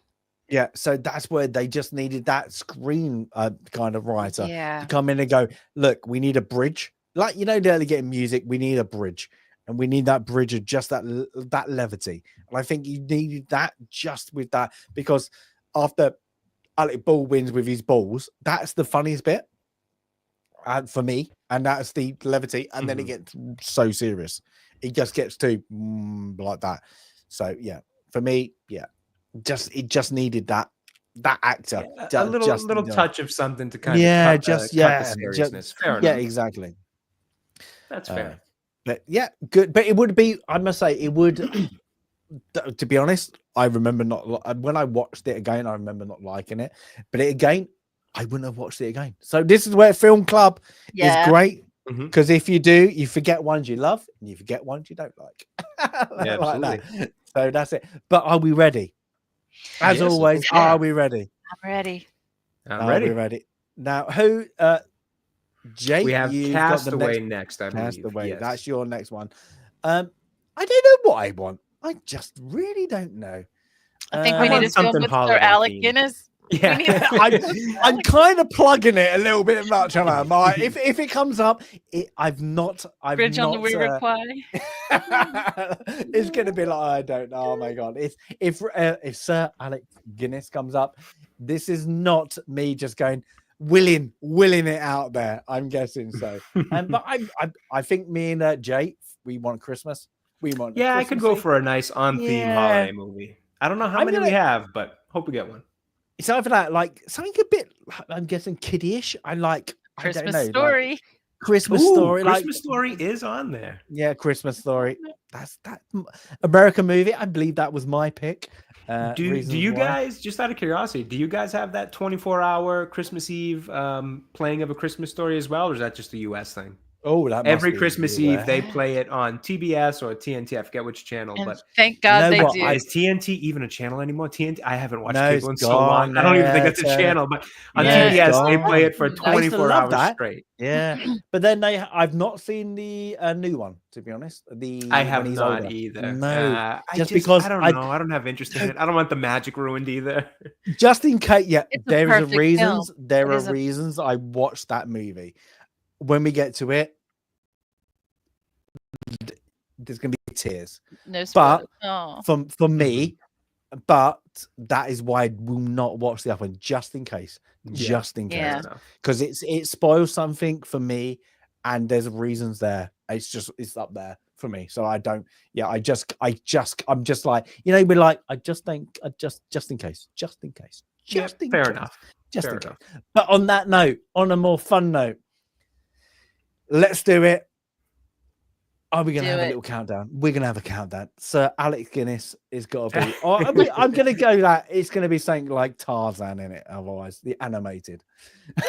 Yeah, so that's where they just needed that screen kind of writer to Yeah. come in and go, look, we need a bridge. Like, they're getting music, we need a bridge. And we need that bridge of just that levity. And I think you needed that just with that, because after Alec Baldwin's with his balls, that's the funniest bit. And for me, and that's the levity, and then it gets so serious. It just gets to like that. So yeah, for me, yeah, it just needed that actor, Yeah, a little just touch of something to kind of yeah, cut the seriousness. Fair yeah, enough. exactly. That's fair. But yeah, good. But it would be, I must say, it would. To be honest, I remember when I watched it again, I remember not liking it. But again, I wouldn't have watched it again. So this is where Film Club is Yeah. great, Mhm. because if you do, you forget ones you love and you forget ones you don't like. Yeah, like absolutely. that. So that's it. But are we ready? As Yes, always, for are sure. we ready? I'm ready. I'm Are we ready. ready? Now, who? Jake, We have you've got the Castaway next next, I believe. Castaway. Yes. That's your next one. I don't know what I want. I just really don't know. I think I we need want a film something with Sir holiday Alec themed. Guinness. Yeah. We need I'm kind of plugging it a little bit much, and if it comes up, I've not Bridge on the River Kwai. it's gonna be like, I don't know. Oh my god! If Sir Alec Guinness comes up, this is not me just going willing it out there. I'm guessing so. But I think me and Jay, we want Christmas. We want Yeah, I could go Christmassy. for a nice on-theme holiday movie. I don't know how many we have, but hope we get one. It's either that, like something a bit, I'm guessing kiddie-ish. I don't Christmas know, Story. like Christmas Story. Christmas Story is on there. Yeah, Christmas Story. That's that American movie. I believe that was my pick. Do you guys, just out of curiosity, do you guys have that 24-hour Christmas Eve playing of A Christmas Story as well, or is that just a US thing? Oh, that must Every be Christmas US. Eve, they play it on TBS or TNT. I forget which channel, And but thank God know they what? do. is TNT even a channel anymore? TNT, I haven't watched No, cable in it's so long. gone. I don't even think Yeah, it's a it's, channel, but on no, it's TBS, they play gone. it for I used to 24 love hours that. straight. Yeah, but then I've not seen the new one, to be honest. I When have he's not older. either. No, I because don't know. I don't have interest in it. I don't want the magic ruined either. just in case. Yeah, It's a there is a perfect film. reasons. There It are is a reasons I watched that movie. When we get to it, there's gonna be tears. no But spoilers. for me, but that is why I will not watch the other one, just in case. Just in case. Yeah. Because it spoils something for me, and there's reasons there. It's up there for me. So I don't, I'm just like, we're like, just in case. Just in case. Fair enough. Just Fair in case. enough. But on that note, on a more fun note, let's do it. Are we going to have a little countdown? We're going to have a countdown. So Alec Guinness is got to be. I'm going to go that it's going to be something like Tarzan in it. Otherwise, the animated.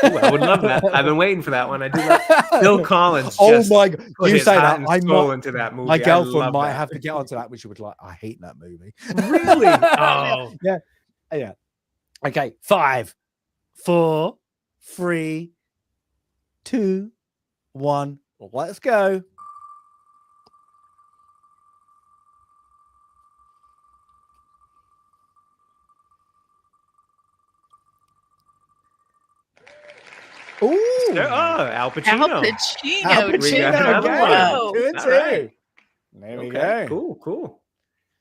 Ooh, I would love that. I've been waiting for that one. I do that. Phil Collins. Oh Just my God! put You his say heart that. and soul into that movie. My I girlfriend love might that. have to get onto that, which she would like. I hate that movie. Really? Oh, Yeah. Okay. 5, 4, 3, 2, 1. Let's go. Ooh. Al Pacino. Al Al Pacino. We got Pacino another again. one. 2 and 2. All right. There we Okay. go. Cool.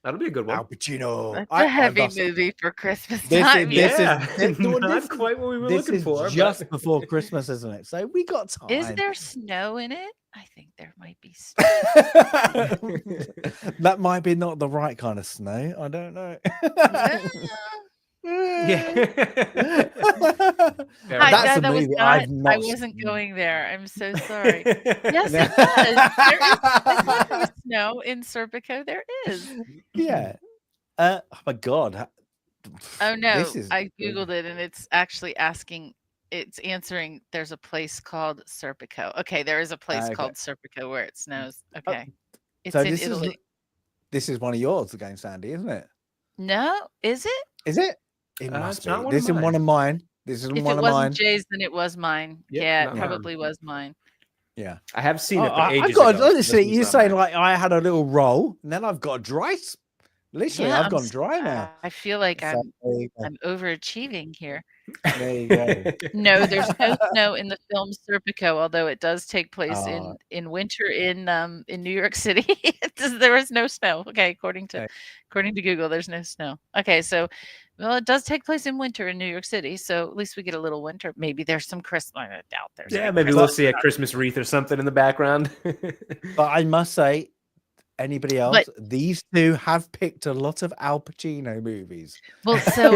That'll be a good one. Al Pacino. That's a heavy movie for Christmas time. Not quite what we were looking for. Just before Christmas, isn't it? So we got time. Is there snow in it? I think there might be snow. That might be not the right kind of snow. I don't know. That's a movie I've not I wasn't seen. going there. I'm so sorry. Yes, it does. I thought there was snow in Serpico. There is. Yeah. Oh my God. Oh no, This is I googled it and it's actually asking. It's answering. There's a place called Serpico. Okay, there is a place called Serpico where it snows. Okay, it's so in this Italy. This is one of yours again, Sandy, isn't it? No, is it? Is it? It must be. not one This of is one mine. of mine. This is If one it of wasn't mine. Jay's, then it was mine. Yep, Yeah, it not probably was mine. Yeah. I have seen it, but I've ages got ago. honestly, This was you're not saying mine. like I had a little roll, and then I've got dry. Literally, Yeah, I've gone dry now. I feel like So, there you go. I'm overachieving here. There you go. No, there's no snow in the film Serpico, although it does take place Oh. in winter in New York City. There is no snow. Okay, according to Google, there's no snow. Okay, so it does take place in winter in New York City, so at least we get a little winter. Maybe there's some Christmas. I doubt there's. Yeah, maybe we'll see a Christmas wreath or something in the background. But I must say, anybody else? These two have picked a lot of Al Pacino movies. Well, so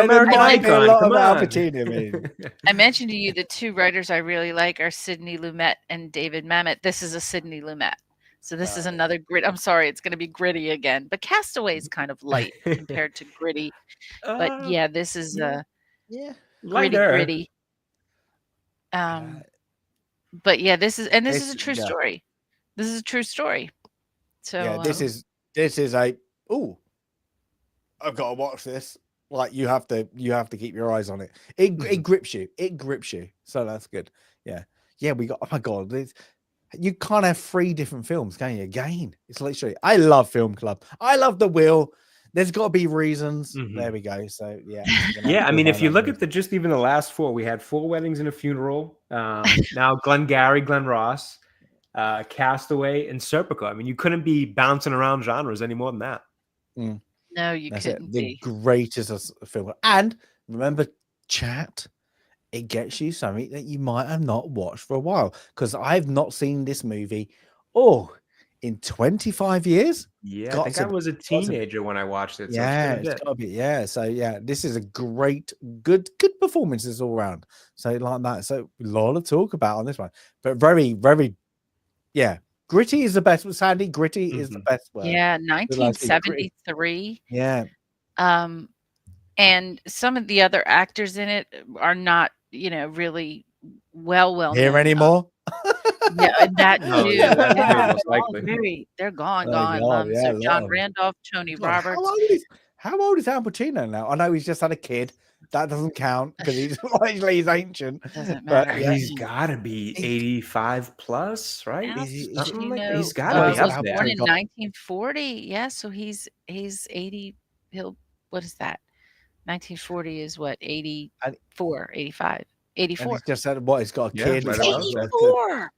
there might be a lot of Al Pacino movies. I mentioned to you the two writers I really like are Sidney Lumet and David Mamet. This is a Sidney Lumet. So this is another grit. I'm sorry, it's going to be gritty again, but Castaway is kind of light compared to gritty. But yeah, this is gritty. But yeah, this is a true story. This is a true story. So yeah, this is a I've got to watch this. Like you have to keep your eyes on it. It grips you. It grips you. So that's good. Yeah. We got. Oh my God. You can't have 3 different films, can you? Again, it's literally. I love Film Club. I love The Wheel. There's got to be reasons. There we go. So yeah. I mean, if you look at just even the last 4, we had 4 Weddings and a Funeral. Now Glengarry Glen Ross, Castaway, and Serpico. I mean, you couldn't be bouncing around genres any more than that. No, you couldn't be. The greatest film. And remember, chat. It gets you something that you might have not watched for a while. Because I've not seen this movie, in 25 years. Yeah, I think I was a teenager when I watched it. So it's got to be. Yeah, so yeah, this is a great, good performances all around. So like that. So a lot to talk about on this one, but very, very, gritty is the best. Sandy, gritty is the best word. Yeah, 1973. Yeah. And some of the other actors in it are not, really well Here known. anymore? Yeah, and that No, too. yeah, that's Yeah, very they're most all likely. they're gone, Oh God, yeah, So a lot John of them. Randolph, Tony God, Roberts. how old is Al Pacino now? I know he's just had a kid. That doesn't count because he's obviously he's ancient. Doesn't But matter. yeah, He's got to be he, 85 plus, right? Al is it? Something like Pacino he's got to Well, be he's up was Al born there. in Pacino, 1940. Yeah, so he's 80. He'll What is that? 1940 is what? and, 84, 85, and 84. he's just had what? He's got a Yeah, kid. He's right He's got about there. 84.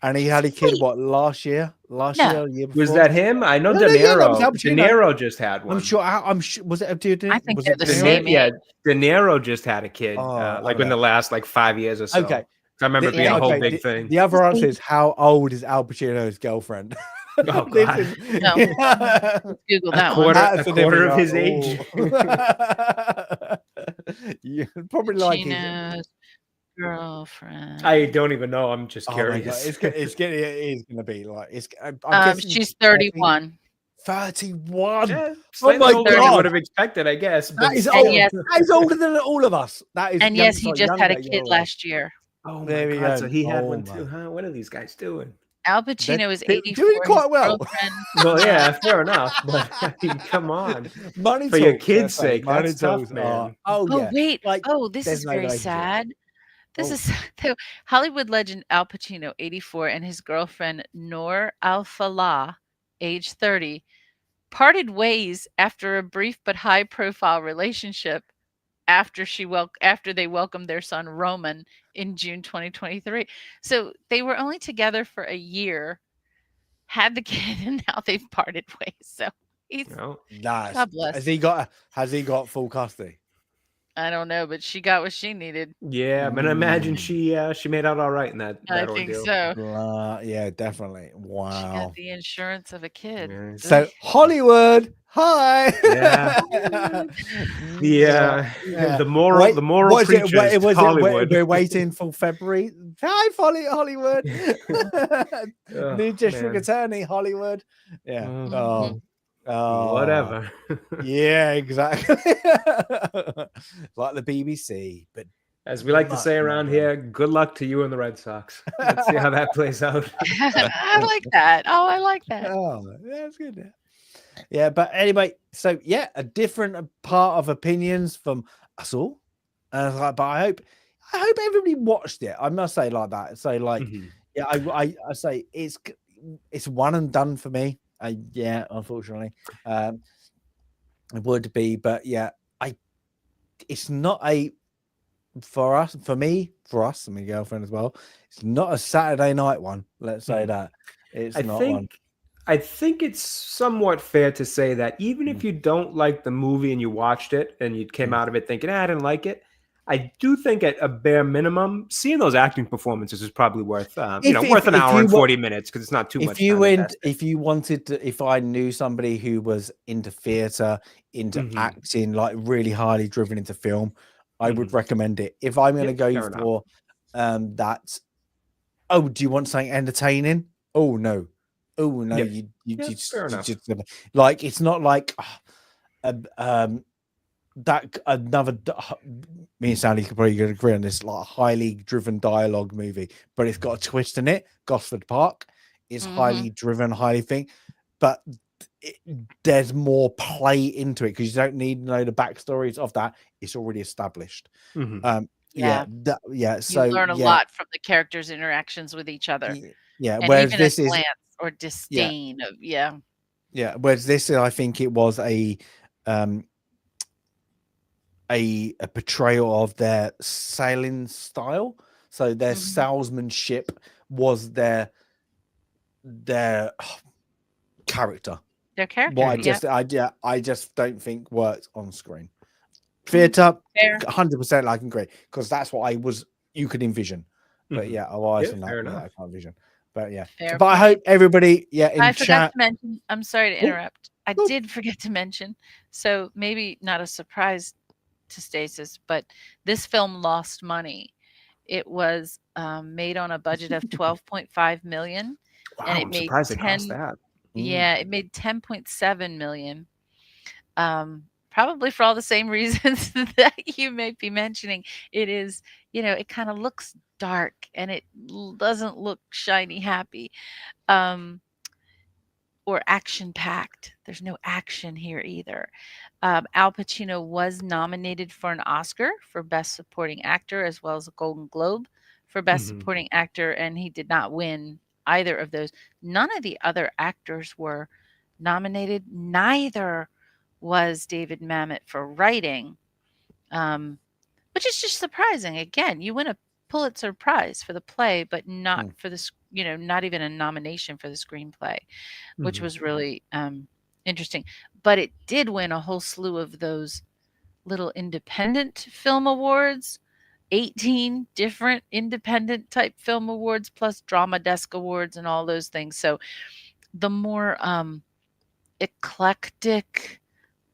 and he had a kid. Sweet. What last year? Last No, year, or the year Was before? that him? I know No, yeah, that was Al De Pacino. Niro just had I'm one. sure. I'm sure. Was it a dude? I think Was they're it the De Niro? same Yeah, age. De Niro just had a kid, Oh, I like don't in the know. last like 5 years or so. Okay. I remember it being Yeah. a whole Okay. big thing. The other He's answer 80. is how old is Al Pacino's girlfriend? Oh This God, is No, let's Google a that one. quarter, that's a a quarter different. of his age. You probably like his. Pacino's girlfriend. I don't even know. I'm just Oh my god, curious. it's gonna be like it's. I'm guessing She's 31. 31. Yeah, Oh slightly my older than you 31. would have expected, I guess. That But is And old. yes, That is older than all of us. That is and young, yes, he sorry, just had a younger, kid younger. last year. oh my There we God, go. so he had Oh one too, my, huh? What are these guys doing? Al they're Pacino is doing 84. His quite well. girlfriend. Well, Yeah. yeah, fair enough. But I mean, come on, Money for your talks. kids' Let's say sake, money that's tough, talks are. man. Oh Oh yeah, wait. like Oh, this there's is no very relationship. sad. This Oh, is the Hollywood legend Al Pacino, 84, and his girlfriend Noor Al-Falah, age 30, parted ways after a brief but high-profile relationship after they welcomed their son Roman in June 2023. So they were only together for a year, had the kid, and now they've parted ways. So he's Well, nice. God bless. Has he got full custody? I don't know, but she got what she needed. yeah, but I imagine Mm. she made out all right in that I that think ordeal. so. Yeah, definitely. She got Wow. the insurance of a kid. Yeah. So Ugh. Hollywood, hi. Yeah. Hollywood. Yeah, Yeah. the moral Was it? preachers to Hollywood. We're waiting for February. Hi, Hollywood. Oh, New district man. attorney, Hollywood. Yeah. Mhm. Oh, Whatever. yeah, exactly. Like the BBC, but As we like to much, say much around better. here, good luck to you and the Red Sox. Let's see how that plays out. I like that. Oh, I like that. Oh, that's good. Yeah, but anyway, so yeah, a different part of opinions from us all. And I was like, but I hope everybody watched it. I must say like that. So like, Mhm. yeah, I say it's one and done for me. Yeah, unfortunately, it would be, but yeah, it's not a for us, and my girlfriend as well. It's not a Saturday night one. Let's say that it's not one. I think it's somewhat fair to say that even if you don't like the movie and you watched it and you came out of it thinking, I didn't like it, I do think at a bare minimum, seeing those acting performances is probably worth worth an hour and 40 minutes because it's not too much. If you wanted to, if I knew somebody who was into theatre, into acting, like really highly driven into film, I would recommend it. If I'm going to go for that, oh, do you want something entertaining? Oh no, you just like, it's not like that another. Me and Sally could probably agree on this, like a highly driven dialogue movie, but it's got a twist in it. Gosford Park is highly driven, highly thing, but there's more play into it because you don't need to know the backstories of that. It's already established. Yeah. So you learn a lot from the characters' interactions with each other. Yeah, and whereas even this a is glance or disdain of whereas this, I think it was a portrayal of their sailing style. So their salesmanship was their character. Their character. What I just don't think worked on screen. Theatre, 100% I can agree, because that's what you could envision. But otherwise than that, I can't envision. But but I hope everybody in chat. Forgot to mention, I'm sorry to interrupt. I did forget to mention, so maybe not a surprise to Stasis, but this film lost money. It was made on a budget of 12.5 million. Wow, and it I'm made surprised it cost that. Yeah, it made 10.7 million. probably for all the same reasons that you may be mentioning. It is, it kind of looks dark and it doesn't look shiny happy. Or action-packed. There's no action here either. Al Pacino was nominated for an Oscar for Best Supporting Actor, as well as a Golden Globe for Best Supporting Actor, and he did not win either of those. None of the other actors were nominated. Neither was David Mamet for writing, which is just surprising. Again, you win a Pulitzer Prize for the play, but not for the, not even a nomination for the screenplay, which was really interesting. But it did win a whole slew of those little independent film awards, 18 different independent type film awards, plus Drama Desk Awards and all those things. So the more eclectic,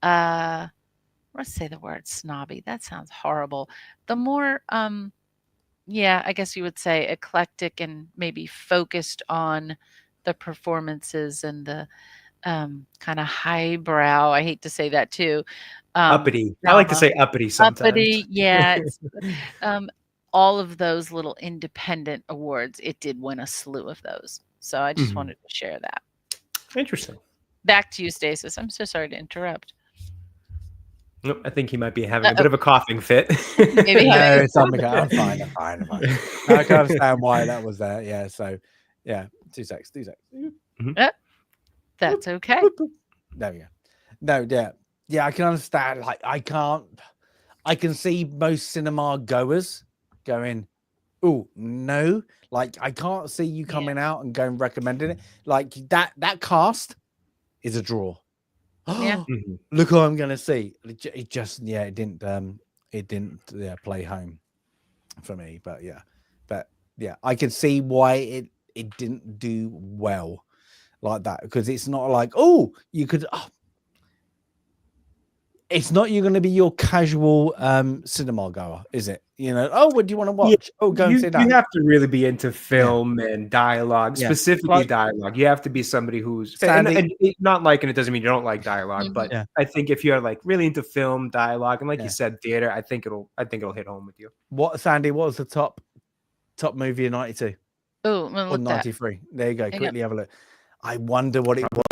let's say the word snobby, that sounds horrible. The more, I guess you would say eclectic and maybe focused on the performances and the kind of highbrow. I hate to say that too. Uppity. I like to say uppity sometimes. Uppity, yeah. All of those little independent awards, it did win a slew of those. So I just wanted to share that. Interesting. Back to you, Stasis. I'm so sorry to interrupt. Nope, I think he might be having a bit of a coughing fit. Maybe no, it's I'm fine. I can understand why that was there. Yeah, so yeah, 2 seconds. That's okay. There we go. No, yeah, I can understand. Like, I can see most cinema goers going, oh no, like I can't see you coming out and going recommending it. Like that cast is a draw. Yeah. Look who I'm gonna see. It just it didn't play home for me. But yeah, I can see why it didn't do well like that, because it's not like, oh, you could it's not you're going to be your casual cinema goer, is it? Oh, what do you want to watch? Go and see that. You have to really be into film and dialogue, specifically dialogue. You have to be somebody who's and not liking it doesn't mean you don't like dialogue, but I think if you're like really into film dialogue and like you said, theater, I think it'll hit home with you. Sandy, what was the top movie in 92? Oh, or 93? There you go. Quickly have a look. I wonder what it was.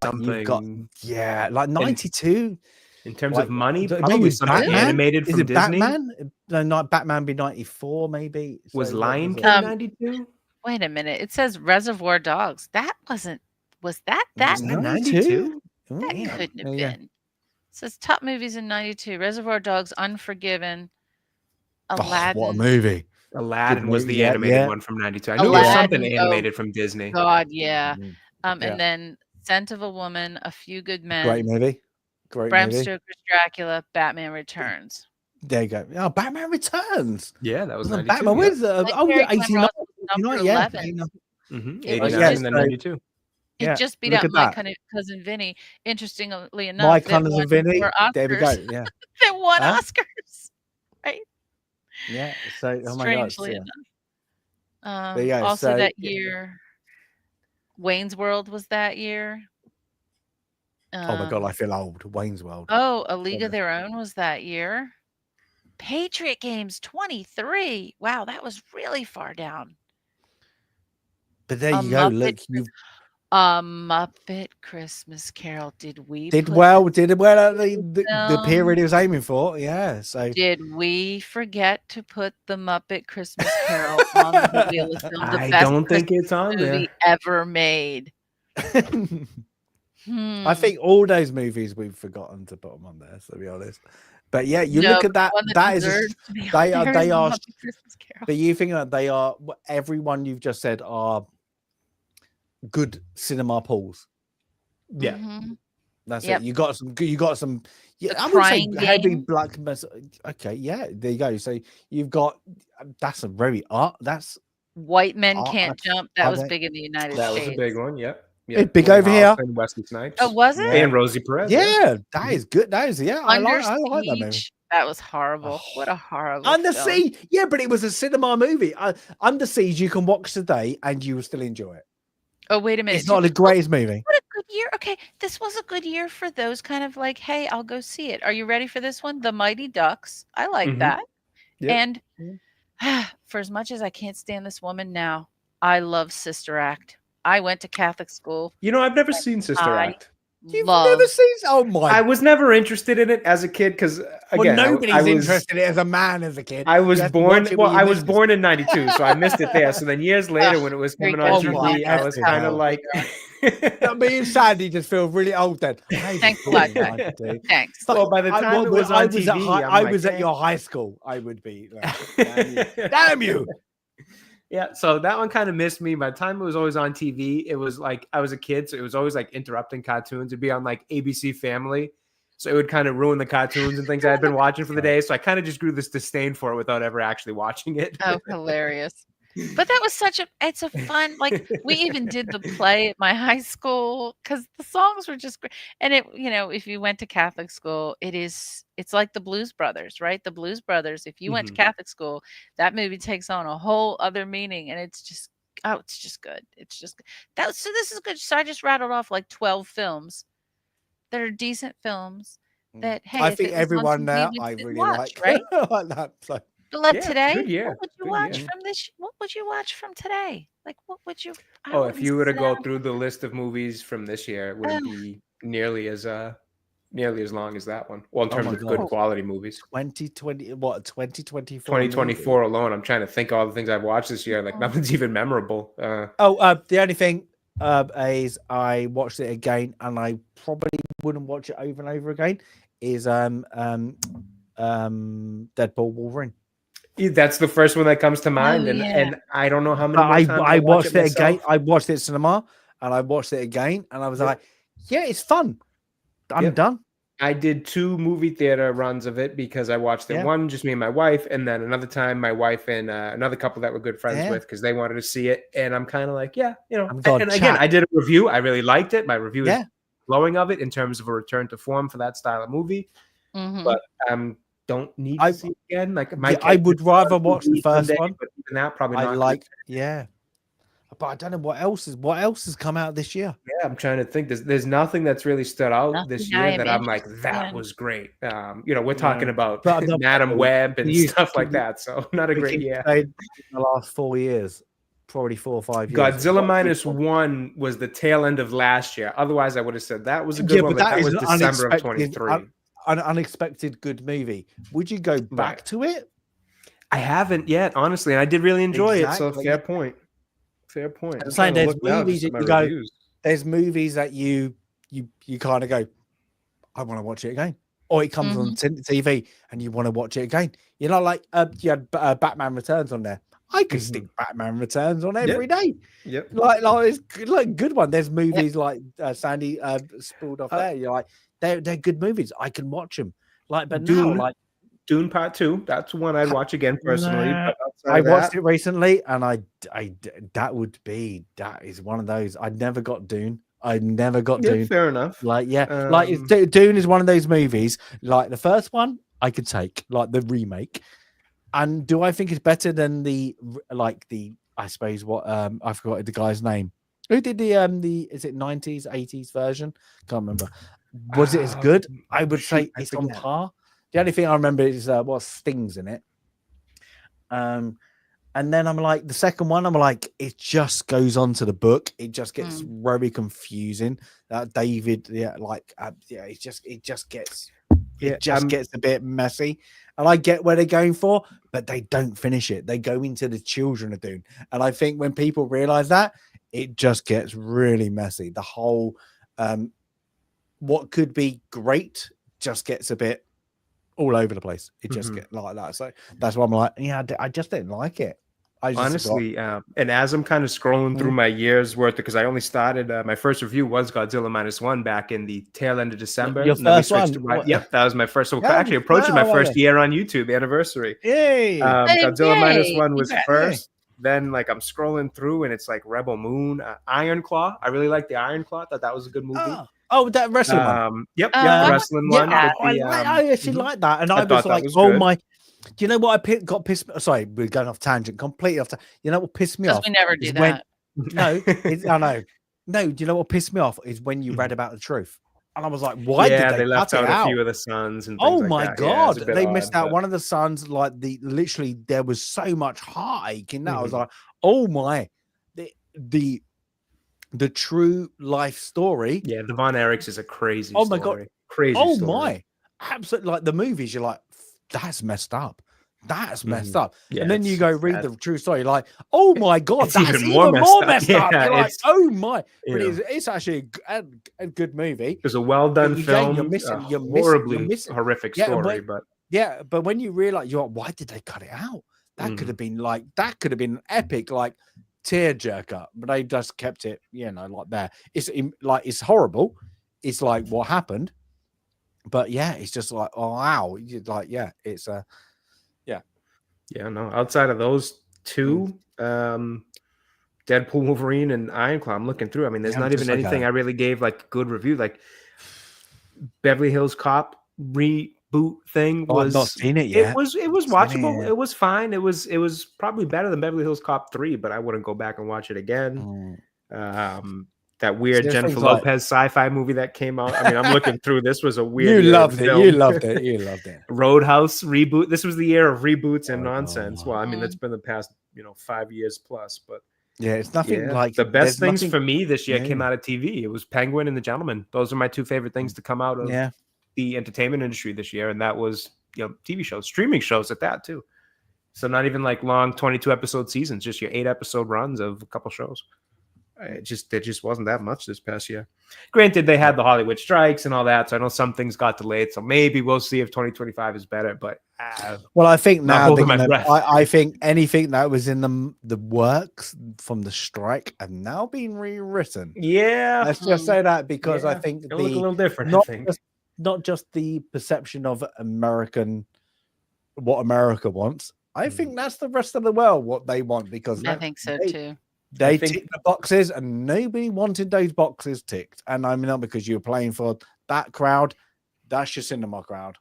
Something. Like 92. In terms of money, probably something animated from Disney. Batman? No, not Batman. Be 94, maybe. Was Lion King 92? Wait a minute. It says Reservoir Dogs. That wasn't. Was that 92? That couldn't have been. It says top movies in 92. Reservoir Dogs, Unforgiven, Aladdin. What a movie! Aladdin was the animated one from 92. I knew it was something animated from Disney. God, yeah. And then Scent of a Woman, A Few Good Men. Great movie. Bram Stoker's Dracula, Batman Returns. There you go. Oh, Batman Returns. Yeah, that was 92. Batman. Where's the? Oh, yeah, 89. Yeah. 89 and then 92. It just beat out my cousin Vinny. Interestingly enough, my cousin Vinny. There we go. Yeah, they won Oscars, right? Yeah. So, oh my God. Strangely enough. There you go. Also, that year, Wayne's World was that year. Oh my God, I feel old. Wayne's World. Oh, A League of Their Own was that year. Patriot Games 23. Wow, that was really far down. But there you go. Look, you've Muppet Christmas Carol. Did well at the period he was aiming for. Yeah. So did we forget to put the Muppet Christmas Carol on the Wheel of Film? I don't think it's on there. Ever made. I think all those movies we've forgotten to put them on there, to be honest. But yeah, you look at that. That is, they are. But you think that they are. Everyone you've just said are good cinema pulls. Yeah, that's it. You got some. Yeah, I would say heavy black. Okay, yeah, there you go. So you've got. That's a very art. That's White Men Can't Jump. That was big in the United States. That was a big one. Yep. Yeah, big over here. And Wesley Snipes. Oh, was it? And Rosie Perez. Yeah, that is good. That is I like that movie. That was horrible. What a horrible Under film. Siege. Yeah, but it was a cinema movie. Under Siege, you can watch today and you will still enjoy it. Oh, wait a minute. It's not the greatest movie. What a good year. Okay, this was a good year for those kind of like, hey, I'll go see it. Are you ready for this one? The Mighty Ducks. I like Mhm. that. Yep. And for as much as I can't stand this woman now, I love Sister Act. I went to Catholic school. You know, I've never seen Sister I Act. You've love. never seen? Oh my! I was never interested in it as a kid because, well, again, nobody's I was interested in it as a man as a kid. I was You have to born. watch it Well, with your I was missus. born in '92, so I missed it there. So then years later, when it was Here he coming on goes Oh my TV, I was effing kind of hell. like, Me and Sandy just feel really old then. Thanks a lot, guys. Thanks. Well, by the time it was on TV, I was at your high school. I would be like, damn you. Yeah, so that one kind of missed me. By the time it was always on TV, it was like I was a kid, so it was always like interrupting cartoons. It'd be on like ABC Family, so it would kind of ruin the cartoons and things I had been watching for the day. So I kind of just grew this disdain for it without ever actually watching it. Oh, hilarious. But that was it's a fun, like, we even did the play at my high school because the songs were just great. And if you went to Catholic school, it's like the Blues Brothers, right? The Blues Brothers, if you went to Catholic school, that movie takes on a whole other meaning. And it's just good. It's just good. So this is good. So I just rattled off like 12 films that are decent films that, hey, I if think it was on everyone TV, now we'd I sit and really watch, like, right? like that. So. Like Yeah, today, good year. what would you Good watch year. from this? What would you watch from today? Like, what would you? I Oh, if wouldn't you were to sit go down through and- the list of movies from this year, it wouldn't be nearly as long as that one. Well, in Oh terms my of good God. quality movies. 2024? 2024 alone, I'm trying to think of all the things I've watched this year. Like nothing's even memorable. The only thing is I watched it again, and I probably wouldn't watch it over and over again. Is Deadpool Wolverine. That's the first one that comes to mind, yeah. and I don't know how many more times I watched it myself. again. I watched it at cinema, and I watched it again, and I was like, "Yeah, it's fun. I'm done." I did 2 movie theater runs of it because I watched it. Yeah. One, just me and my wife, and then another time, my wife and another couple that we're good friends with because they wanted to see it. And I'm kind of like, I'm And again, I did a review. I really liked it. My review is Yeah. glowing of it in terms of a return to form for that style of movie. Mhm. But don't need to see it again. Like I would rather watch the first someday, one. but even that probably I not. like, but I don't know what else has come out this year. Yeah, I'm trying to think. There's nothing that's really stood out Nothing this I year am that I'm like, interested that in. was great. We're talking about But the- Madam Web and you- stuff like that. So not a We great keep year. saying in the last 4 years, probably 4 or 5 years. Godzilla minus one was the tail end of last year. Otherwise, I would have said that was a good Yeah, one. but But that that is was an December of unexpected- 23. An unexpected good movie. Would you go back to it? I haven't yet, honestly, and I did really enjoy it. So Exactly. fair point. Fair point. I'm saying there's movies that you go. reviews. There's movies that you kind of go, I want to watch it again, or it comes on TV and you want to watch it again. You know, like you had Batman Returns on there. I could stick Batman Returns on every day. Yep. Like it's good, good one. There's movies like Sandy spooled off there. You're like, they're good movies. I can watch them. Like, but Dune, now, like Dune Part 2. That's one I'd watch again personally. But I watched it recently, and that is one of those. I never got Dune. Dune. Fair enough. Like, Dune is one of those movies. Like the first one, I could take, like the remake. And do I think it's better than I suppose what I forgot the guy's name. Who did the is it 90s, 80s version? Can't remember. Was it as good? I would say it's on par. The only thing I remember is what Sting's in it. And then I'm like, the second one, I'm like, it just goes on to the book. It just gets very confusing. David, it just gets a bit messy. And I get where they're going for, but they don't finish it. They go into the children of Dune. And I think when people realize that, it just gets really messy. The whole what could be great just gets a bit all over the place. It just gets like that. So that's why I'm like, I just didn't like it. Honestly, and as I'm kind of scrolling through my year's worth, because I only started, my first review was Godzilla minus one back in the tail end of December. Your first one? Yep, that was my first. So actually approaching my first year on YouTube anniversary. Yay! Godzilla minus one was first. Then like I'm scrolling through and it's like Rebel Moon, Iron Claw. I really like the Iron Claw. Thought that was a good movie. Oh, that wrestling one. Yep, the wrestling one. I actually like that, and I was like, oh my. Do you know what got pissed? Sorry, we're going off tangent, completely off. You know what pissed me off? We never do that. I know. No, do you know what pissed me off is when you read about the truth, and I was like, why did they left cut out it a few out? of the sons and things Oh like my that. Yeah, it was god, a bit they odd, missed out but- one of the sons. Like literally, there was so much heartache in that. I was Mhm. like, oh my, the true life story. Yeah, the Von Erichs is a crazy Oh my story. god, Crazy oh story. my, absolutely. Like the movies, you're like, that's messed up. That's messed up. Yeah, And then you it's go read sad. the true story, you're like, oh my god, It's that's even even more more messed messed up. up. Yeah, You're like, it's- oh my, you but know. it's actually a good movie. It was a well-done Again, film. you're missing, a you're horribly missing. horrific Yeah, story, but yeah, but when you realize, you're like, why did they cut it out? That could have been like, that could have been epic, like tearjerker, but they just kept it, like there. It's like, it's horrible. It's like what happened, but yeah, it's just like, oh wow, like it's yeah, no. Outside of those two, Deadpool, Wolverine, and Ironclaw, I'm looking through. I mean, there's not even anything I really gave like good review. Like Beverly Hills Cop reboot thing was. I've not seen it yet. It was watchable. It was fine. It was probably better than Beverly Hills Cop 3, but I wouldn't go back and watch it again. That weird Jennifer Lopez sci-fi movie that came out. I mean, I'm looking through. This was a weird. You loved it. You loved it. You loved it. Roadhouse reboot. This was the year of reboots and nonsense. Well, I mean, that's been the past 5 years plus. But yeah, it's nothing like the best things for me this year came out of TV. It was Penguin and The Gentleman. Those are my two favorite things to come out of the entertainment industry this year, and that was TV shows, streaming shows at that too. So not even like long 22 episode seasons, just your 8 episode runs of a couple shows. There just wasn't that much this past year. Granted, they had the Hollywood strikes and all that, so I know some things got delayed. So maybe we'll see if 2025 is better. But well, I think now I think anything that was in the works from the strike have now been rewritten. Yeah, let's just say that, because I think it'll look a little different. Not just the perception of what America wants. I think that's the rest of the world what they want, because I think so too. They ticked the boxes, and nobody wanted those boxes ticked. And I mean, not because you were playing for that crowd. That's your cinema crowd,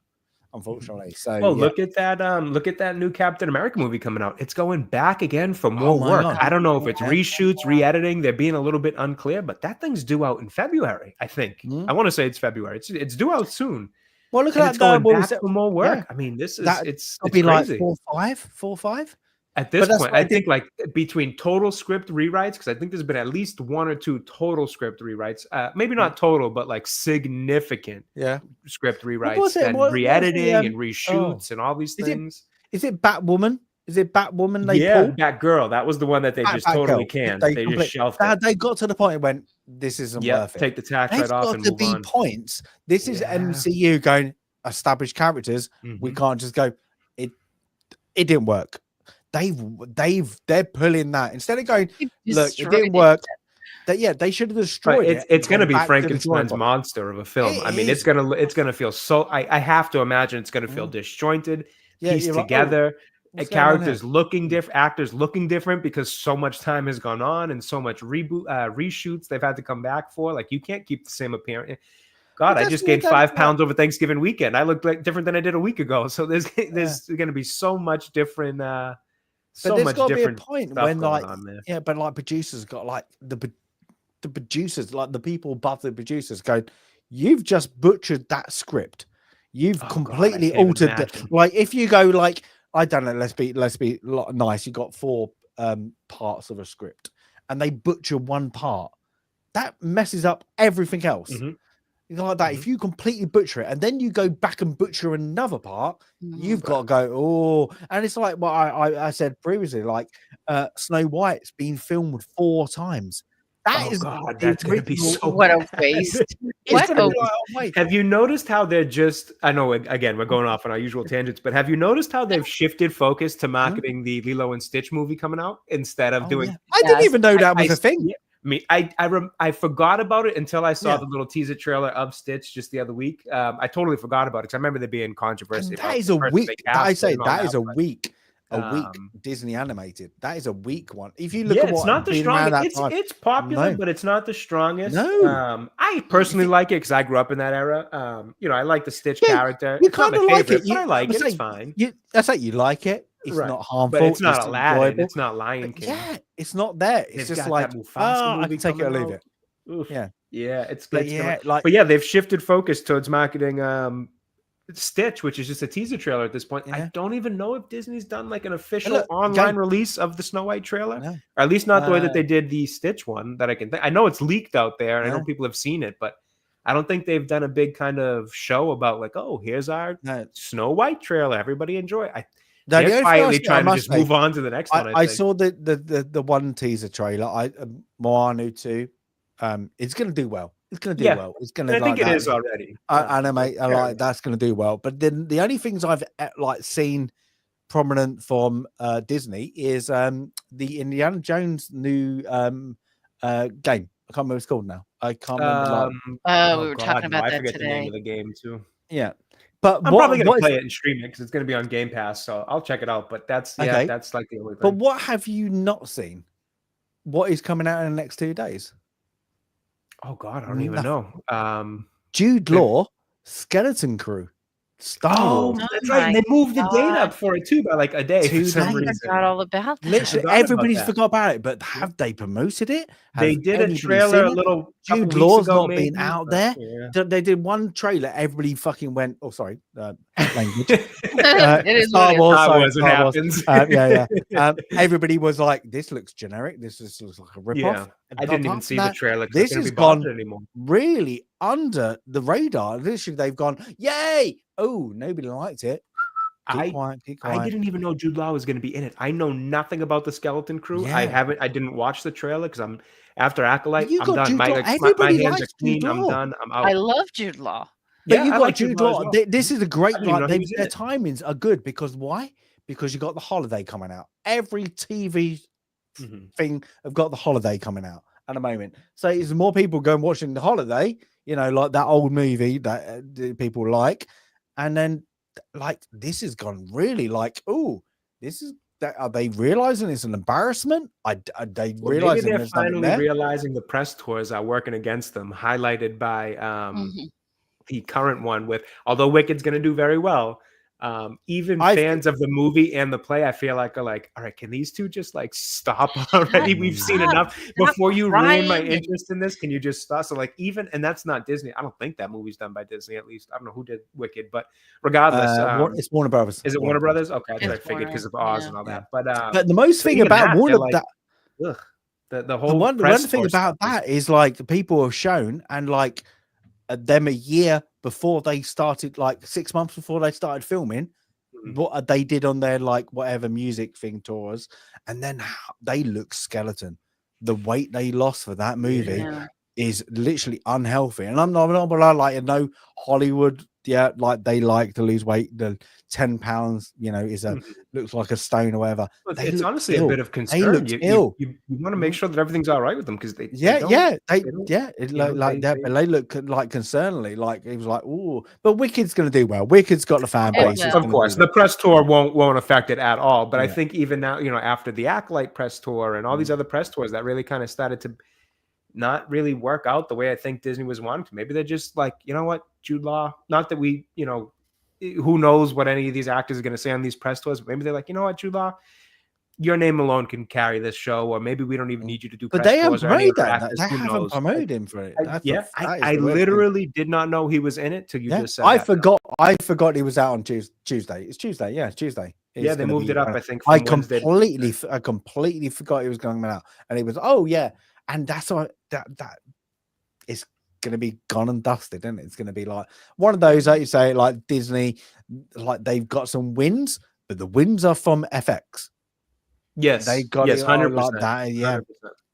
unfortunately. So, look at that new Captain America movie coming out. It's going back again for more work. God. I don't know if it's reshoots, re-editing. They're being a little bit unclear, but that thing's due out in February. I think. I want to say it's February. It's due out soon. Well, look at that. Going back for more work. Yeah. I mean, this is it's be crazy. Like 4-5. At this point, I think like between total script rewrites, because I think there's been at least 1 or 2 total script rewrites. Maybe not total, but like significant script rewrites and re-editing and reshoots and all these things. Is it Batwoman? Is it Batwoman? Batgirl. That was the one that they just totally canned. They just shelved it. They got to the point and went, this isn't worth it. Take the tax right off and move on. Points. This is MCU going, established characters. We can't just go, it didn't work. They're pulling that instead of going, look, it didn't work. They should have destroyed it. It's going to be Frankenstein's monster of a film. I mean, it's gonna feel so. I have to imagine it's going to feel disjointed, pieced together. Characters looking different, actors looking different, because so much time has gone on and so much reshoots they've had to come back for. Like, you can't keep the same appearance. God, I just gained 5 pounds over Thanksgiving weekend. I look like different than I did a week ago. So there's going to be so much different. So there's much got to be a different point when like on but like producers got like the producers, like the people above the producers, go, you've just butchered that script. You've completely altered it. Like, if you go like, I don't know, let's be nice. You got 4 parts of a script, and they butcher one part, that messes up everything else. Like that, if you completely butcher it and then you go back and butcher another part, you've got to go, and it's like what I said previously, like Snow White's been filmed 4 times. That's going to be so what a waste. Have you noticed how they're just, I know, again, we're going off on our usual tangents, but have you noticed how they've shifted focus to marketing the Lilo and Stitch movie coming out instead of doing? I didn't even know that was a thing. I forgot about it until I saw the little teaser trailer of Stitch just the other week. I totally forgot about it, because I remember there being controversy. That is a week. I say that is a week. Disney animated. That is a weak one. If you look at it's not the strongest. It's popular, but it's not the strongest. No, I personally like it because I grew up in that era. I like the Stitch character. You kind of like it. I like it. It's fine. That's like, you like it. It's not harmful. But it's not Aladdin. It's not Lion King. Yeah, it's not there. It's just like, I can take it or leave it. Oof. Yeah. Yeah, it's But it's yeah, gonna, like but yeah, they've shifted focus towards marketing Stitch, which is just a teaser trailer at this point. I yeah. don't even know if Disney's done like an But official look, online release of the Snow White trailer, no, or at least not the way that uh, they did the Stitch one that I can think. I know it's leaked out there, and I know no, people have seen it, but I don't think they've done a big kind of show about like, oh, here's our no. Snow White trailer. Everybody enjoy. No, They're the only thing quietly I trying to must just say, move on to the next one. I I think. saw the one teaser trailer. Moana 2. It's gonna do well. It's gonna do Yeah, well. It's and gonna I think like it that. is already. Animate Fair like enough. that's gonna do well. But then the only things I've like seen prominent from Disney is the Indiana Jones new game. I can't remember what it's called now. I can't remember like We Oh were God, talking no! about I that forget the name today. of the game too. yeah. But I'm probably gonna what is play it and stream it because it's gonna be on Game Pass, so I'll check it out. But that's okay? that's like the only But thing. what have you not seen? What is coming out in the next 2 days? Oh God, I don't even Nothing. know. Jude They've- Law, Skeleton Crew, Star Oh, Wars. Oh that's right. And my they moved the date God. up for it too by like a day for 2 some I days. reason. forgot all about that. Literally, Forgot about everybody's that. forgot about it. But Yeah. have they promoted it? They Has did a anybody trailer a seen it? little couple Jude weeks Law's ago, not maybe. been out but there. yeah. They did one trailer. Everybody fucking went. Oh, sorry, language. It is what Star it is. Wars. Star Sorry, Wars, it Star Wars. happens. Everybody was like, "This looks generic. This looks like a ripoff." Yeah, I didn't even see the trailer because I This couldn't has be bothered gone anymore. really under the radar. Literally, they've gone, "Yay!" Oh, nobody liked it. Keep quiet. I didn't even know Jude Law was going to be in it. I know nothing about the Skeleton Crew. Yeah. I didn't watch the trailer because I'm after Acolyte. You I'm got done. Jude Law. My Everybody hands are likes clean. Jude I'm Law. done. I'm I out. love Jude Law. But Yeah, you I got like Jude Law as Law. well. This is a I great didn't even know he was in their it. timings are good because why? Because you got the holiday coming out. Every TV thing have got the holiday coming out at the moment. So it's more people going watching the holiday, like that old movie that people like, and then like this has gone really like, oh, this is that. Are they realizing it's an embarrassment? Are they Well, maybe realizing they're there's nothing finally there? realizing the press tours are working against them, highlighted by the current one with, although Wicked's going to do very well, even fans of the movie and the play, I feel like are like, all right, can these two just like stop already? We've seen enough. Before you ruin my interest in this, can you just stop? So like and that's not Disney. I don't think that movie's done by Disney, at least. I don't know who did Wicked, but regardless. It's Warner Brothers. Is it Warner Brothers? Okay, that's what I It's figured because of Warner, Oz and all that. But the most thing even about that, Warner they're like, the whole one press thing tour about stuff that is like people have shown and like them a year before they started, like 6 months before they started filming, what they did on their like whatever music thing tours, and then they look skeleton. The weight they lost for that movie is literally unhealthy. And I'm not like no Hollywood, like they like to lose weight. The 10 pounds, is looks like a stone or whatever. It's honestly ill. a bit of They concern. look ill. You want to make sure that everything's all right with them because they They look like concerningly, like it was like, oh, but Wicked's gonna do well. Wicked's got the fan base. Of course, the press tour won't affect it at all. But I think even now, after the Acolyte press tour and all these other press tours that really kind of started to not really work out the way I think Disney was wanting to. Maybe they're just like, you know what, Jude Law, not that we, who knows what any of these actors are going to say on these press tours, but maybe they're like, you know what, Jude Law, your name alone can carry this show, or maybe we don't even need you to do press tours or any other actors. They haven't promoted him for it. I literally did not know he was in it till you just said I that. I forgot he was out on Tuesday. It's Tuesday. Yeah, Tuesday. Yeah, they moved it up, I think. I completely forgot he was going out. And it was, oh yeah. And that's why that is going to be gone and dusted, isn't it? It's going to be like one of those, like you say, like Disney, like they've got some wins, but the wins are from FX. Yes, they got 100%, like that. Yeah, 100%.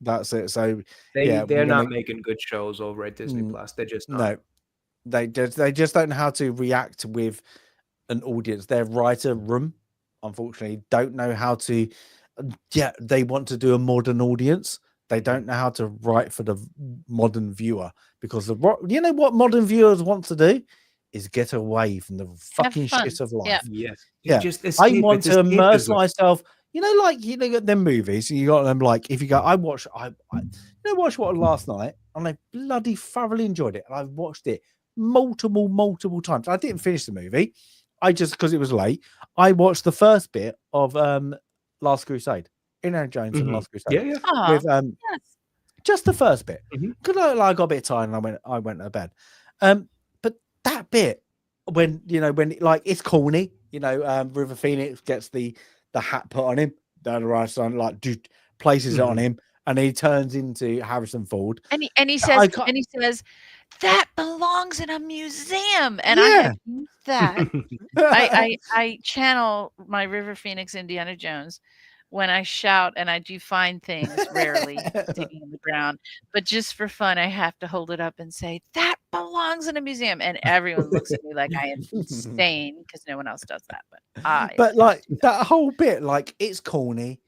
That's it. So they're not making good shows over at Disney Plus. They're just not. No, they just don't know how to react with an audience. Their writer room, unfortunately, don't know how to. Yeah, they want to do a modern audience. They don't know how to write for the modern viewer because what modern viewers want to do is get away from the fucking shit of life. Yeah. I want to immerse myself. Like them movies. You got them like if you go, I watched what last night, and I bloody thoroughly enjoyed it, and I've watched it multiple times. I didn't finish the movie. I just because it was late. I watched the first bit of Last Crusade. Indiana Jones and Last Crusade. Yeah. With just the first bit. Mhm. Because I got a bit tired and I went to bed. But that bit when like it's corny, River Phoenix gets the hat put on him, the right son, like dude places it on him, and he turns into Harrison Ford. And he says that belongs in a museum, and I have used that. I channel my River Phoenix Indiana Jones when I shout, and I do find things rarely digging in the ground, but just for fun, I have to hold it up and say, "That belongs in a museum," and everyone looks at me like I am insane because no one else does that, but like that whole bit, like it's corny.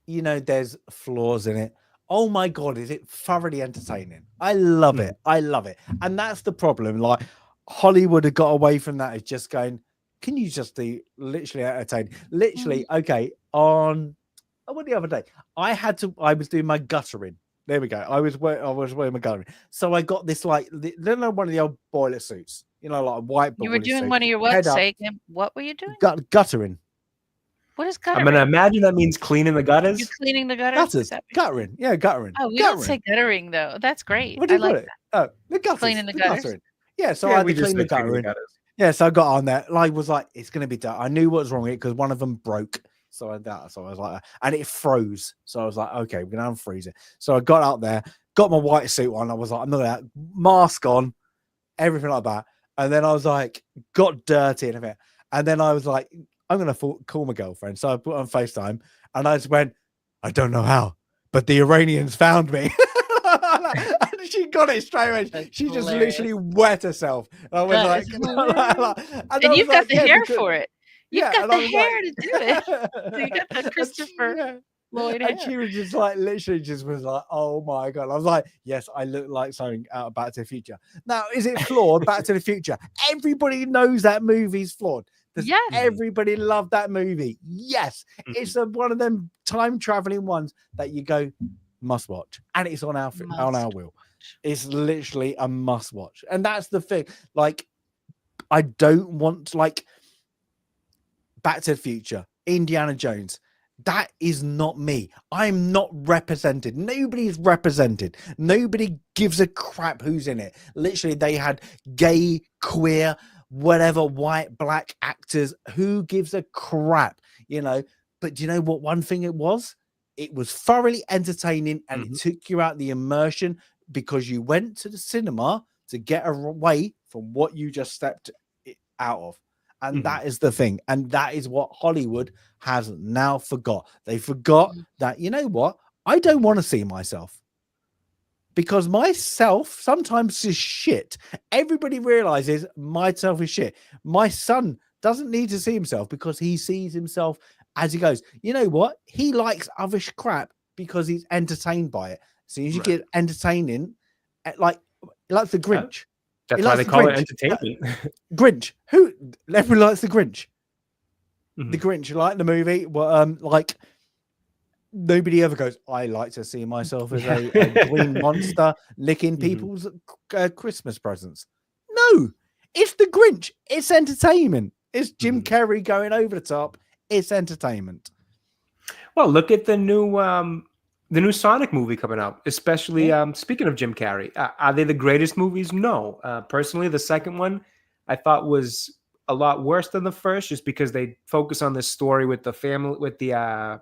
There's flaws in it. Oh my god, is it thoroughly entertaining? I love it. I love it. And that's the problem. Like Hollywood had got away from that. It's just going, can you just do literally entertain? Literally, okay. On what the other day, I was doing my guttering. There we go. I was wearing my guttering. So I got this like one of the old boiler suits, like a white boiler You were doing suit. one of your what? Say again. What were you doing? Guttering. What is guttering? I'm gonna imagine that means cleaning the gutters. You cleaning the gutters? Guttering. Yeah, guttering. Oh, we don't say guttering though. That's great. What do you I call like it? Oh, the gutters. Cleaning the gutters. Guttering. Yeah, so I had to clean the guttering. Yeah, so I got on there. Like was like, it's gonna be done. I knew what was wrong with it because one of them broke. So I was like, and it froze. So I was like, okay, we're gonna unfreeze it. So I got out there, got my white suit on. I was like, I'm not gonna mask on, everything like that. And then I was like, got dirty and everything. And then I was like, I'm going to call my girlfriend. So I put on FaceTime and I just went, I don't know how, but the Iranians found me. And she got it straight away. That's she just hilarious. literally wet herself. And I was and you've got the hair for it. You've got the hair to do it. So you got the Christopher Lloyd hair. And she was just like, literally just was like, oh my God. I was like, yes, I look like something out of Back to the Future. Now, is it flawed? Back to the Future. Everybody knows that movie's flawed. Yes. Everybody loved that movie. Yes. It's one of them time traveling ones that you go, must watch. And it's on our wheel. It's literally a must watch. And that's the thing. Like, I don't want like Back to the Future, Indiana Jones. That is not me. I'm not represented. Nobody's represented. Nobody gives a crap who's in it. Literally, they had gay, queer, whatever, white, black actors. Who gives a crap, But do you know what one thing it was? It was thoroughly entertaining and it took you out the immersion because you went to the cinema to get away from what you just stepped out of. And that is the thing. And that is what Hollywood has now forgot. They forgot that, you know what? I don't want to see myself. Because myself sometimes is shit. Everybody realizes myself is shit. My son doesn't need to see himself because he sees himself as he goes. You know what? He likes other crap because he's entertained by it. As soon as you get entertaining, like the Grinch. That's why they call it entertainment. Grinch. Everyone likes the Grinch. The Grinch, like the movie. Well, like nobody ever goes, I like to see myself as a green monster licking people's Christmas presents. No, it's the Grinch. It's entertainment. It's Jim Carrey going over the top. It's entertainment. Well, look at the new Sonic movie coming out, especially speaking of Jim Carrey. Are they the greatest movies? No. Personally, the second one I thought was a lot worse than the first, just because they focus on this story with the family, with the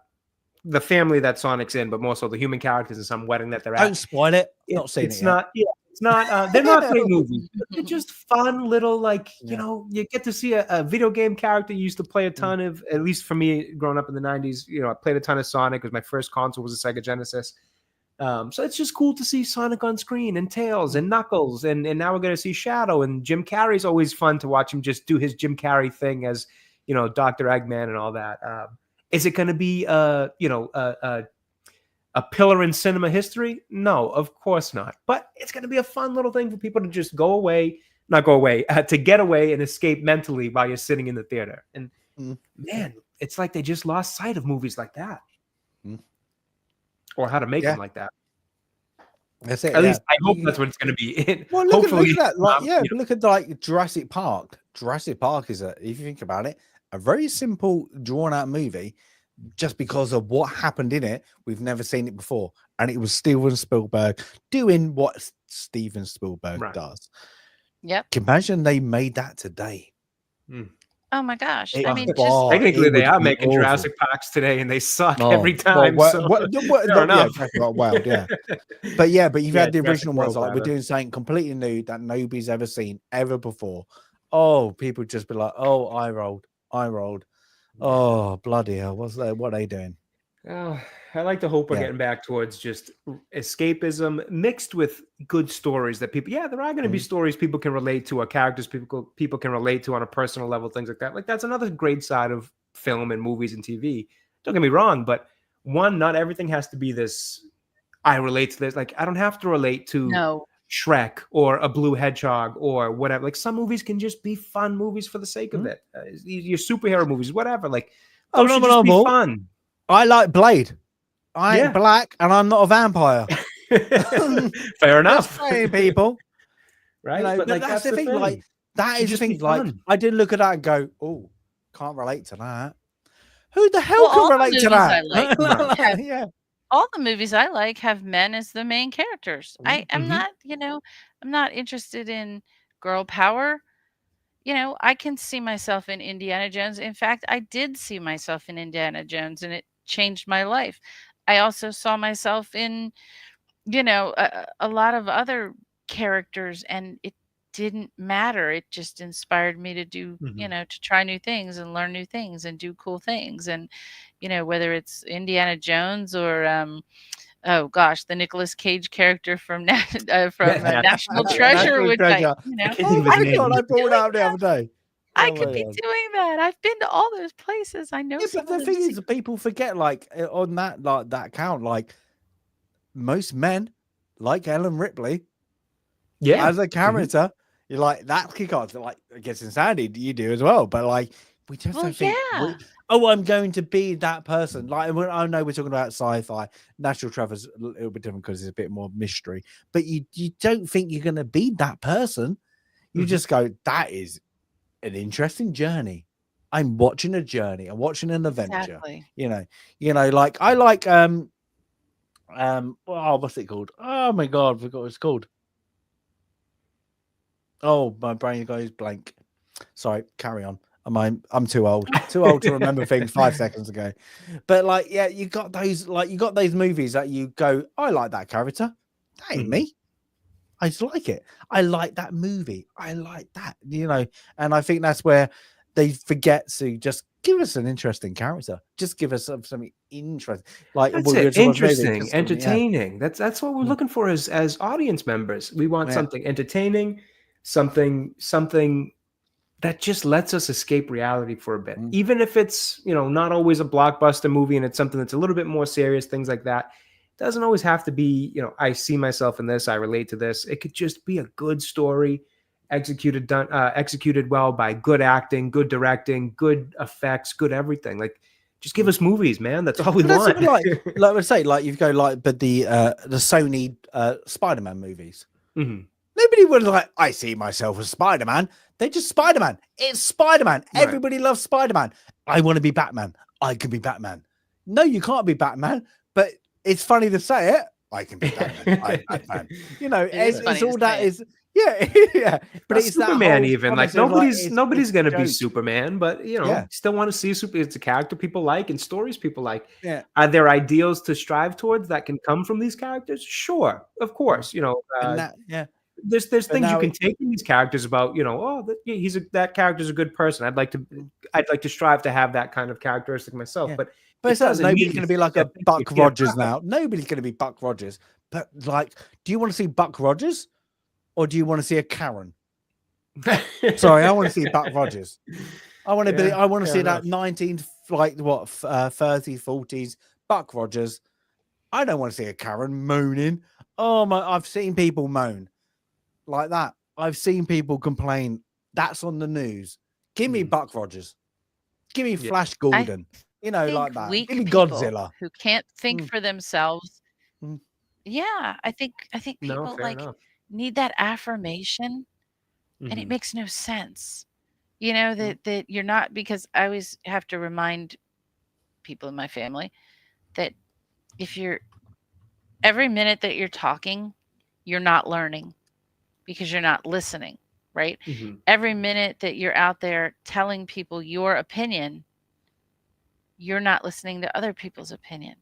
family that Sonic's in, but more so the human characters in some wedding that they're at. Don't spoil it. Not seen it yet. It's not. They're not great movies. They're just fun little, like you get to see a video game character you used to play a ton of. At least for me, growing up in the '90s, I played a ton of Sonic because my first console was a Sega Genesis. So it's just cool to see Sonic on screen and Tails and Knuckles, and now we're going to see Shadow, and Jim Carrey's always fun to watch him just do his Jim Carrey thing as Dr. Eggman and all that. Is it going to be a pillar in cinema history? No, of course not. But it's going to be a fun little thing for people to just to get away and escape mentally while you're sitting in the theater. And man, it's like they just lost sight of movies like that. Or how to make them like that. That's it. At least I hope that's what it's going to be. Well, look at that. Look at like Jurassic Park. Jurassic Park is if you think about it, a very simple, drawn-out movie. Just because of what happened in it, we've never seen it before, and it was Steven Spielberg doing what Steven Spielberg Right. does. Yep. Can you imagine they made that today? Oh my gosh. It, I mean, just oh, Technically, it they would are be making awful. Jurassic Parks today, and they suck Oh, every time. well, So yeah, fair enough. Jurassic World, yeah. But you've Yeah, had the Jurassic original ones. World, Like we're rather. doing something completely new that nobody's ever seen ever before. Oh, people just be like, "Oh, I rolled. Oh, bloody hell! What are they doing?" Oh, I like to hope we're Yeah. getting back towards just escapism mixed with good stories that people. Yeah, there are going to be stories people can relate to, or characters people can relate to on a personal level, things like that. Like that's another great side of film and movies and TV. Don't get me wrong, but one, not everything has to be this. I relate to this. Like I don't have to relate to no. Shrek or a Blue Hedgehog or whatever. Like some movies can just be fun movies for the sake of it. Your superhero movies, whatever. Like those should just be fun. I like Blade. I ain't Yeah. black and I'm not a vampire. Fair enough. Just saying, people. Right? You know, but like that's the thing. Like that Should is the just be thing. Like fun. I did look at that and go, "Oh, can't relate to that." Who the hell Well, can all the relate to movies that? I like have Yeah. all the movies I like have men as the main characters. I am Mhm. not, I'm not interested in girl power. I can see myself in Indiana Jones. In fact, I did see myself in Indiana Jones and it changed my life. I also saw myself in, a lot of other characters and it didn't matter. It just inspired me to do, to try new things and learn new things and do cool things. And, whether it's Indiana Jones or, oh gosh, the Nicolas Cage character from National Treasure, National which Treasure. I can't Oh think of his my name. god, I brought it up the that. other day. I Oh could my be God. doing that. I've been to all those places. I know Yeah, some but of the them. thing is, people forget, like on that count, like most men like Ellen Ripley Yeah. as a character. You're like that kick off. Like I guess in Sandy, you do as well. But like we just Well, don't think. yeah. I'm going to be that person. Like I know we're talking about sci-fi. National Treasure's a little bit different because it's a bit more mystery. But you don't think you're going to be that person. You just go, that is an interesting journey. I'm watching a journey. I'm watching an adventure. Exactly. Like I like what's it called? Oh my god, I forgot what it's called. Oh, my brain goes blank. Sorry, carry on. I'm too old to remember things 5 seconds ago. But like, yeah, you got those movies that you go, I like that character. That ain't me. I just like it. I like that movie. I like that, and I think that's where they forget to just give us an interesting character. Just give us something interesting. Like That's we were it. talking about movie, Interesting, just entertaining. That's what we're looking for as audience members. We want Yeah. something entertaining, something that just lets us escape reality for a bit. Even if it's, not always a blockbuster movie and it's something that's a little bit more serious, things like that. It doesn't always have to be, I see myself in this, I relate to this. It could just be a good story, executed well by good acting, good directing, good effects, good everything. Like just give us movies, man. That's all we But want. like I say, like you go like, but the Sony Spider-Man movies. Nobody would like, I see myself as Spider-Man. They're just Spider-Man. It's Spider-Man. Right. Everybody loves Spider-Man. I want to be Batman. I can be Batman. No, you can't be Batman, but it's funny to say it. I can be Batman. I'm Batman. It's all that is. Yeah, yeah. But it's Superman that even like nobody's gonna be Superman, but still want to see super. It's a character people like and stories people like. Yeah. Are there ideals to strive towards that can come from these characters? Sure, of course. There's things you can take in these characters about, that character's a good person. I'd like to strive to have that kind of characteristic myself, but it's not nobody's going to be like a Buck Rogers now. Nobody's going to be Buck Rogers. But like, do you want to see Buck Rogers or do you want to see a Karen? Sorry, I want to see Buck Rogers. I want to see that 30s, 40s Buck Rogers. I don't want to see a Karen moaning. Oh my! I've seen people moan like that. I've seen people complain. That's on the news. Give me Buck Rogers. Give me Flash Gordon. Like that. Give me Godzilla. Who can't think for themselves. Yeah, I think people need that affirmation, and it makes no sense. That you're not, because I always have to remind people in my family that if you're every minute that you're talking, you're not learning because you're not listening, right? Mhm. Every minute that you're out there telling people your opinion, you're not listening to other people's opinion.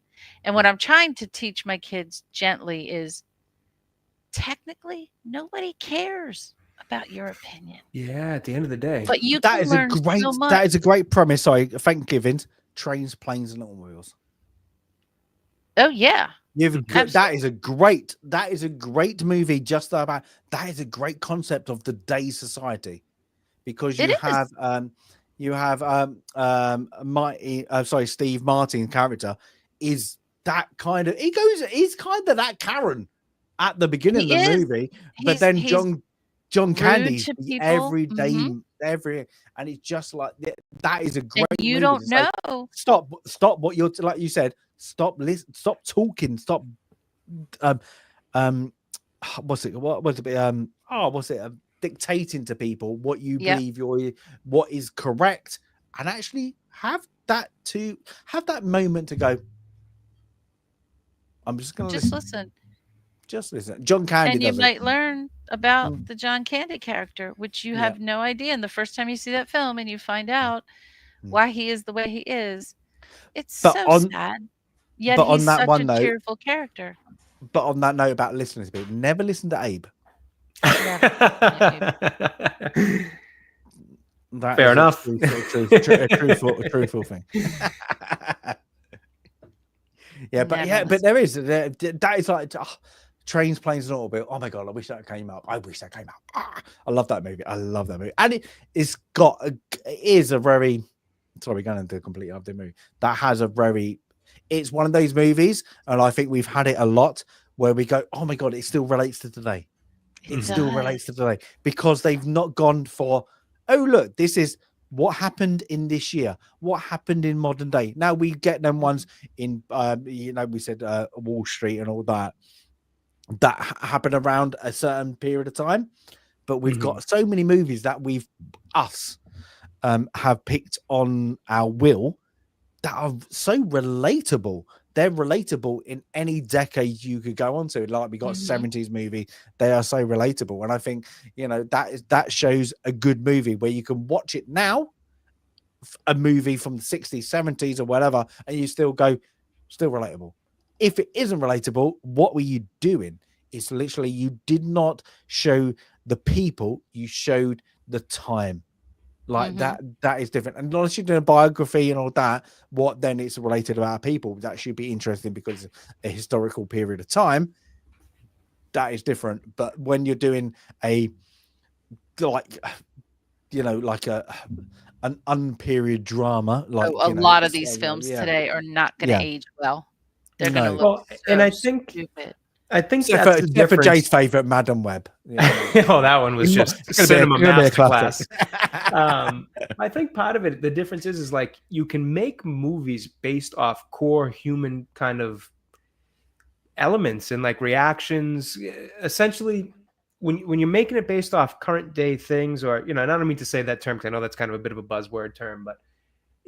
And what I'm trying to teach my kids gently is technically nobody cares about your opinion. Yeah, at the end of the day. But you That can is a learn great. so much. That is a great premise. Sorry, Thanksgiving, trains, planes, and automobiles. Oh yeah. That is a great. That is a great movie. Just about that is a great concept of the day's society, because It is. Steve Martin character is that kind of. He's kind of that Karen at the beginning He of the is. movie, but then He's John rude Candy's to the people. everyday Mhm. and it's just like that is a And great you movie. don't It's like, know. stop what you're like you said. Stop talking. Stop. Um, what's it? What was it? What's it? Dictating to people what you Yep. believe what is correct, and actually have that moment to go. I'm just going to Just listen. listen. Just listen. John Candy And you does it. might learn about Mm, the John Candy character, which you yeah. have no idea. And the first time you see that film and you find out Mm. why he is the way he is, it's But so on sad. Yet but on he's that such a one note, cheerful character. but on that note about listening to people, never listen to Abe. Never. That Fair is enough. a truthful thing. But there is that is like trains, planes, and automobiles. Oh my god, I wish that came up. I wish that came up. I love that movie. I love that movie, and it is a very. Sorry, we're going into a completely other movie that has a very. It's one of those movies, and I think we've had it a lot where we go, "Oh my god, it still relates to today." It still relates to today because they've not gone for. Oh look, this is what happened in this year. What happened in modern day? Now we get them ones in. We said Wall Street and all that. That happened around a certain period of time, but we've got so many movies that have picked on our will that are so relatable. They're relatable in any decade you could go on to. Like we got 70s movie, they are so relatable. And I think, that shows a good movie where you can watch it now, a movie from the 60s, 70s, or whatever, and you still go, still relatable. If it isn't relatable, what were you doing? It's literally you did not show the people, you showed the time. Like that is different. And unless you're doing a biography and all that, what then it's related about people, that should be interesting because a historical period of time, that is different. But when you're doing an unperiod drama, like a lot of these films today are not going to age well. They're going to look and I so think stupid. that's the difference. For Jay's favorite, Madam Web. Oh, that one was just cinema masterclass. I think part of it, the difference is like you can make movies based off core human kind of elements and like reactions. Essentially, when you're making it based off current day things, or and I don't mean to say that term because I know that's kind of a bit of a buzzword term, but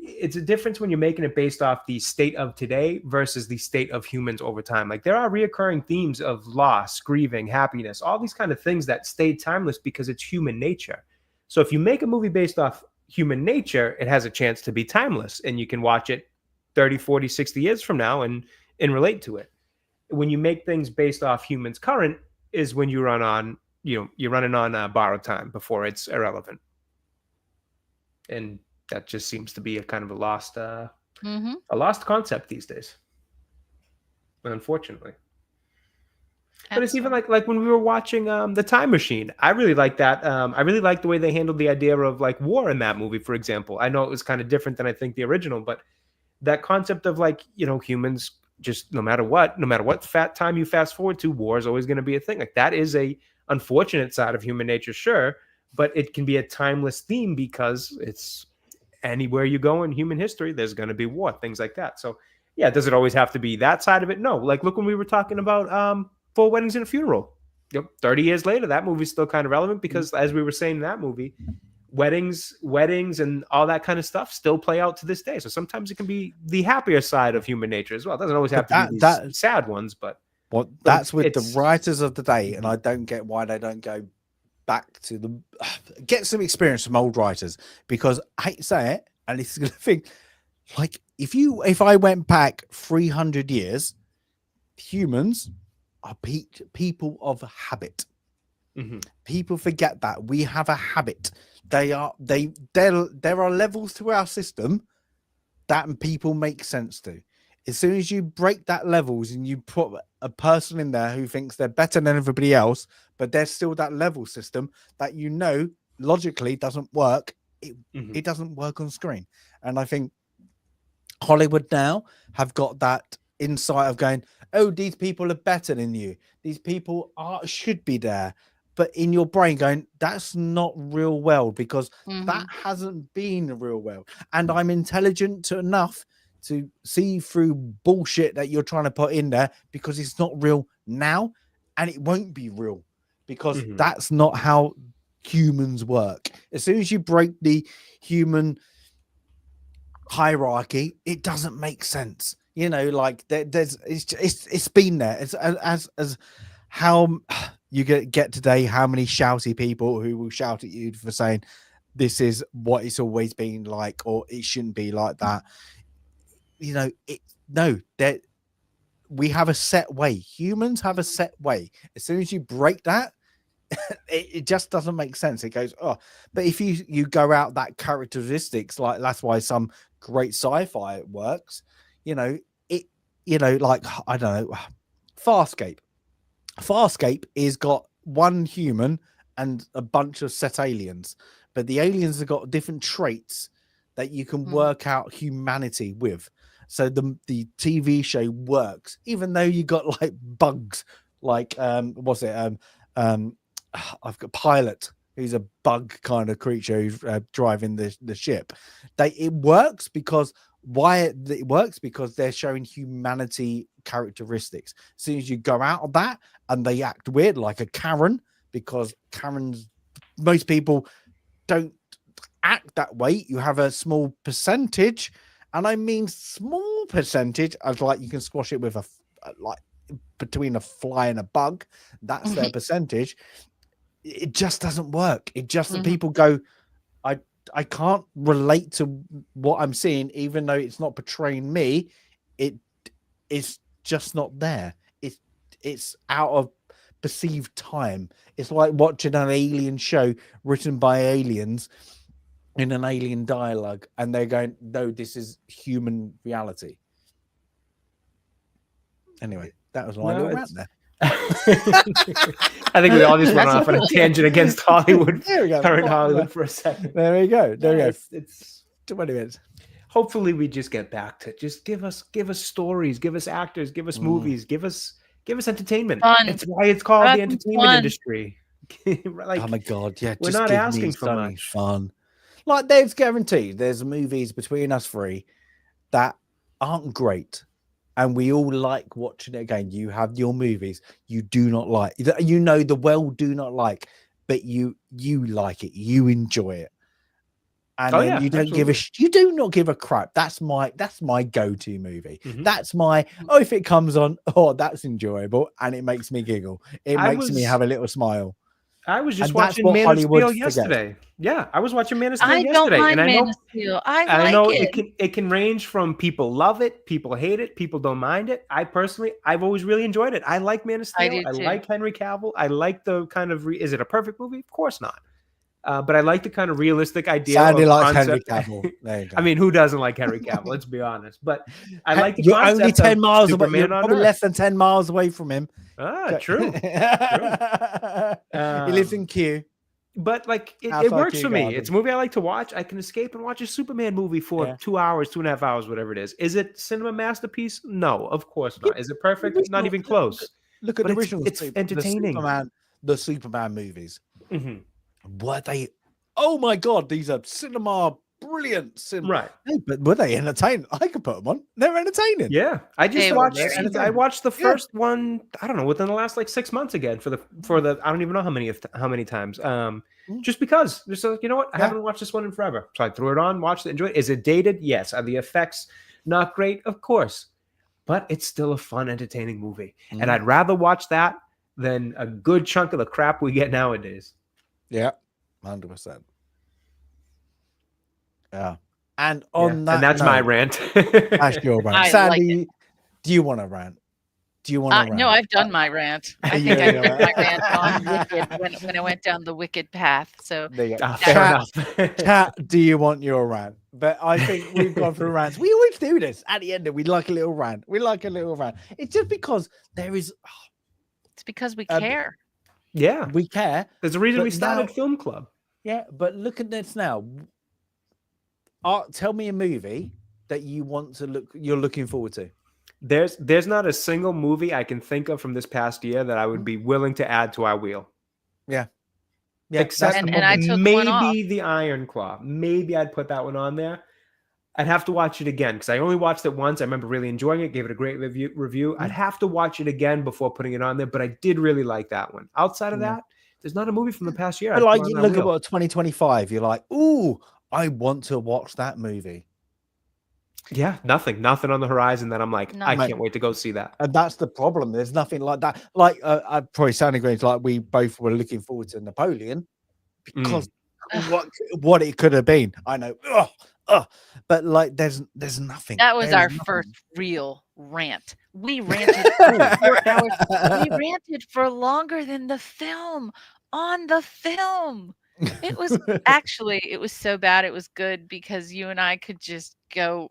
it's a difference when you're making it based off the state of today versus the state of humans over time. Like there are reoccurring themes of loss, grieving, happiness, all these kind of things that stay timeless because it's human nature. So if you make a movie based off human nature, it has a chance to be timeless and you can watch it 30, 40, 60 years from now and relate to it. When you make things based off humans current is when you run on, you're running on borrowed time before it's irrelevant. And that just seems to be a kind of a lost concept these days, unfortunately. Absolutely. But it's even like when we were watching The Time Machine. I really like that. I really like the way they handled the idea of like war in that movie, for example. I know it was kind of different than I think the original, but that concept of like, humans just no matter what fat time you fast forward to, war is always going to be a thing. Like that is a unfortunate side of human nature, sure, but it can be a timeless theme because it's anywhere you go in human history, there's going to be war, things like that. So yeah, does it always have to be that side of it? No. Like look when we were talking about 4 Weddings and a Funeral. 30 years later, that movie's still kind of relevant because as we were saying in that movie, weddings and all that kind of stuff still play out to this day. So sometimes it can be the happier side of human nature as well. It doesn't always have to be these sad ones, but Well, But that's with the it's writers of the day, and I don't get why they don't go back to the get some experience from old writers, because I hate to say it, and this is gonna think like if I went back 300 years, humans are people of habit. People forget that we have a habit. There are levels to our system that people make sense to. As soon as you break that levels and you put a person in there who thinks they're better than everybody else, but there's still that level system that logically doesn't work. It doesn't work on screen. And I think Hollywood now have got that insight of going, oh, these people are better than you. These people should be there. But in your brain going, that's not real world, because that hasn't been the real world. And I'm intelligent enough to see through bullshit that you're trying to put in there, because it's not real now, and it won't be real, because that's not how humans work. As soon as you break the human hierarchy, it doesn't make sense. Like it's been there. It's as how you get today, how many shouty people who will shout at you for saying this is what it's always been like, or it shouldn't be like that. That we have a set way. Humans have a set way. As soon as you break that, it just doesn't make sense. It goes, oh, but if you go out that characteristics, like that's why some great sci-fi works. Like I don't know, Farscape is got one human and a bunch of set aliens, but the aliens have got different traits that you can work out humanity with. So the TV show works, even though you got like bugs, like what's it? I've got Pilot, who's a bug kind of creature who's driving the ship. It works because it works because they're showing humanity characteristics. As soon as you go out of that and they act weird, like a Karen, because most people don't act that way. You have a small percentage, and I mean small percentage, as like you can squash it with like between a fly and a bug. That's their percentage. It just doesn't work. It just the people go, I can't relate to what I'm seeing, even though it's not portraying me. It's just not there. It's out of perceived time. It's like watching an alien show written by aliens in an alien dialogue, and they're going, no, this is human reality. Anyway, that was my little rant there. I think we all just went off on a tangent against Hollywood. There we go. Current Hollywood for a second. There we go. There we go. It's 20 minutes. Hopefully we just get back to just give us stories, give us actors, give us movies, give us entertainment. Fun. It's why it's called the entertainment industry. Like, oh my god, yeah. We're just not give asking me for much. Fun. Like there's guaranteed there's movies between us three that aren't great. And we all like watching it again. You have your movies you do not like, the world do not like, but you like it, you enjoy it, and then you don't you do not give a crap. That's my go-to movie. That's my if it comes on, that's enjoyable and it makes me giggle. It makes me have a little smile. I was just watching Man of Steel yesterday. Yeah, I was watching Man of Steel yesterday. Don't mind Man of Steel. I know like it can range from people love it, people hate it, people don't mind it. I've always really enjoyed it. I like Man of Steel. I like Henry Cavill. I like the kind of is it a perfect movie? Of course not. But I like the kind of realistic idea. Sandy likes Henry Cavill. There you go. I mean, who doesn't like Henry Cavill? Let's be honest. But I like the you're concept only 10 miles away. You're probably less than 10 miles away from him. True. He lives in Kew. But like it works for me. It's a movie I like to watch. I can escape and watch a Superman movie for 2 hours, 2.5 hours, whatever it is. Is it cinema masterpiece? No, of course not. Is it perfect? Not even close. Look at the original. It's entertaining. The Superman movies. Were they? Oh my god, these are brilliant. Right. No, but were they entertaining? I could put them on. They're entertaining. Yeah, I just watched. I watched the first one. I don't know, within the last like 6 months again for the. I don't even know how many times. Just because just like, you know what, I haven't watched this one in forever, so I threw it on, watched it, enjoyed it. Is it dated? Yes. Are the effects not great? Of course. but it's still a fun, entertaining movie. And Mm. I'd rather watch that than a good chunk of the crap we get nowadays. Yeah, 100%. Yeah. And on that and that's my note, rant. that's your rant. I like Sandy, do you want to rant? Do you want to rant? No, I've done my rant. I You think I know, did my rant on Wicked when I went down the Wicked path. So there you go. Fair enough. Chat, do you want your rant? But I think we've gone through rants. We always do this at the end. We like a little rant. We like a little rant. It's just because there is. it's because we care. Yeah, We care. there's a reason but we started now- Film Club. Yeah, but look at this now. Tell me a movie that you're looking forward to. There's not a single movie I can think of from this past year that I would be willing to add to our wheel. Yeah. Except And I took one off. maybe the Iron Claw. Maybe I'd put that one on there. I'd have to watch it again because I only watched it once. I remember really enjoying it, gave it a great review. I'd have to watch it again before putting it on there, but I did really like that one. Outside of that, there's not a movie from the past year. But like you look at what 2025, you're like, ooh, I want to watch that movie. Yeah, nothing on the horizon that I'm like, I Nothing. can't wait to go see that. And that's the problem. There's nothing like that. Like I probably sound agreed. Like we both were looking forward to Napoleon because what it could have been. I know, but like there's nothing. That was There's our nothing. first real rant. We ranted for 4 hours. We ranted for longer than the film on the film. It was it was so bad. It was good because you and I could just go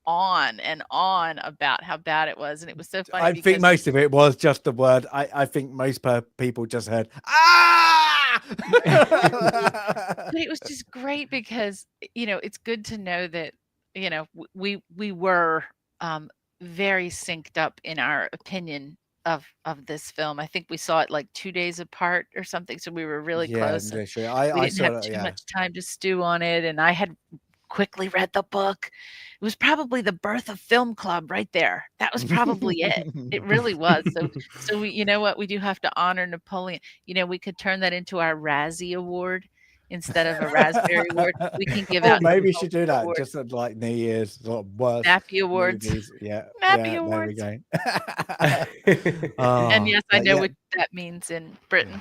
on and on about how bad it was, and it was so funny. I think most of it was just the word. I think most people just heard but it was just great because it's good to know that we were very synced up in our opinion of this film. I think we saw it like 2 days apart or something, so we were really close. Literally. We didn't have too much time to stew on it, and I had quickly read the book. It was probably the birth of Film Club right there. That was probably it. It really was. So we, what, we do have to honor Napoleon. We could turn that into our Razzie Award instead of a Raspberry Award. We can give out. Maybe we should do that just at like New Year's sort of worst Nappy Awards. movies. Yeah, Nappy Awards. There we go. And yes, I know what that means in Britain.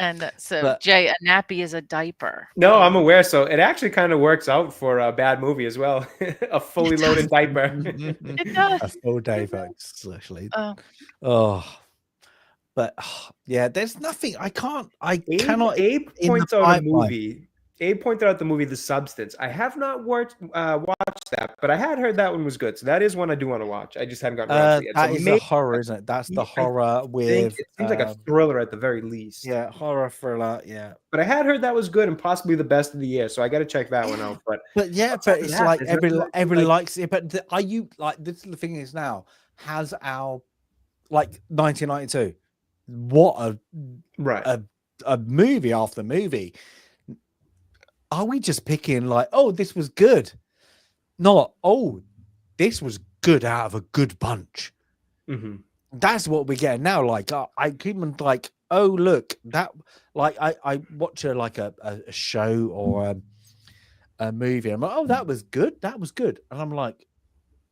And so, Jay, a nappy is a diaper. No, I'm aware. So it actually kind of works out for a bad movie as well. A fully loaded diaper. It does. A full diaper, actually. But yeah, there's nothing. I cannot. Abe points out a movie. Abe pointed out the movie The Substance. I have not watched that, but I had heard that one was good. So that is one I do want to watch. I just haven't gotten around to it yet. That is a horror, isn't it? That's the horror with. It seems like a thriller at the very least. Yeah, horror thriller. Yeah, but I had heard that was good and possibly the best of the year. So I got to check that one out. But it's like everybody likes it. But are you like this? The thing is now has our like 1992. What a movie after movie. Are we just picking like, oh, this was good? Not, oh, this was good out of a good bunch. Mm-hmm. That's what we get now. Like, I even like, oh, look, that like I watch a show or a movie. I'm like, oh, that was good. That was good. And I'm like,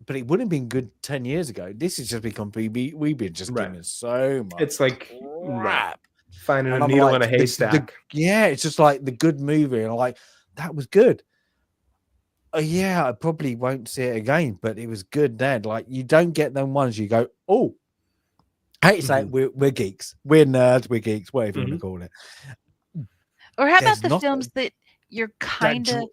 but it wouldn't have been good 10 years ago. This has just become we've been just giving so much. It's like crap. Finding a needle in a haystack. It's just like the good movie, and I'm like, that was good. Yeah, I probably won't see it again, but it was good then. Like, you don't get them ones you go, oh, I hate to say it, we're geeks, we're nerds, we're geeks, whatever you want to call it. Or how about the films that you're kind of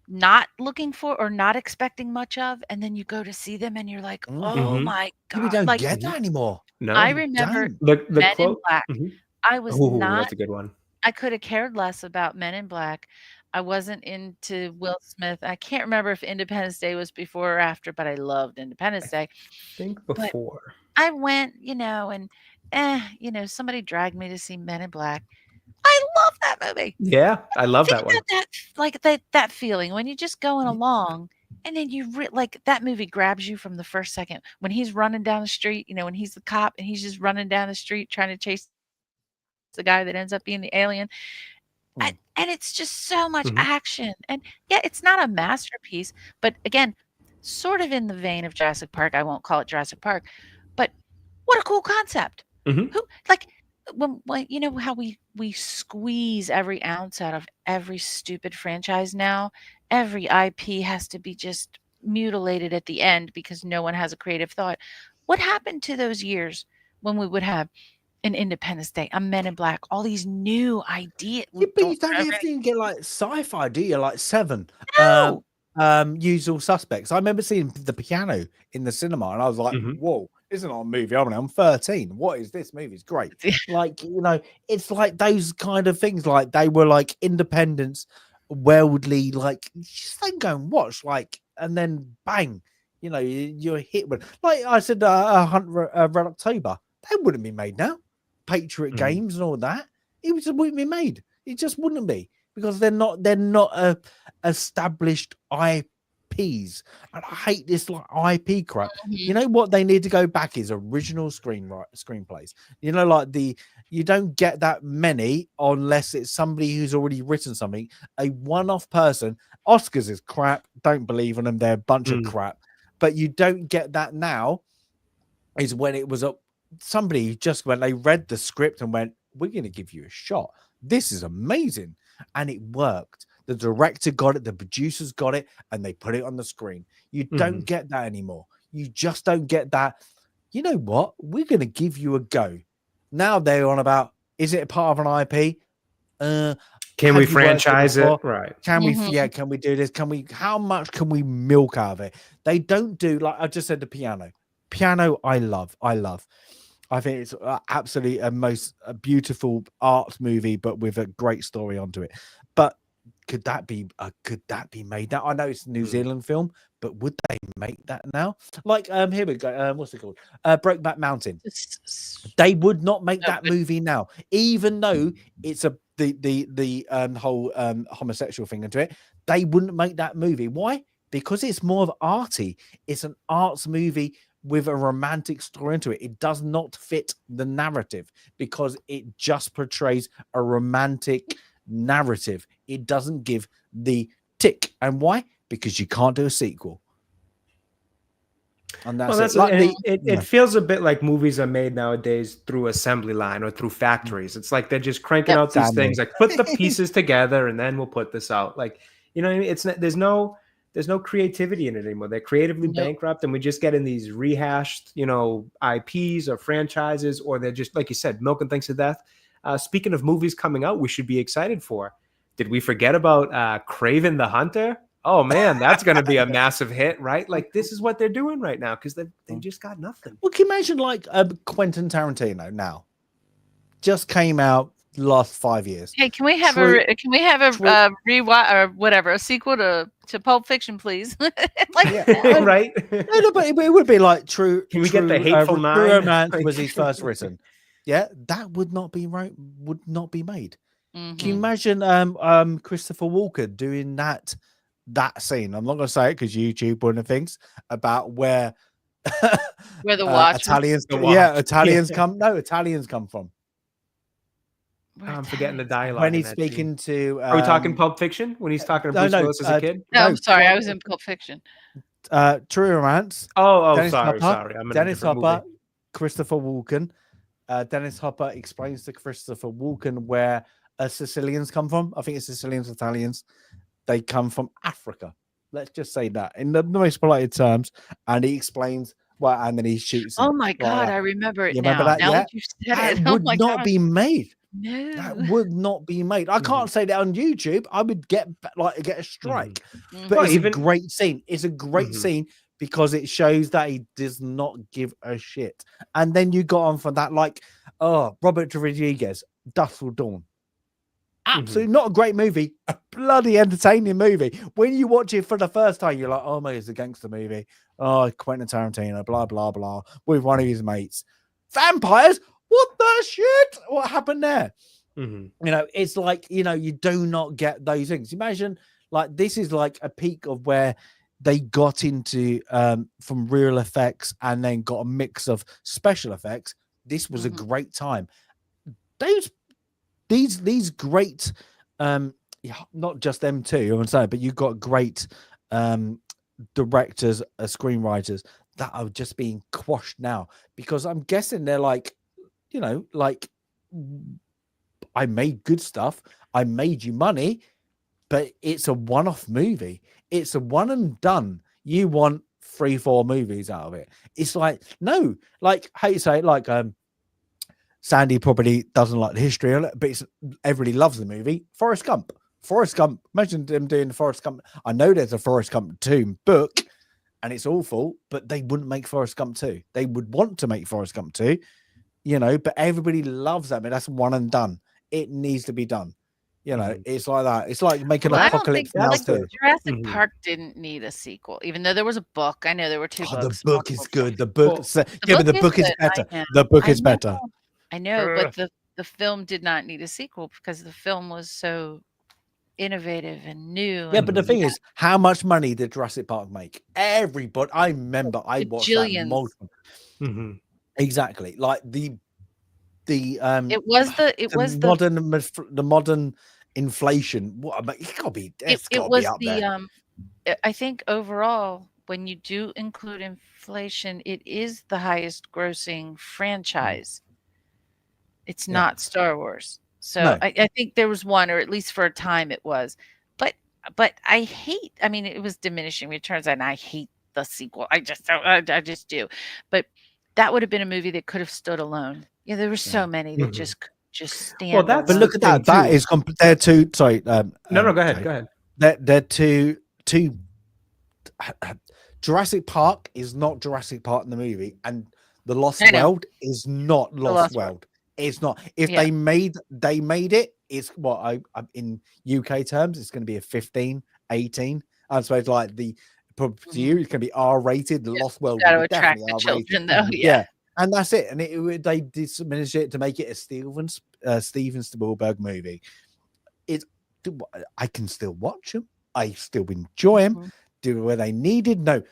not looking for or not expecting much of, and then you go to see them and you're like, oh my god, we don't get that anymore. No, I remember the Men in Black. I was not. That's a good one. I could have cared less about Men in Black. I wasn't into Will Smith. I can't remember if Independence Day was before or after, but I loved Independence Day. I think before. But I went, and somebody dragged me to see Men in Black. I love that movie. Yeah, I love that one. That feeling when you're just going along, and then that movie grabs you from the first second when he's running down the street. When he's the cop and he's just running down the street trying to chase the guy that ends up being the alien. And it's just so much action. And yeah, it's not a masterpiece, but again, sort of in the vein of Jurassic Park. I won't call it Jurassic Park, but what a cool concept. Mhm. Who like when you know how we squeeze every ounce out of every stupid franchise now? Every IP has to be just mutilated at the end because no one has a creative thought. What happened to those years when we would have an Independence Day, a Men in Black, all these new ideas? Yeah, but you Don't don't have have to get like sci-fi, do you? Like Seven, no. Usual Suspects. I remember seeing The Piano in the cinema, and I was like, Mhm. "Whoa, this is not a movie." I'm 13. What is this movie? It's great. Like it's like those kind of things. Like they were like independence, worldly. Like you just don't go and watch. Like and then bang, you're hit with. Like I said, Red October. They wouldn't be made now. Patriot Mhm. Games and all that. It just wouldn't be made. It just wouldn't be because they're not established IPs. And I hate this like IP crap. You Mhm. know what they need to go back is original screenplays. You don't get that many unless it's somebody who's already written something. A one-off person. Oscars is crap. Don't believe in them. They're a bunch of crap. But you don't get that now. Is when it was somebody just when they read the script and went, "We're going to give you a shot. This is amazing," and it worked. The director got it, the producers got it, and they put it on the screen. You don't get that anymore. You just don't get that. You know what? We're going to give you a go. Now they're on about, is it a part of an IP? Can we Have you worked here franchise before? it? Right. Can we? Mhm. Yeah. Can we do this? How much can we milk out of it? They don't do like I just said. The piano. I love. I think it's absolutely a beautiful art movie, but with a great story onto it. But could that be made now? I know it's a New Zealand film, but would they make that now? Like here we go. What's it called? Brokeback Mountain. They would not make that movie now, even though it's the whole homosexual thing into it. They wouldn't make that movie. Why? Because it's more of arty. It's an arts movie with a romantic story into it. It does not fit the narrative because it just portrays a romantic narrative. It doesn't give the tick. And why? Because you can't do a sequel. And that's it feels a bit like movies are made nowadays through assembly line or through factories. It's like they're just cranking out these things, like put the pieces together and then we'll put this out. Like, you know what I mean? It's not, there's no creativity in it anymore. They're creatively bankrupt, and we just get in these rehashed, IPs or franchises, or they're just, like you said, milking things to death. Speaking of movies coming out, we should be excited for. Did we forget about Kraven the Hunter? Oh man, that's going to be a massive hit, right? Like this is what they're doing right now because they just got nothing. Well, can you imagine like Quentin Tarantino now just came out last 5 years? Hey, can we have a rewatch or whatever, a sequel to Pulp Fiction, please? Right? No, but it would be like True. Can we get the Hateful Nine? True Romance was his first written. Yeah, that would not be made. Mm-hmm. Can you imagine Christopher Walken doing that scene? I'm not going to say it because YouTube, one of the things about where the watch Italians come from. I'm forgetting the dialogue when he's speaking to. Are we talking Pulp Fiction? When he's talking to Bruce Willis as a kid? No, I'm sorry, I was in Pulp Fiction. True Romance. Sorry. I'm in Dennis Hopper, movie. Christopher Walken. Dennis Hopper explains to Christopher Walken where Sicilians come from. I think it's Sicilians, Italians. They come from Africa. Let's just say that in the most polite terms. And he explains and then he shoots. Oh my God, I remember it now. Remember that? Now that you said it, would not be made. No, that would not be made. I can't say that on YouTube. I would get a strike. Mm-hmm. But it's a great scene. It's a great scene because it shows that he does not give a shit. And then you got on for that, Robert Rodriguez, Dusk Till Dawn. Absolutely not a great movie, a bloody entertaining movie. When you watch it for the first time, you're like, oh my, it's a gangster movie. Oh, Quentin Tarantino, blah, blah, blah, with one of his mates. Vampires? What the shit? What happened there? It's like, you do not get those things. Imagine, this is like a peak of where they got into from real effects and then got a mix of special effects. This was a great time. These great, not just them two, I'm saying, but you've got great directors, screenwriters that are just being quashed now, because I'm guessing they're like, like, I made good stuff, I made you money, but it's a one-off movie. It's a one and done. You want 3-4 movies out of it. It's like, no, like, how you say it, like, Sandy probably doesn't like the history of it, but everybody loves the movie. Forrest Gump. Imagine them doing the Forrest Gump. I know there's a Forrest Gump 2 book and it's awful, but they wouldn't make Forrest Gump 2. They would want to make Forrest Gump 2, but everybody loves that. I mean, that's one and done. It needs to be done. It's like that. It's like making Apocalypse Now too. Jurassic Park didn't need a sequel, even though there was a book. I know there were 2 books. The book is good. The book, but the book is better. The book is better. I know, but the film did not need a sequel because the film was so innovative and new. Yeah, but the thing is, how much money did Jurassic Park make? Everybody, I remember I watched that multiple. Exactly, like the modern inflation. What? It got to be. It was up there. I think overall, when you do include inflation, it is the highest grossing franchise. It's not Star Wars. So no. I think there was one, or at least for a time it was. But I hate, I mean, it was diminishing returns, and I hate the sequel. I just do. But that would have been a movie that could have stood alone. Yeah, there were so many that just stand. Well, but look at that. That is they're two. Sorry. No, go ahead. Go ahead. They're two. Jurassic Park is not Jurassic Park in the movie, and The Lost World is not Lost World. It's not. If they made it, it's what I in UK terms, it's going to be a 15, 18. I suppose like to you, it's going to be R-rated. The Lost World will be definitely R-rated. Children, though. Yeah, and that's it. And they diminished it to make it a Steven Spielberg movie. I can still watch them. I still enjoy them. Do where they needed. No,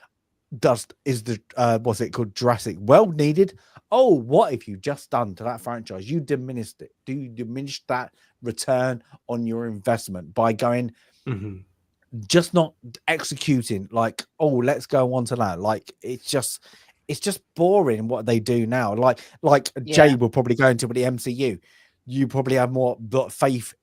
is the what's it called? Jurassic World needed? Oh, what have you just done to that franchise? You diminished it. Do you diminish that return on your investment by going just not executing? Like, oh, let's go on to that. Like, it's just boring what they do now. Like Jay will probably go into the MCU. You probably have more faith,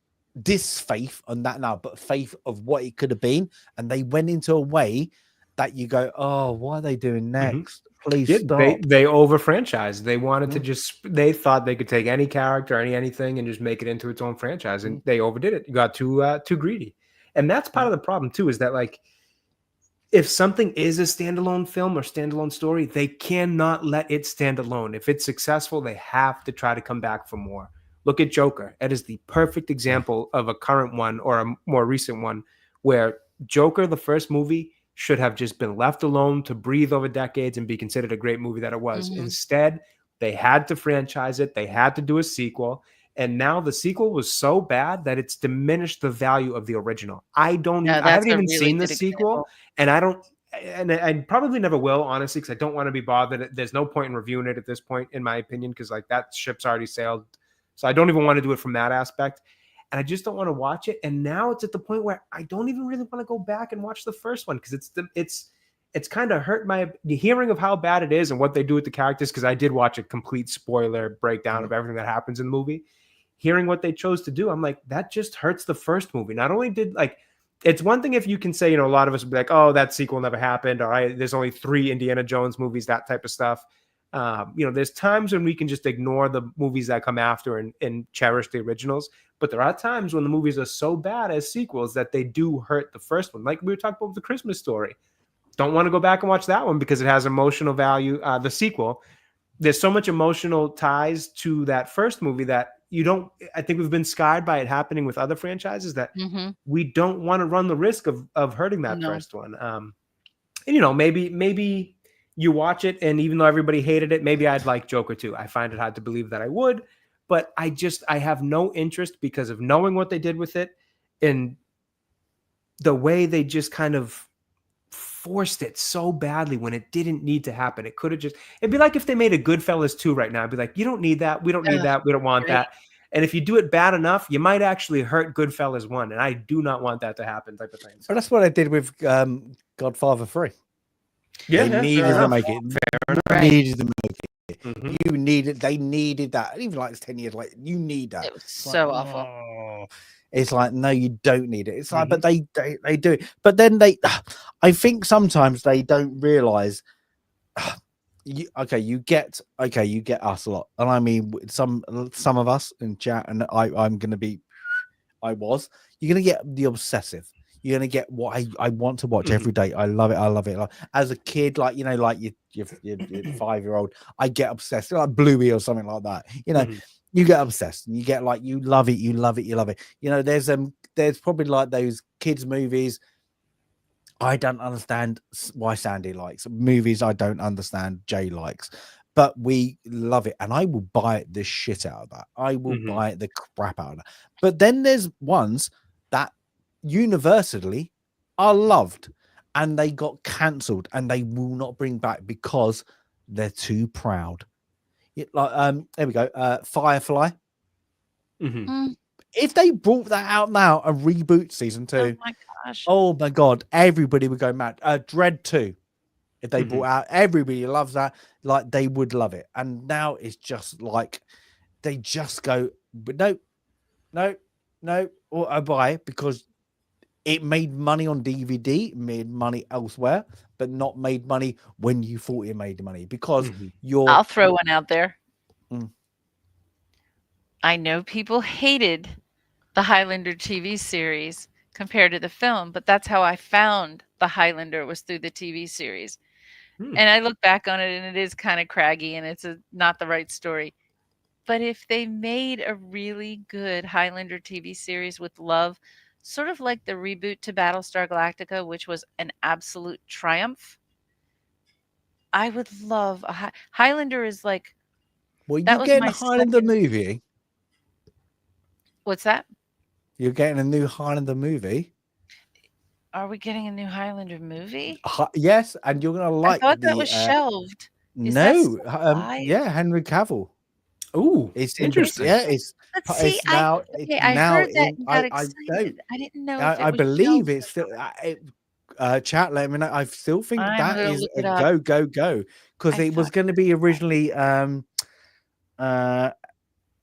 disfaith on that now, but faith of what it could have been, and they went into a way that you go, oh, what are they doing next? Please stop. They over franchised. They wanted to they thought they could take any character, anything, and just make it into its own franchise, and they overdid it. You got too greedy, and that's part of the problem too. Is that like, if something is a standalone film or standalone story, they cannot let it stand alone. If it's successful, they have to try to come back for more. Look at Joker. That is the perfect example of a current one or a more recent one where Joker, the first movie, should have just been left alone to breathe over decades and be considered a great movie that it was. Instead, they had to franchise it. They had to do a sequel. And now the sequel was so bad that it's diminished the value of the original. I haven't even seen the sequel, and I probably never will, honestly, because I don't want to be bothered. There's no point in reviewing it at this point, in my opinion, because like that ship's already sailed. So I don't even want to do it from that aspect. And I just don't want to watch it. And now it's at the point where I don't even really want to go back and watch the first one, because it's kind of hurt the hearing of how bad it is and what they do with the characters. Because I did watch a complete spoiler breakdown of everything that happens in the movie. Hearing what they chose to do, I'm like, that just hurts the first movie. Not only did it's one thing if you can say, a lot of us would be like, oh, that sequel never happened. All right, there's only 3 Indiana Jones movies, that type of stuff. There's times when we can just ignore the movies that come after and cherish the originals. But there are times when the movies are so bad as sequels that they do hurt the first one. Like we were talking about with The Christmas Story. Don't want to go back and watch that one because it has emotional value. The sequel, there's so much emotional ties to that first movie that I think we've been scarred by it happening with other franchises that we don't want to run the risk of hurting that first one. Maybe you watch it, and even though everybody hated it, maybe I'd like Joker too. I find it hard to believe that I would, but I have no interest because of knowing what they did with it and the way they just kind of forced it so badly when it didn't need to happen. It could have it'd be like if they made a Goodfellas 2 right now. I'd be like, you don't need that. We don't need that. We don't want that. And if you do it bad enough, you might actually hurt Goodfellas 1. And I do not want that to happen type of thing. But that's what I did with Godfather 3. They needed to make it. Needed to make it. Mhm. You needed. They needed that. Even like it's 10 years later, you need that. It was It's so like, awful. oh. It's like, no, you don't need it. It's like, but they do it. But then I think sometimes they don't realize. You get us a lot, and I mean some of us in chat, and I was. You're gonna get the obsessive. You're gonna get what I want to watch every day. I love it. Like, as a kid, like like your 5-year-old, I get obsessed, like Bluey or something like that. You get obsessed, and you get like you love it. There's probably like those kids movies. I don't understand why Sandy likes movies. I don't understand Jay likes, but we love it, and I will buy the shit out of that. I will buy the crap out of that. But then there's ones that universally are loved, and they got cancelled, and they will not bring back because they're too proud. Like there we go, Firefly. If they brought that out now and reboot season 2, Oh my gosh! oh my god, everybody would go mad. Dread 2, if they brought out, everybody loves that. Like they would love it, and now it's just like they just go, but no, or I buy it because it made money on DVD, made money elsewhere, but not made money when you thought it made money because I'll throw one out there. Mm. I know people hated the Highlander TV series compared to the film, but that's how I found the Highlander, was through the TV series. And I look back on it, and it is kind of craggy, and it's not the right story. But if they made a really good Highlander TV series with love, sort of like the reboot to Battlestar Galactica, which was an absolute triumph, I would love a Highlander. Is like, well, that you was getting my Highlander second. movie? What's that? You're getting a new Highlander movie? Are we getting a new Highlander movie? Yes, and you're gonna like. I thought that was shelved. Is that No, still alive? yeah, Henry Cavill. Oh, It's interesting. it's But see, it's now. I heard that and got I excited. I didn't know if it I was believe shelved. it's still. Chat, let me know. I still think I'm that gonna is look a it up. go because it was going to be originally wasn't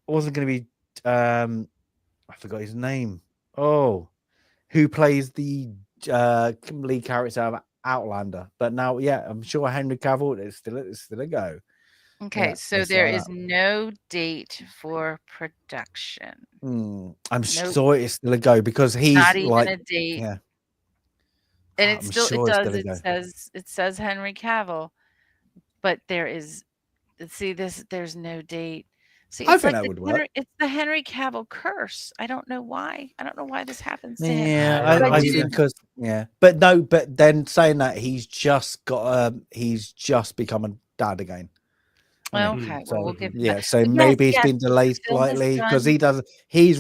going to be I forgot his name. Oh, who plays the lead character of Outlander? But now, yeah, I'm sure Henry Cavill is still a go. Okay, Yeah, so it's there like is that. no date for production. I'm Nope. sure it's still a go because he's Not even like, a date. yeah. And I'm sure it's still a go. It says Henry Cavill, but there's no date. See, I it's think like that would work. it's the Henry Cavill curse. I don't know why. I don't know why this happens to him. Yeah, don't know I either. think because but no, but then saying that he's just become a dad again. hasn't he? Okay, So well, we'll give him yeah, that. so But maybe it's yes, been delayed the film is slightly because done. he's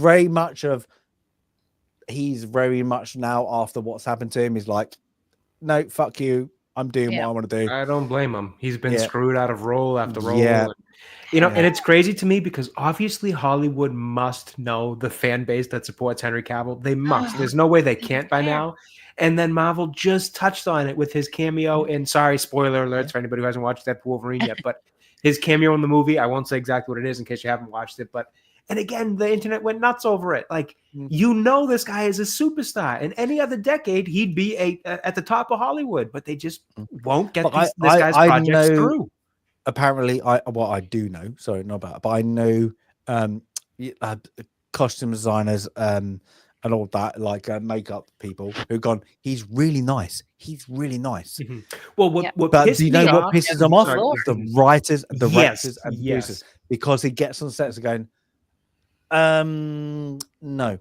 very much now after what's happened to him. He's like, no, fuck you. I'm doing what I want to do. I don't blame him. He's been Yeah. screwed out of role after role. Yeah. And it's crazy to me because obviously Hollywood must know the fan base that supports Henry Cavill. They must. There's no way they can't by now. And then Marvel just touched on it with his cameo. And sorry, spoiler alerts for anybody who hasn't watched Deadpool Wolverine yet, but his cameo in the movie, I won't say exactly what it is in case you haven't watched it, but and again, the internet went nuts over it. Like, this guy is a superstar. In any other decade, he'd be at the top of Hollywood, but they just won't get this guy's projects through. Apparently, I do know. Sorry, not about, but I know costume designers and all that, like makeup people who've gone. He's really nice. He's really nice. Well, what but do you know what pisses them off? Sorry. The writers, the directors, and yes. producers, because he gets on sets and going, no,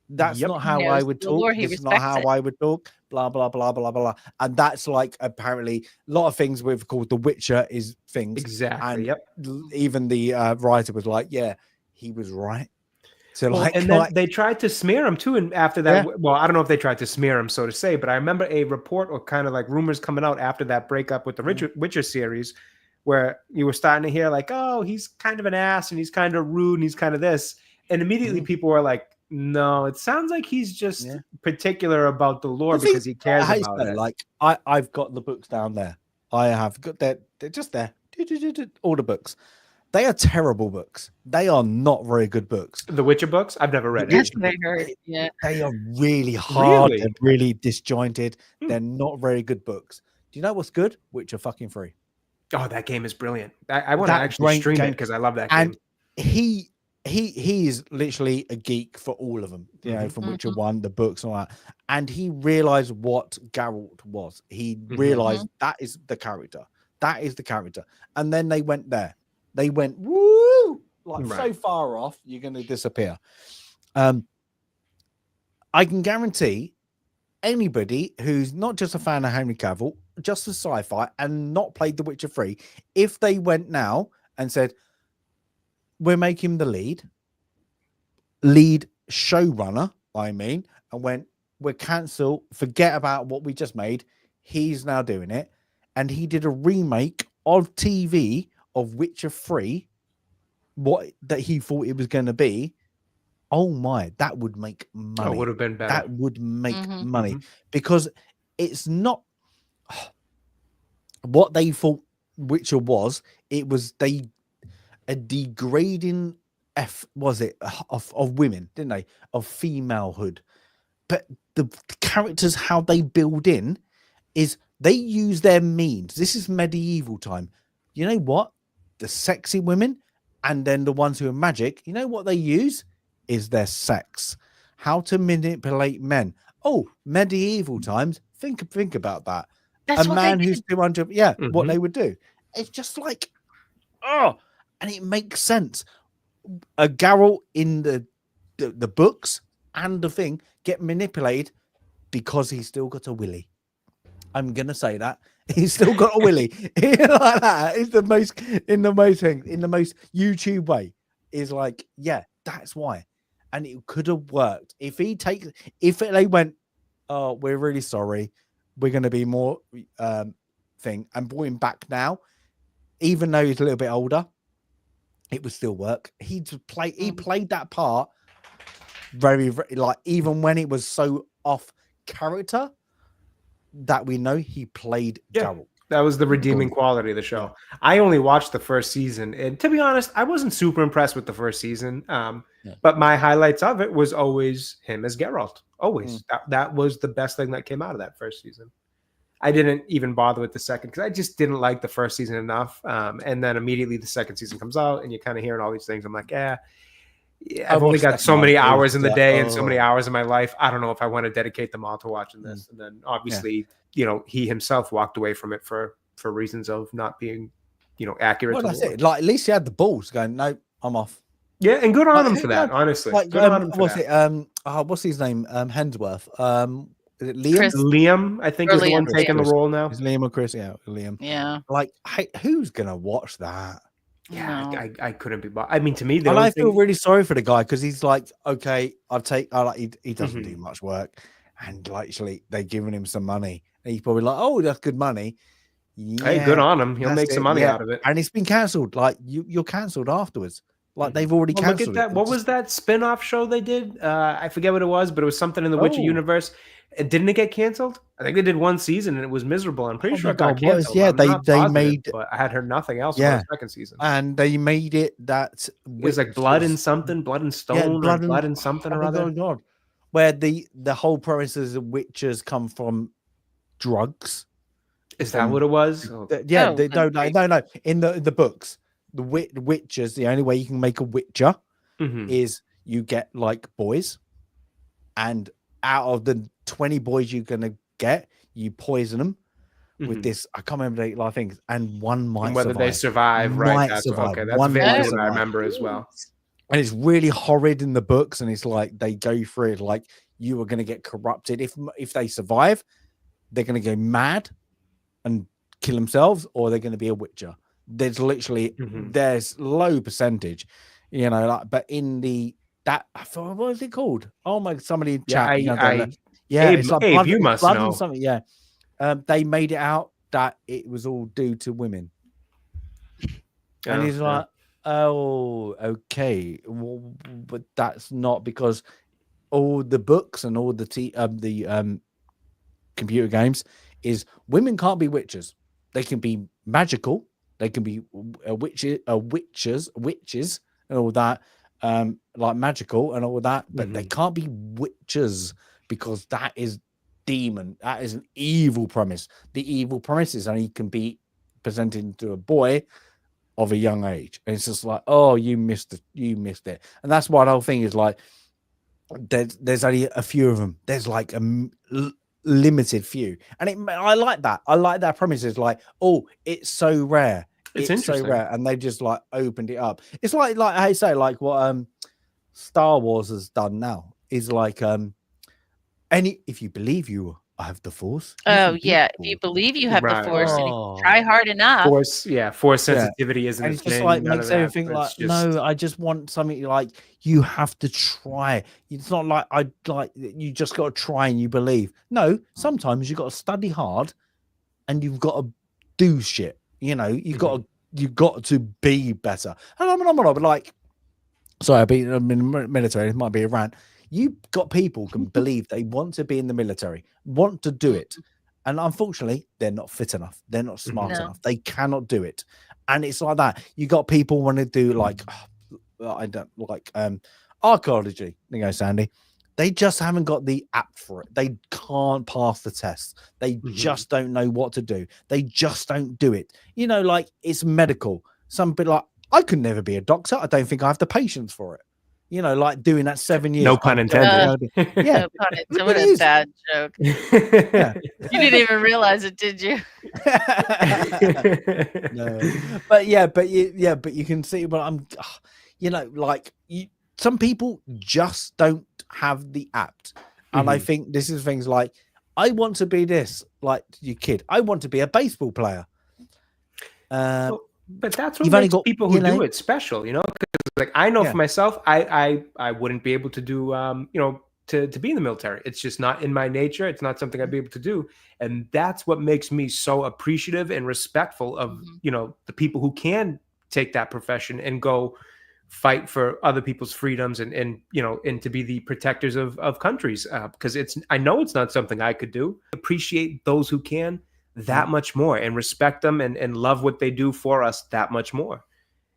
that's not how I would talk. This is not how I would talk. Blah blah blah blah blah. And that's like apparently a lot of things we've called The Witcher is things. Exactly. And even the writer was like, yeah, he was right. So then they tried to smear him too. And after that, well, I don't know if they tried to smear him, so to say, but I remember a report or kind of like rumors coming out after that breakup with the Witcher series, where you were starting to hear like, oh, he's kind of an ass and he's kind of rude and he's kind of this. And immediately people were like, no, it sounds like he's just particular about the lore because he cares about it. Like I've got the books down there. I have got they're just there. All the books. They are terrible books. They are not very good books. The Witcher books? I've never read Yes, it. I heard. Yeah. They are really hard. Really? They're really disjointed. They're not very good books. Do you know what's good? Witcher fucking 3. Oh, that game is brilliant. I want to actually stream it because I love that and game. He is literally a geek for all of them, you know, from Witcher 1, the books and all that. And he realized what Geralt was. He realized that is the character. That is the character. And then they went there. They went, woo, like so far off, you're going to disappear. I can guarantee anybody who's not just a fan of Henry Cavill, just a sci-fi, and not played The Witcher 3, if they went now and said, we're making him the lead showrunner, and went, we're cancel, forget about what we just made. He's now doing it. And he did a remake of TV of Witcher 3, what that he thought it was going to be. Oh my, that would make money. Oh, would have been better. That would make money because it's not what they thought Witcher was. It was a degrading of women, didn't they? Of femalehood. But the characters, how they build in is they use their means. This is medieval time. You know what? The sexy women and then the ones who are magic, you know what they use is their sex. How to manipulate men. Oh, medieval times. Think about that. That's a man who's 200. Yeah, what they would do. It's just like, and it makes sense. A Geralt in the books and the thing get manipulated because he's still got a willy. I'm gonna say that he's still got a willy. Like that is the most YouTube way. Is like, yeah, that's why. And it could have worked if they went, oh, we're really sorry, we're going to be more thing and brought him back now, even though he's a little bit older, it would still work. He played that part very, very, like, even when it was so off character that we know he played Geralt. That was the redeeming quality of the show. Yeah. I only watched the first season, and to be honest, I wasn't super impressed with the first season. But my highlights of it was always him as Geralt. Always. That was the best thing that came out of that first season. I didn't even bother with the second because I just didn't like the first season enough. And then immediately the second season comes out, and you're kind of hearing all these things. I'm like, I've only got so many hours in the day and so many hours in my life. I don't know if I want to dedicate them all to watching this. And then obviously, he himself walked away from it for reasons of not being, accurate. Well, that's it. Like, at least he had the balls going, no, I'm off. Yeah, and good on him for that, honestly. Like, good on him for that. What's his name? Hemsworth. Is it Liam? Liam, I think, is the one taking the role now. Is Liam or Chris? Yeah, Liam. Yeah. Like, who's gonna watch that? Yeah, no. I couldn't be bothered. I mean, to me, I feel really sorry for the guy because he's like, okay, he doesn't do much work, and actually they're giving him some money, and he's probably like, oh, that's good money. Yeah, hey, good on him. He'll make some money out of it. And it's been cancelled. Like you're cancelled afterwards. Like they've already cancelled. Look at that. What was that spin-off show they did? I forget what it was, but it was something in the Witcher universe. Didn't it get canceled? I think they did one season and it was miserable. I'm pretty sure it got canceled. Yeah, they made. But I had heard nothing else about the second season. And they made it that it was like blood and something, blood and stone, blood and something or other. Oh God! Where the whole premise is that witches come from drugs. Is that what it was? No. In the books, the witches. The only way you can make a witcher is you get like boys, and out of the 20 boys you're gonna get, you poison them with this. I can't remember the like things, and one might and whether survive. they survive, right? That's okay. That's very good. I remember as well. And it's really horrid in the books, and it's like they go through it like you are gonna get corrupted if they survive. They're gonna go mad and kill themselves, or they're going to be a witcher. There's literally there's low percentage, but in what is it called? Oh my, somebody in chat. It's like blood, you must blood know. And something. Yeah, they made it out that it was all due to women, and he's like, oh, okay. Well, but that's not because all the books and all the computer games is women can't be witches. They can be magical. They can be witches and all that, like magical and all that, but they can't be witches because that is demon. That is an evil premise. The evil premise is only can be presented to a boy of a young age, and it's just like, oh, you missed it, and that's why the whole thing is like. There's only a few of them. There's like a limited few, and I like that. I like that premise. Is like, oh, it's so rare. It's so rare, and they just like opened it up. It's like I say, like what Star Wars has done now is like if you believe you have the Force. Oh yeah, if you believe you have the Force and if you try hard enough. Force sensitivity isn't. And it's just like makes everything like no. I just want something like you have to try. It's not like you just got to try and you believe. No, sometimes you got to study hard, and you've got to do shit. You know, you got to be better. And I'm not like. Sorry, I've been in the military. It might be a rant. You got people can believe they want to be in the military, want to do it. And unfortunately, they're not fit enough. They're not smart enough. They cannot do it. And it's like that. You got people want to do like, I don't like archaeology, Sandy. They just haven't got the app for it. They can't pass the test. They just don't know what to do. They just don't do it. You know, like it's medical. Some bit like, I could never be a doctor. I don't think I have the patience for it. You know, like doing that 7 years. No pun intended. Yeah. No pun intended. What a bad joke. Yeah. You didn't even realize it, did you? No. But you can see, but I'm, you know, like some people just don't have the apt. And I think this is things like, I want to be this, like you kid. I want to be a baseball player. But that's what makes people who do it special, you know, because like I know for myself, I wouldn't be able to do, to be in the military. It's just not in my nature. It's not something I'd be able to do. And that's what makes me so appreciative and respectful of, you know, the people who can take that profession and go fight for other people's freedoms and you know, and to be the protectors of countries. Because I know it's not something I could do. Appreciate those who can that much more and respect them and love what they do for us that much more.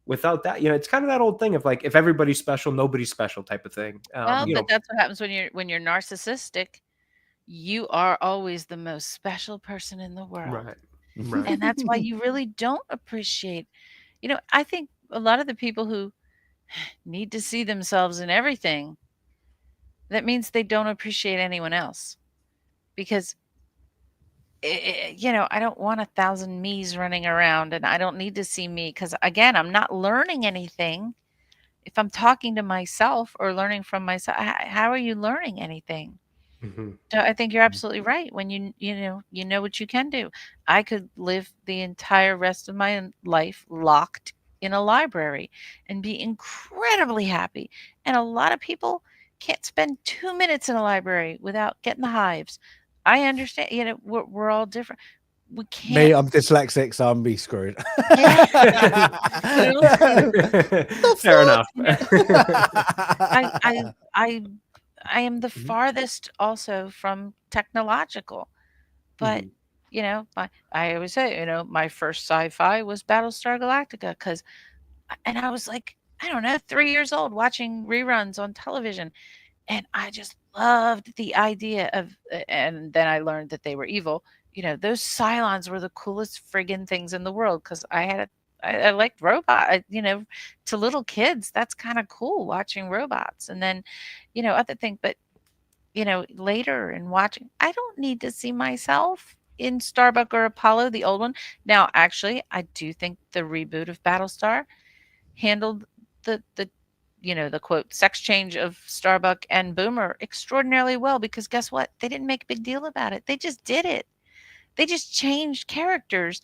Without that, you know, it's kind of that old thing of like, if everybody's special, nobody's special type of thing. Well, but that's what happens when you're narcissistic. You are always the most special person in the world. Right. And that's why you really don't appreciate, you know, I think a lot of the people who need to see themselves in everything, that means they don't appreciate anyone else. Because you know, I don't want 1,000 me's running around, and I don't need to see me because, again, I'm not learning anything. If I'm talking to myself or learning from myself, how are you learning anything? So I think you're absolutely right. When you know what you can do. I could live the entire rest of my life locked in a library and be incredibly happy. And a lot of people can't spend 2 minutes in a library without getting the hives. I understand, you know, we're all different. We can't. Me, I'm dyslexic, so I'm be screwed. Yeah. Fair enough. I am the farthest also from technological, but you know, I always say, you know, my first sci-fi was Battlestar Galactica and I was like, I don't know, 3 years old watching reruns on television. And I just loved the idea of, and then I learned that they were evil. You know, those Cylons were the coolest friggin' things in the world because I liked robot. You know, to little kids, that's kind of cool watching robots. And then, you know, other thing. But you know, later in watching, I don't need to see myself in Starbuck or Apollo, the old one. Now, actually, I do think the reboot of Battlestar handled the you know, the quote sex change of Starbuck and Boomer extraordinarily well, because guess what? They didn't make a big deal about it. They just did it. They just changed characters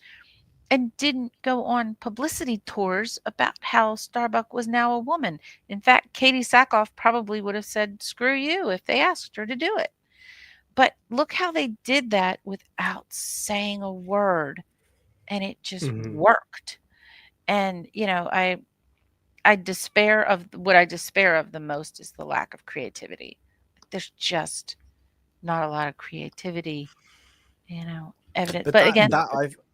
and didn't go on publicity tours about how Starbuck was now a woman. In fact, Katie Sackhoff probably would have said, screw you, if they asked her to do it. But look how they did that without saying a word. And it just worked. And, you know, I despair of the most is the lack of creativity. There's just not a lot of creativity, evident. But But again,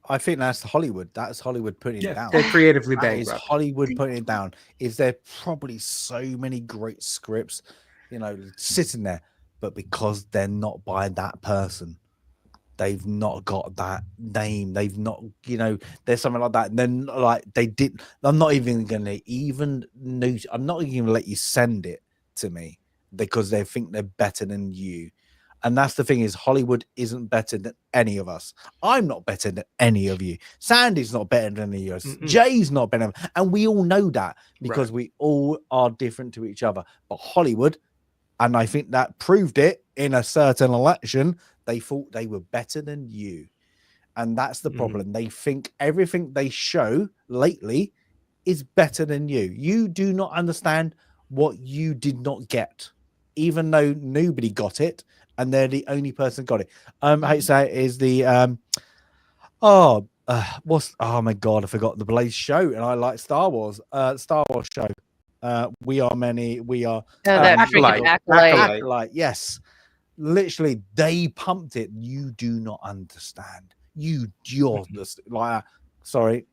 I think that's Hollywood. That's Hollywood putting it down. They're creatively That is bankrupt. Hollywood putting it down. Is there probably so many great scripts, sitting there, but because they're not by that person, they've not got that name. They've not, there's something like that. And then like I'm not even gonna I'm not even gonna let you send it to me because they think they're better than you. And that's the thing, is Hollywood isn't better than any of us. I'm not better than any of you. Sandy's not better than any of us. Jay's not better. And we all know that because we all are different to each other. But Hollywood, and I think that proved it in a certain election, they thought they were better than you. And that's the problem. They think everything they show lately is better than you. You do not understand what you did not get, even though nobody got it. And they're the only person got it. I hate to say it, is the oh my god, I forgot the Blaze show, and I like Star Wars show. We are many. We are that freaking Acolyte. Yes, literally, they pumped it. You do not understand. You're just like, sorry,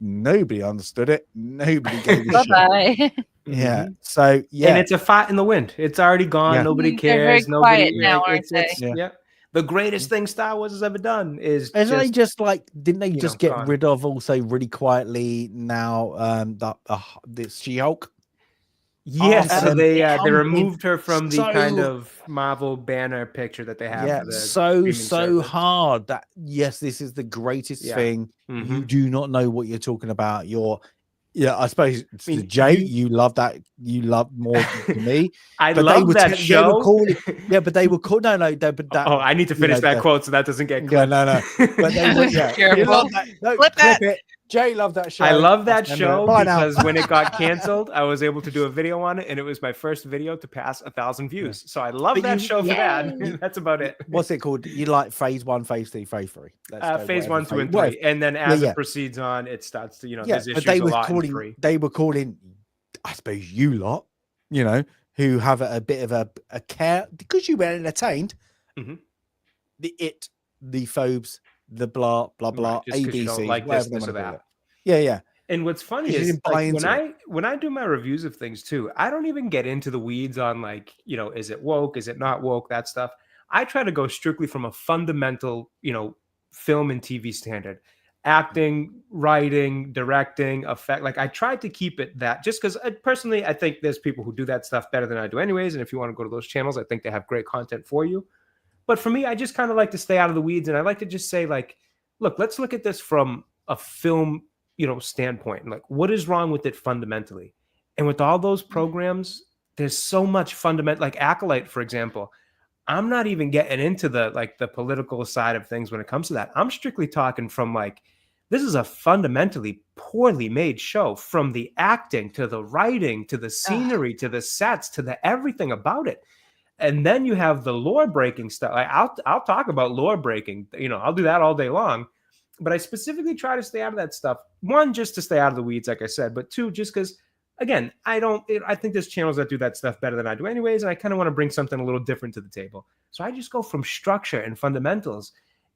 nobody understood it. Nobody gave a shit. Bye-bye. Yeah. So yeah, and it's a fight in the wind. It's already gone. Yeah. Nobody They're very cares. Nobody quiet now, aren't they? Yeah. The greatest thing Star Wars has ever done is isn't they just like, didn't they just get gone. rid of also really quietly now the She-Hulk? Yes, so they pumping removed her from the kind so- of Marvel banner picture that they have. Yeah, for the so streaming service. hard that yes, this is the greatest Yeah. thing. Mhm. You do not know what you're talking about. I suppose I mean, Jay, you love that. You love more than me. I But love that They show. were calling, but they were called but that. I need to finish that quote so that doesn't get clipped. No. But they were, you Careful. love that. No, Clip clip that. it. Jay loved that show. I love that That's the end of show it. Bye now. because when it got canceled, I was able to do a video on it, and it was my first video to pass 1,000 views. So I love But that you- show for that. Yay. That's about it. What's it called? You like phase 1, phase 2, phase 3? Phase 1, 2, and whatever. 3, and then as Yeah. it proceeds on, it starts to But there's issues they a were lot in calling. 3. They were calling. I suppose you lot, who have a bit of a care because you were entertained. Mhm. The phobes, the blah blah blah, Right, just 'cause you don't ABC, like whatever this, they this, want or to call that. it. Yeah. And what's funny You is didn't buy like, into when I do my reviews of things too, I don't even get into the weeds on like, is it woke, is it not woke, that stuff. I try to go strictly from a fundamental, film and TV standard. Acting, writing, directing, effect. Like I tried to keep it that, just because personally, I think there's people who do that stuff better than I do anyways. And if you want to go to those channels, I think they have great content for you. But for me, I just kind of like to stay out of the weeds. And I like to just say like, look, let's look at this from a film, standpoint. And like, what is wrong with it fundamentally? And with all those programs, there's so much fundamental, like Acolyte, for example. I'm not even getting into the political side of things when it comes to that. I'm strictly talking from like, this is a fundamentally poorly made show, from the acting to the writing to the scenery to the sets to the everything about it. And then you have the lore breaking stuff. I'll talk about lore breaking. I'll do that all day long. But I specifically try to stay out of that stuff. One, just to stay out of the weeds, like I said. But two, just because, again, I think there's channels that do that stuff better than I do anyways. And I kind of want to bring something a little different to the table. So I just go from structure and fundamentals.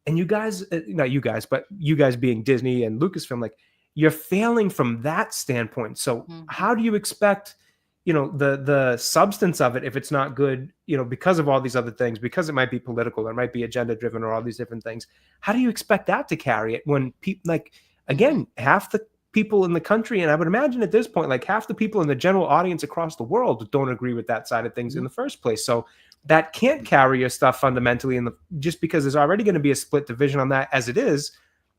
And you guys, not you guys, but you guys being Disney and Lucasfilm, like you're failing from that standpoint. So how do you expect, the substance of it, if it's not good, because of all these other things, because it might be political or it might be agenda driven or all these different things, how do you expect that to carry it when people, like, again, half the people in the country, and I would imagine at this point, like half the people in the general audience across the world don't agree with that side of things in the first place. So that can't carry your stuff fundamentally just because there's already going to be a split division on that as it is.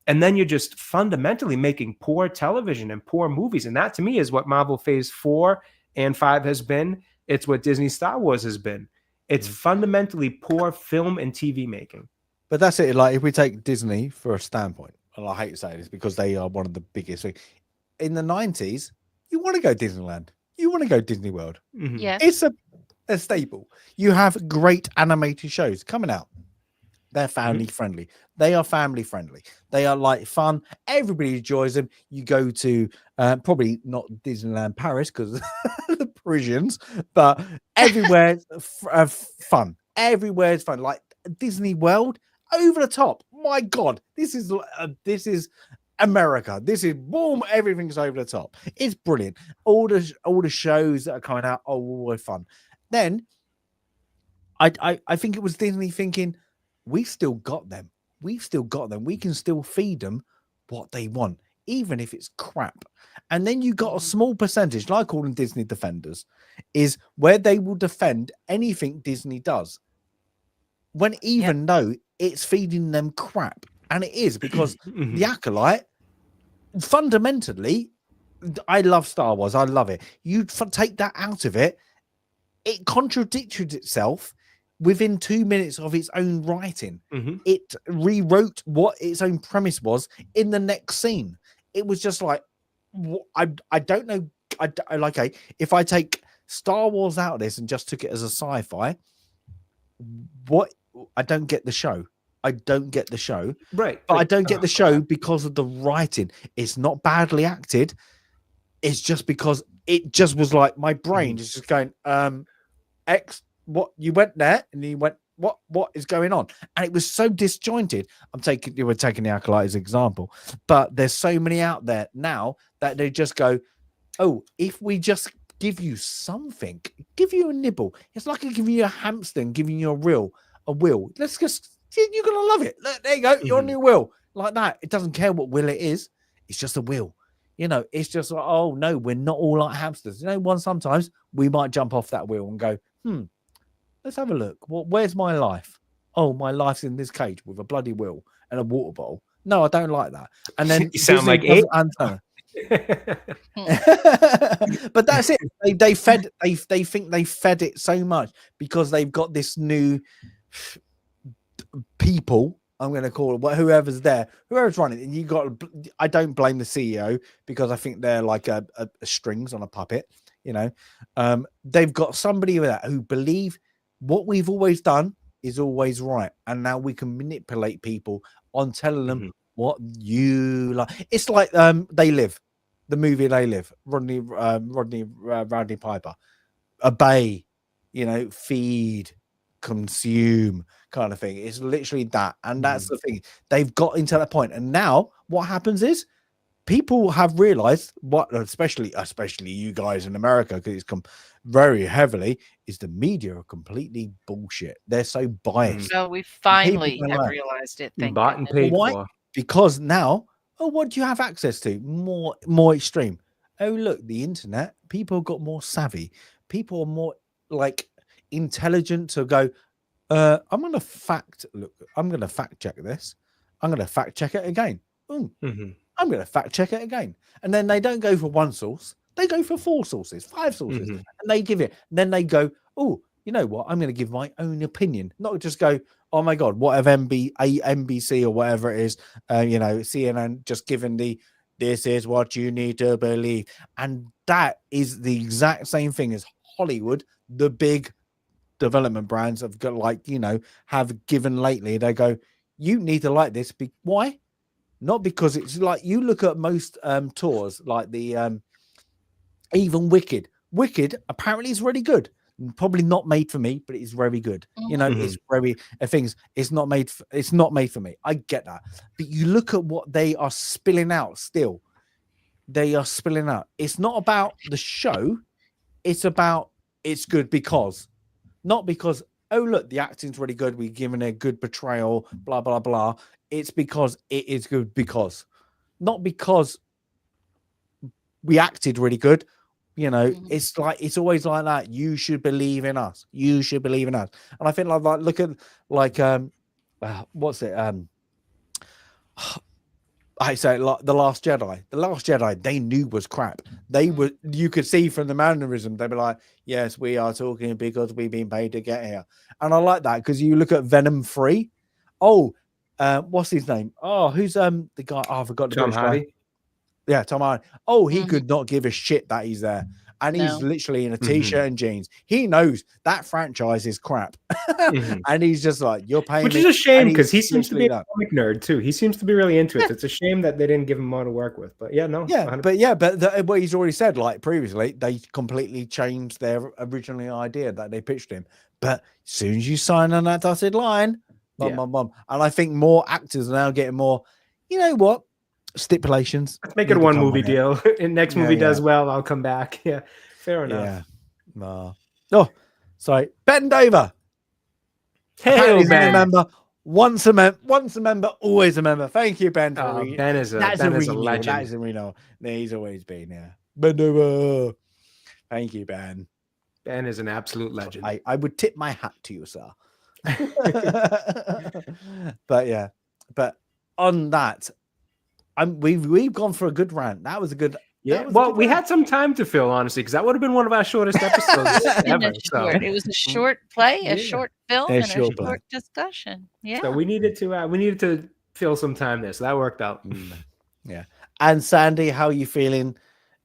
And then you're just fundamentally making poor television and poor movies. And that to me is what Marvel Phase 4 and 5 has been. It's what Disney Star Wars has been. It's fundamentally poor film and TV making. But that's it. Like if we take Disney for a standpoint, and I hate to say this because they are one of the biggest things. In the 90s, you want to go Disneyland. You want to go Disney World. Mhm. Yes. It's a staple. You have great animated shows coming out. They're family friendly. They are family friendly. They are like fun. Everybody enjoys them. You go to probably not Disneyland Paris because the Parisians, but everywhere fun. Everywhere is fun. Like Disney World, over the top. My God, this is America. This is boom. Everything's over the top. It's brilliant. All the shows that are coming out are always fun. Then I think it was Disney thinking, we've still got them. We've still got them. We can still feed them what they want, even if it's crap. And then you got a small percentage, like I call them Disney defenders, is where they will defend anything Disney does, when even though it's feeding them crap. And it is, because the Acolyte, fundamentally, I love Star Wars. I love it. You take that out of it, it contradicted itself within 2 minutes of its own writing. It rewrote what its own premise was in the next scene. It was just like, I don't know. If I take Star Wars out of this and just took it as a sci-fi, I don't get the show. I don't get the show. Right. But I don't get the show because of the writing. It's not badly acted. It's just because it just was like my brain is just going, what you went there and you went, what is going on? And it was so disjointed. We're taking the Acolyte as an example, but there's so many out there now that they just go, oh, if we just give you something, give you a nibble. It's like giving you a hamster and giving you a will. Let's just, you're gonna love it. There you go. You're on your will, like that. It doesn't care what will it is. It's just a will. It's just like, oh no, we're not all like hamsters. Sometimes we might jump off that wheel and go, let's have a look. Where's my life? Oh, my life's in this cage with a bloody wheel and a water bottle. No, I don't like that. And then you sound like it. But that's it. They think they fed it so much because they've got this new people. I'm going to call it whoever's running it. And I don't blame the CEO because I think they're like a strings on a puppet. They've got somebody with that who believe what we've always done is always right, and now we can manipulate people on telling them what you like. It's like They Live, the movie They Live. Rodney Piper. Obey, feed, consume, kind of thing. It's literally that, and that's the thing. They've got into that point, and now what happens is, people have realized especially you guys in America, because it's come very heavily, is the media are completely bullshit. They're so biased. So we finally have realized it. Thank Bought and paid for. Because now, what do you have access to? More extreme. Oh, look, the internet. People got more savvy. People are more like intelligent to go, I'm going to fact check this. I'm going to fact check it again. I'm going to fact check it again. And then they don't go for one source. They go for 4 sources, 5 sources, and they give it. And then they go, oh, you know what? I'm going to give my own opinion. Not just go, oh my God, what have NBC or whatever it is, CNN just given this is what you need to believe. And that is the exact same thing as Hollywood, the big development brands have got, have given lately. They go, you need to like this. Why? Not because it's like, you look at most tours, like the even Wicked apparently is really good. Probably not made for me, but it's very good. It's very things. It's not made for me. I get that, but you look at what they are spilling out. Still, they are spilling out. It's not about the show. It's about it's good because, not because, oh look, the acting's really good, we've given a good portrayal, blah blah blah. It's because it is good because, not because we acted really good. It's like, it's always like that. You should believe in us. You should believe in us. And I think like look at what's it? I say like The Last Jedi. The Last Jedi, they knew was crap. They were, you could see from the mannerism, they were like, yes, we are talking because we've been paid to get here. And I like that, because you look at Venom 3. Oh, what's his name? Oh, who's the guy? Oh, I forgot the Tom British Hardy. guy. Yeah, Tom Hardy. Oh, he could not give a shit that he's there. and he's No. literally in a t-shirt and jeans. He knows that franchise is crap, and he's just like, "You're paying Which me," is a shame and because he he's seems to be a literally comic nerd too. He seems to be really into it. So it's a shame that they didn't give him more to work with. But yeah, no, Yeah, 100%. but what he's already said, like previously, they completely changed their original idea that they pitched him. But as soon as you sign on that dotted line, Yeah. and I think more actors are now getting more. You know what? Stipulations. Let's make it a need to one come movie on it. deal. And next movie does well, I'll come back. Yeah, fair enough. Yeah. Oh, sorry. Bend over. Hey, Apparently he's a Ben. member. Once a member, always a member. Thank you, Ben. For Ben is a that's Ben a is a renewal. legend. That is a renewal. He's always been here. Bend over. Thank you, Ben. Ben is an absolute legend. I would tip my hat to you, sir. But yeah, but on that, we've gone for a good rant. That was a good. Yeah, well, we had some time to fill, honestly, because that would have been one of our shortest episodes ever. So. It was a short play, a short film, and a short discussion. Yeah. So we needed to fill some time there. So that worked out. Yeah. And Sandy, how are you feeling?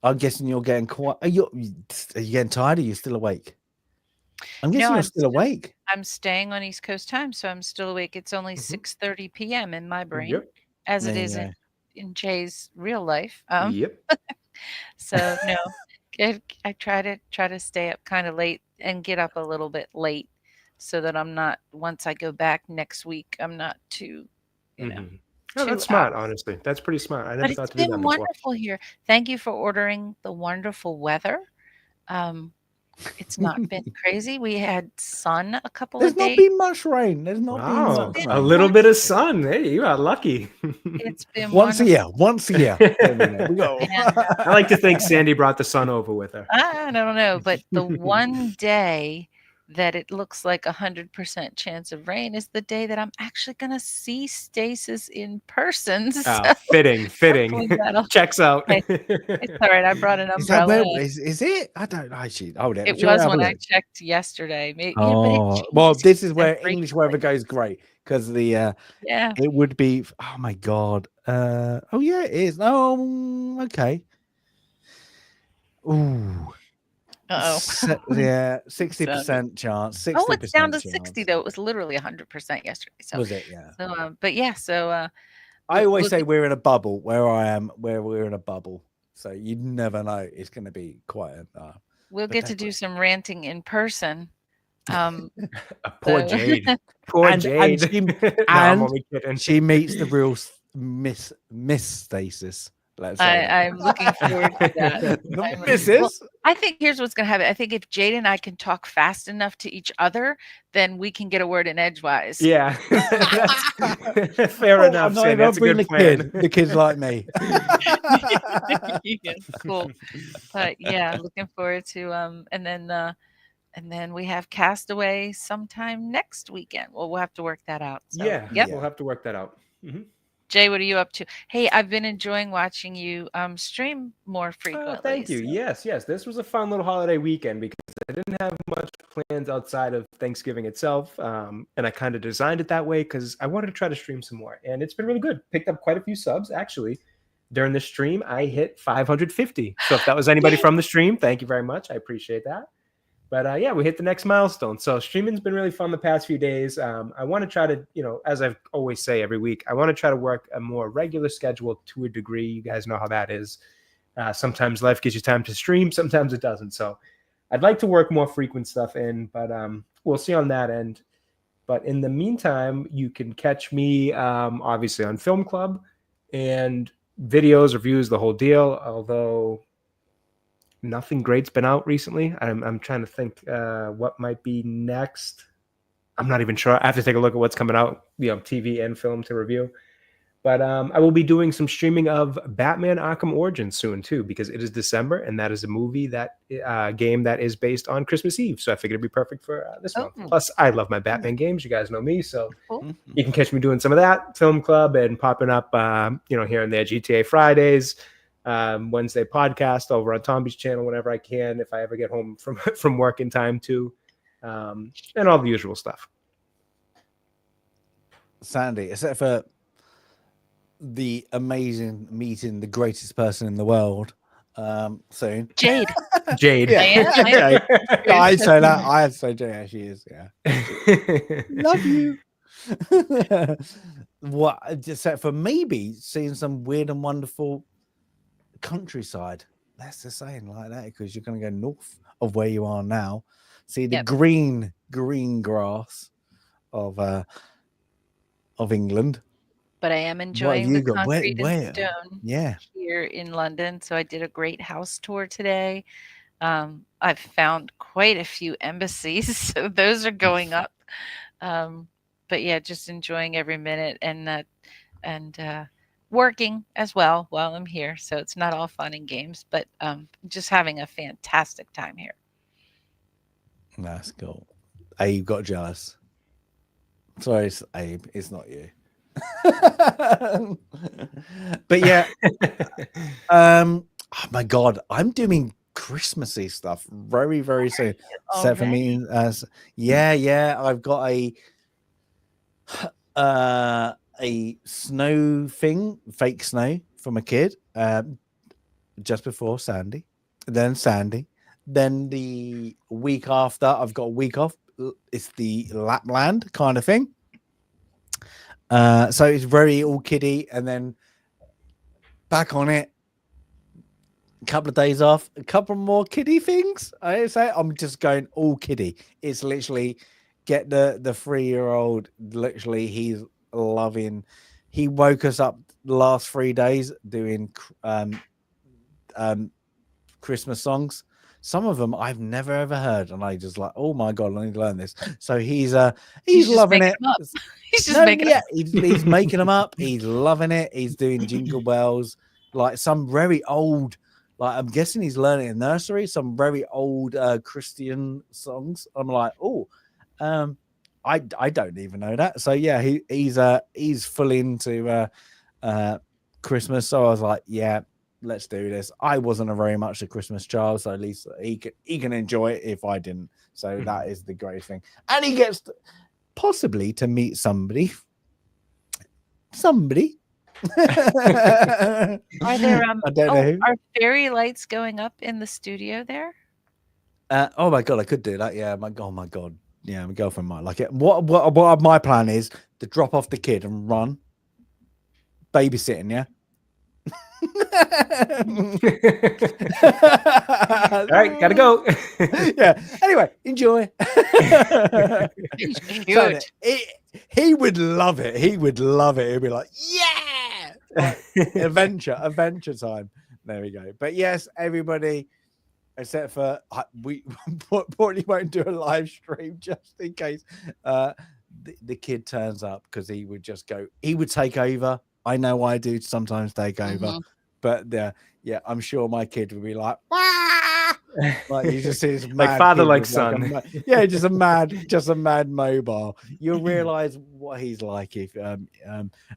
I'm guessing you're getting quite. Are you getting tired? Or are you still awake? I'm guessing you're still awake. I'm staying on East Coast time, so I'm still awake. It's only 6:30 p.m. in my brain, as it is in Jay's real life. So no, I try to stay up kind of late and get up a little bit late, so that I'm not. Once I go back next week, I'm not too, No, that's smart. Honestly, that's pretty smart. I never thought to do that before. It's been wonderful here. Thank you for ordering the wonderful weather. It's not been crazy. We had sun a couple of days. There's not been much rain. There's not been much rain. A little bit of sun. Hey, you are lucky. It's been once a year. I like to think Sandy brought the sun over with her. I don't know, but the one day that it looks like 100% chance of rain is the day that I'm actually going to see Stasis in person. So fitting. Checks out. It's all right. I brought an umbrella. Is it? I don't actually. Hold it. It was when I checked yesterday. Maybe, well, this is where English weather goes great because the it would be. Oh my god. Oh yeah, it is. Oh, okay. Ooh. Uh-oh. 60% chance. 60%. Oh, it's down to 60 though. It was literally 100% yesterday. So was it? Yeah. So, but yeah. So I always say we're in a bubble. Where I am, where we're in a bubble. So you never know. It's going to be quiet. We'll get to do some ranting in person. Poor Jade. Poor Jade. And she meets the real Miss Stasis. I'm looking forward to that. Well, I think here's what's going to happen. I think if Jade and I can talk fast enough to each other, then we can get a word in edgewise. Yeah, fair enough. That's a good plan. The kids like me. Yeah, cool. But yeah, looking forward to and then we have Castaway sometime next weekend. Well, we'll have to work that out. So, we'll have to work that out. Jay, what are you up to? Hey, I've been enjoying watching you stream more frequently. Oh, thank you. Yes. This was a fun little holiday weekend because I didn't have much plans outside of Thanksgiving itself. And I kind of designed it that way because I wanted to try to stream some more. And it's been really good. Picked up quite a few subs, actually. During the stream, I hit 550. So if that was anybody from the stream, thank you very much. I appreciate that. But we hit the next milestone. So streaming's been really fun the past few days. I want to try to, as I always say every week, I want to try to work a more regular schedule to a degree. You guys know how that is. Sometimes life gives you time to stream. Sometimes it doesn't. So I'd like to work more frequent stuff in, but we'll see on that end. But in the meantime, you can catch me obviously on Film Club and videos, reviews, the whole deal. Although nothing great's been out recently. I'm trying to think what might be next. I'm not even sure. I have to take a look at what's coming out, TV and film to review. But I will be doing some streaming of Batman Arkham Origins soon too, because it is December, and that is a movie game that is based on Christmas Eve. So I figured it'd be perfect for this month. Plus, I love my Batman games. You guys know me, so you can catch me doing some of that Film Club and popping up, here and there, GTA Fridays. Wednesday podcast over on Tommy's channel whenever I can, if I ever get home from work in time too, and all the usual stuff. Sandy, except for the amazing meeting the greatest person in the world soon. Jade. Jade. Yeah, I am. yeah, I'd say that. I'd say Jade. Yeah, she is. Yeah, love you. What? Just for maybe seeing some weird and wonderful countryside. That's the saying like that because you're going to go north of where you are now, see the green grass of England. But I am What have enjoying you the got? concrete and Where? stone Yeah. here in London. So I did a great house tour today. I've found quite a few embassies, so those are going up. But yeah, just enjoying every minute and working as well while I'm here. So it's not all fun and games, but just having a fantastic time here. That's cool. Abe got jealous. Sorry, it's Abe. It's not you. But yeah, oh my God, I'm doing Christmassy stuff very, very soon. Set for me as I've got a snow thing, fake snow from a kid, just before Sandy, then the week after I've got a week off. It's the Lapland kind of thing. So it's very all kiddie, and then back on it. A couple of days off, a couple more kiddie things. I say I'm just going all kiddie. It's literally get the 3-year-old. Literally, he's loving. He woke us up the last 3 days doing Christmas songs. Some of them I've never ever heard, and I just like, oh my God, I need to learn this. So he's loving it. He's just making he's making them up. He's loving it. He's doing Jingle Bells, like some very old, like I'm guessing he's learning in nursery, some very old Christian songs. I'm like, oh, I don't even know that. So yeah, he's full into Christmas. So I was like, yeah, let's do this. I wasn't a very much a Christmas child, so at least he can enjoy it if I didn't. So that is the great thing, and he gets possibly to meet somebody. Are there I don't know who. Are fairy lights going up in the studio there? Oh my God, I could do that. Yeah, oh my God. Yeah, my girlfriend might like it. What my plan is to drop off the kid and run. Babysitting, yeah. All right, gotta go. Yeah. Anyway, enjoy. So, he would love it. He would love it. He'd be like, yeah, like, adventure time. There we go. But yes, everybody, except for we probably won't do a live stream just in case the kid turns up, because he would just go. He would take over. I know I do sometimes take over, but yeah, I'm sure my kid would be like, "Wah!" Like you just see this like father, like son. Like just a mad mobile. You'll realize what he's like if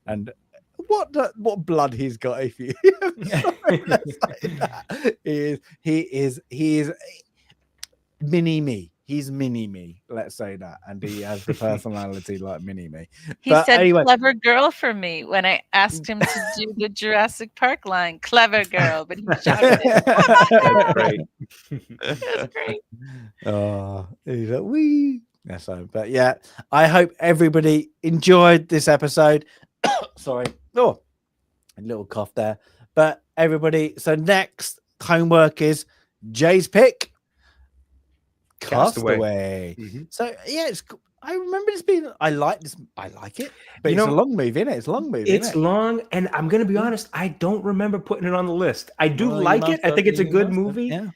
and what blood he's got if you. Sorry, let's say that. He is mini me. He's mini me, let's say that, and he has the personality like mini me. He said clever girl for me when I asked him to do the Jurassic Park line, clever girl, but he shouted it. That's great. That's great. Oh, he's like, wee. Yeah, so, but yeah, I hope everybody enjoyed this episode. Sorry. Oh, a little cough there. But everybody, so next homework is Jay's pick. Castaway. So yeah, I remember this being. I like this. I like it, but it's a long movie, isn't it? It's a long movie. It's long, and I'm gonna be honest. I don't remember putting it on the list. I do like it. I think it's a good movie. Yeah.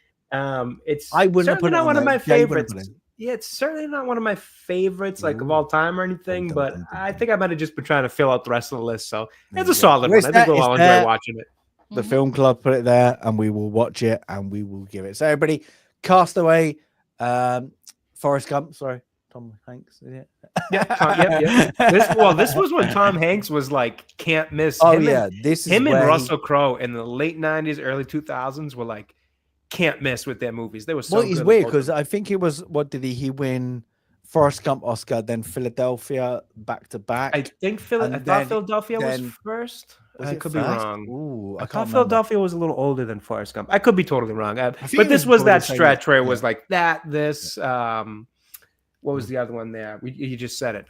It's I wouldn't put it not one of my favorites. Yeah, it's certainly not one of my favorites, like of all time or anything. But I think I might have just been trying to fill out the rest of the list. So it's a solid one. I think we'll all enjoy watching it. The film club put it there, and we will watch it, and we will give it. So everybody, Castaway. Forrest Gump, sorry, Tom Hanks, is it? Yeah. This was when Tom Hanks was like can't miss. Oh him yeah, and Russell Crowe in the late 90s, early 2000s were like can't miss with their movies. They were so. Well, it's weird because I think it was he win Forrest Gump Oscar, then Philadelphia back to back. I think I thought Philadelphia was first. Was I it could be first? wrong. Ooh, I I thought can't remember. Philadelphia was a little older than Forrest Gump. I could be totally wrong. think But it this was was probably that the same stretch where it as- was like that, this, what was Mm. the other one there? You just said it.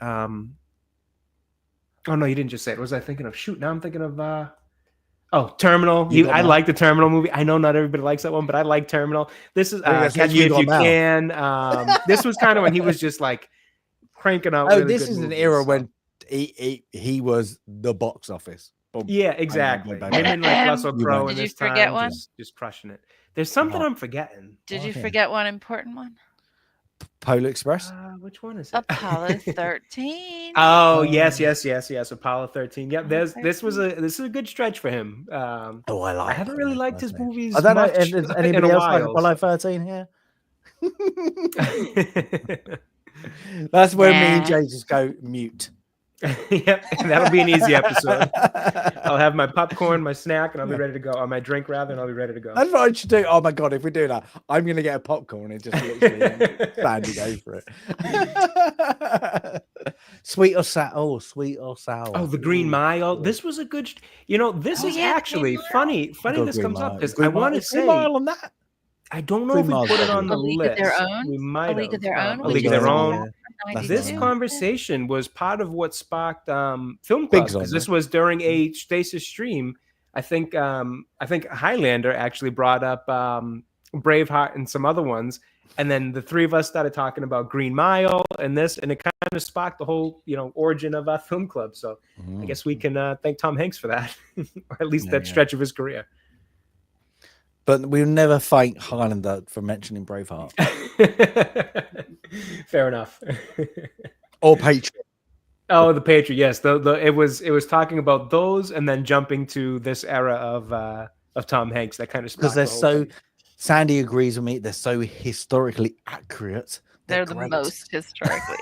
Oh no, you didn't just say it. What was I thinking of? Shoot, now I'm thinking of Terminal. You Got I Mail? like the Terminal movie. I know not everybody likes that one, but I like Terminal. This is I think that's Catch You Me If Got You Mail. Can. This was kind of when he was just like cranking out. Oh, really this good is an movies, era so. when he was the box office. Boom. Yeah, Bang, bang, exactly. bang, Him bang. and like Russell You Crowe know. in Did you this forget time, one? just crushing it. There's something Oh. I'm forgetting. Did you yeah. forget one important one? Polar Express? Which one is it? Apollo 13. Oh yes. Apollo 13. Yep. Apollo This is a good stretch for him. Oh, I like. I haven't really liked his Apollo 13. movies I don't know. much Does in anybody a else like while. Apollo 13 here? That's where me and Nah. Jay just go mute. Yep, that'll be an easy episode. I'll have my popcorn, my snack, and I'll be ready to go. Or my drink, rather, and I'll be ready to go. That's what I should do. Oh my god, if we do that, I'm gonna get a popcorn and just literally Sandy go for it. Sweet or sour? Oh, sweet or sour? Oh, the Green Mile. This was a good. This Oh, is yeah, the actually Green Mile. funny. Funny Got this Green comes up Mile. because I Green Mile- want to is Green say Mile on that. I don't know Green if we Mile's put it probably on the A League of list. Their Own? We might A League have. of Their Own, A which League of was Their on Own. there. That's This on. conversation was part of what sparked Film Club Big's on because this there. was during a Stasis stream. I think Highlander actually brought up Braveheart and some other ones, and then the three of us started talking about Green Mile and this, and it kind of sparked the whole origin of our Film Club. So I guess we can thank Tom Hanks for that, or at least that stretch of his career. But we'll never thank Highlander for mentioning Braveheart Fair enough. or Patriot. Oh, the Patriot. Yes, it was talking about those, and then jumping to this era of Tom Hanks that kind of Because they're the whole so. thing. Sandy agrees with me. They're so historically accurate. They're the great. most historically.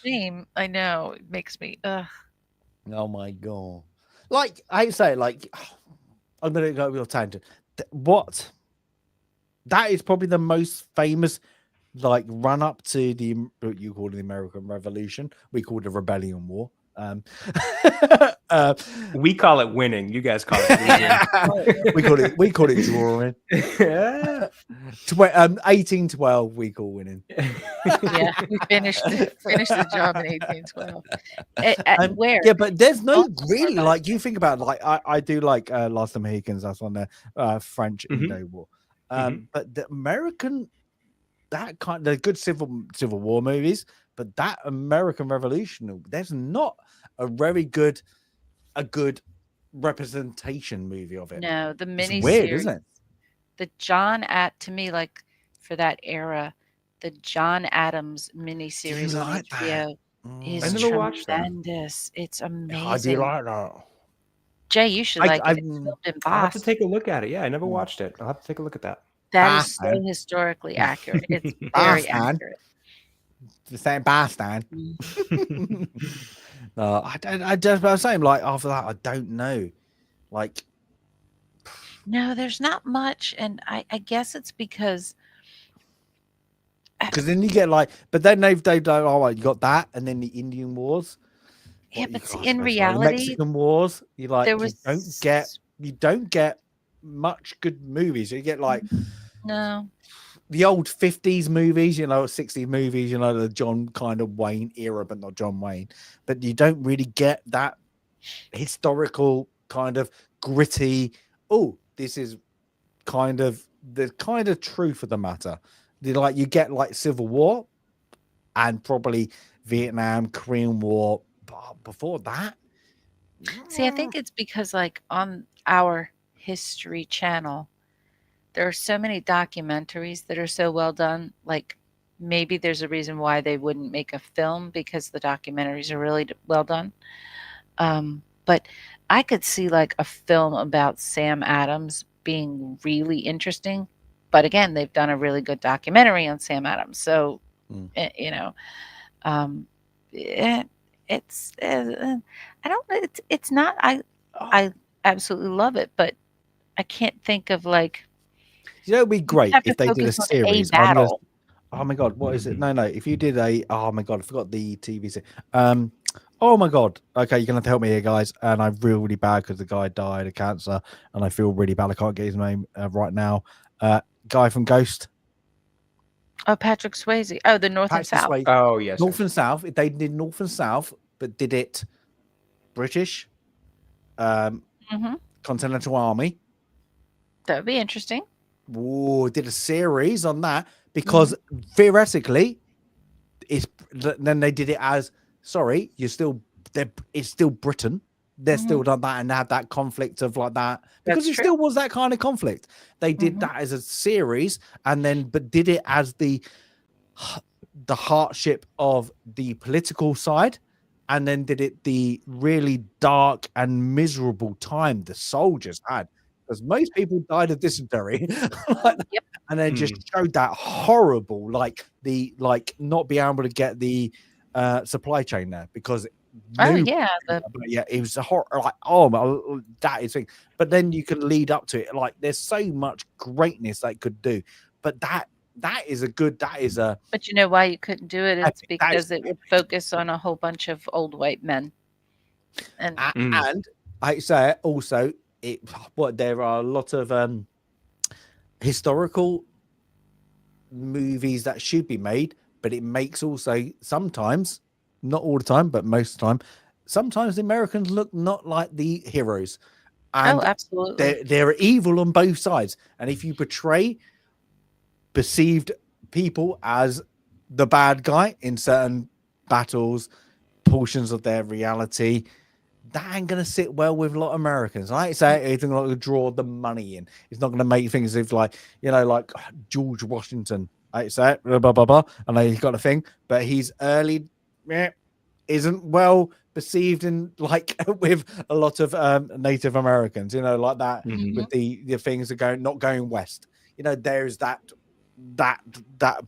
Shame. I know. It makes me. Ugh. Oh my god! Like I say, like I'm gonna go real tangent. What? That is probably the most famous, like run up to the what you call the American Revolution. We call it the Rebellion War. We call it winning. You guys call it we call it drawing. losing. 1812 we call winning. Yeah, we finished the job in 1812. Where? Yeah, but there's no really like you think about like I do like Last of the Mohicans. That's on the French Indo War. But the American they're good Civil War movies, but that American Revolution, there's not a very good representation movie of it. No, the mini It's weird, series, isn't it? the to me, like for that era, the John Adams miniseries on like HBO is I never watched that. tremendous. It's amazing. I do like that. Jay, you should like it. It's filmed in I'll have to Boston. take a look at it. Yeah, I never watched it. I'll have to take a look at that. That is so Boston. historically accurate. It's very Boston. accurate. The same Boston. No, I just was saying like after that, I don't know. Like No, there's not much, and I guess it's because then you get like, but then they've done all right, you got that, and then the Indian Wars. yeah, What you but can't see, in specify, the reality, Mexican Wars, you like there was you don't get much good movies. You get like no. the old 50s movies, 60s movies, the John kind of Wayne era, but not John Wayne. But you don't really get that historical kind of gritty. Oh, this is kind of the kind of truth of the matter. You get like Civil War and probably Vietnam, Korean War. But before that, See, I think it's because like on our History Channel, there are so many documentaries that are so well done. Like maybe there's a reason why they wouldn't make a film because the documentaries are really well done. But I could see like a film about Sam Adams being really interesting. But again, they've done a really good documentary on Sam Adams. So, it's I don't know. It's not. I absolutely love it, but I can't think of like. it'd be great have to if they did a focus on a series. battle. Oh my god, what is it? No, if you did oh my god, I forgot the TV series. Oh my god. Okay, you're gonna have to help me here, guys. And I feel really bad because the guy died of cancer, and I feel really bad. I can't get his name right now. Guy from Ghost. Oh, Patrick Swayze. Oh, the North and Patrick South. Swayze. Oh yes, North and South. They did North and South, but did it British, Mm-hmm. Continental Army. That would be interesting. Whoa, did a series on that because theoretically, then they did it as sorry, it's still Britain. They're still done that and had that conflict of like that because That's it still was that kind of conflict. They did Mhm. that as a series and then but did it as the hardship of the political side and then did it the really dark and miserable time the soldiers had because most people died of dysentery like that. Yep. And then just showed that horrible like not being able to get the supply chain there because Oh yeah. but yeah, it was a horror like that is thing. But then you can lead up to it like there's so much greatness they could do, but that is a But you know why you couldn't do it? It's epic. because it would focus on a whole bunch of old white men. And And I say also there are a lot of historical movies that should be made, but it makes also sometimes, not all the time, but most of the time, sometimes the Americans look not like the heroes. And absolutely. they're evil on both sides. And if you portray perceived people as the bad guy in certain battles, portions of their reality, that ain't gonna sit well with a lot of Americans. I ain't say it's not gonna draw the money in. It's not gonna make things as if like like George Washington. I say blah blah blah blah. I know he's got a thing, but he's early isn't well perceived in like with a lot of Native Americans. Like that with the things that not going west. There's that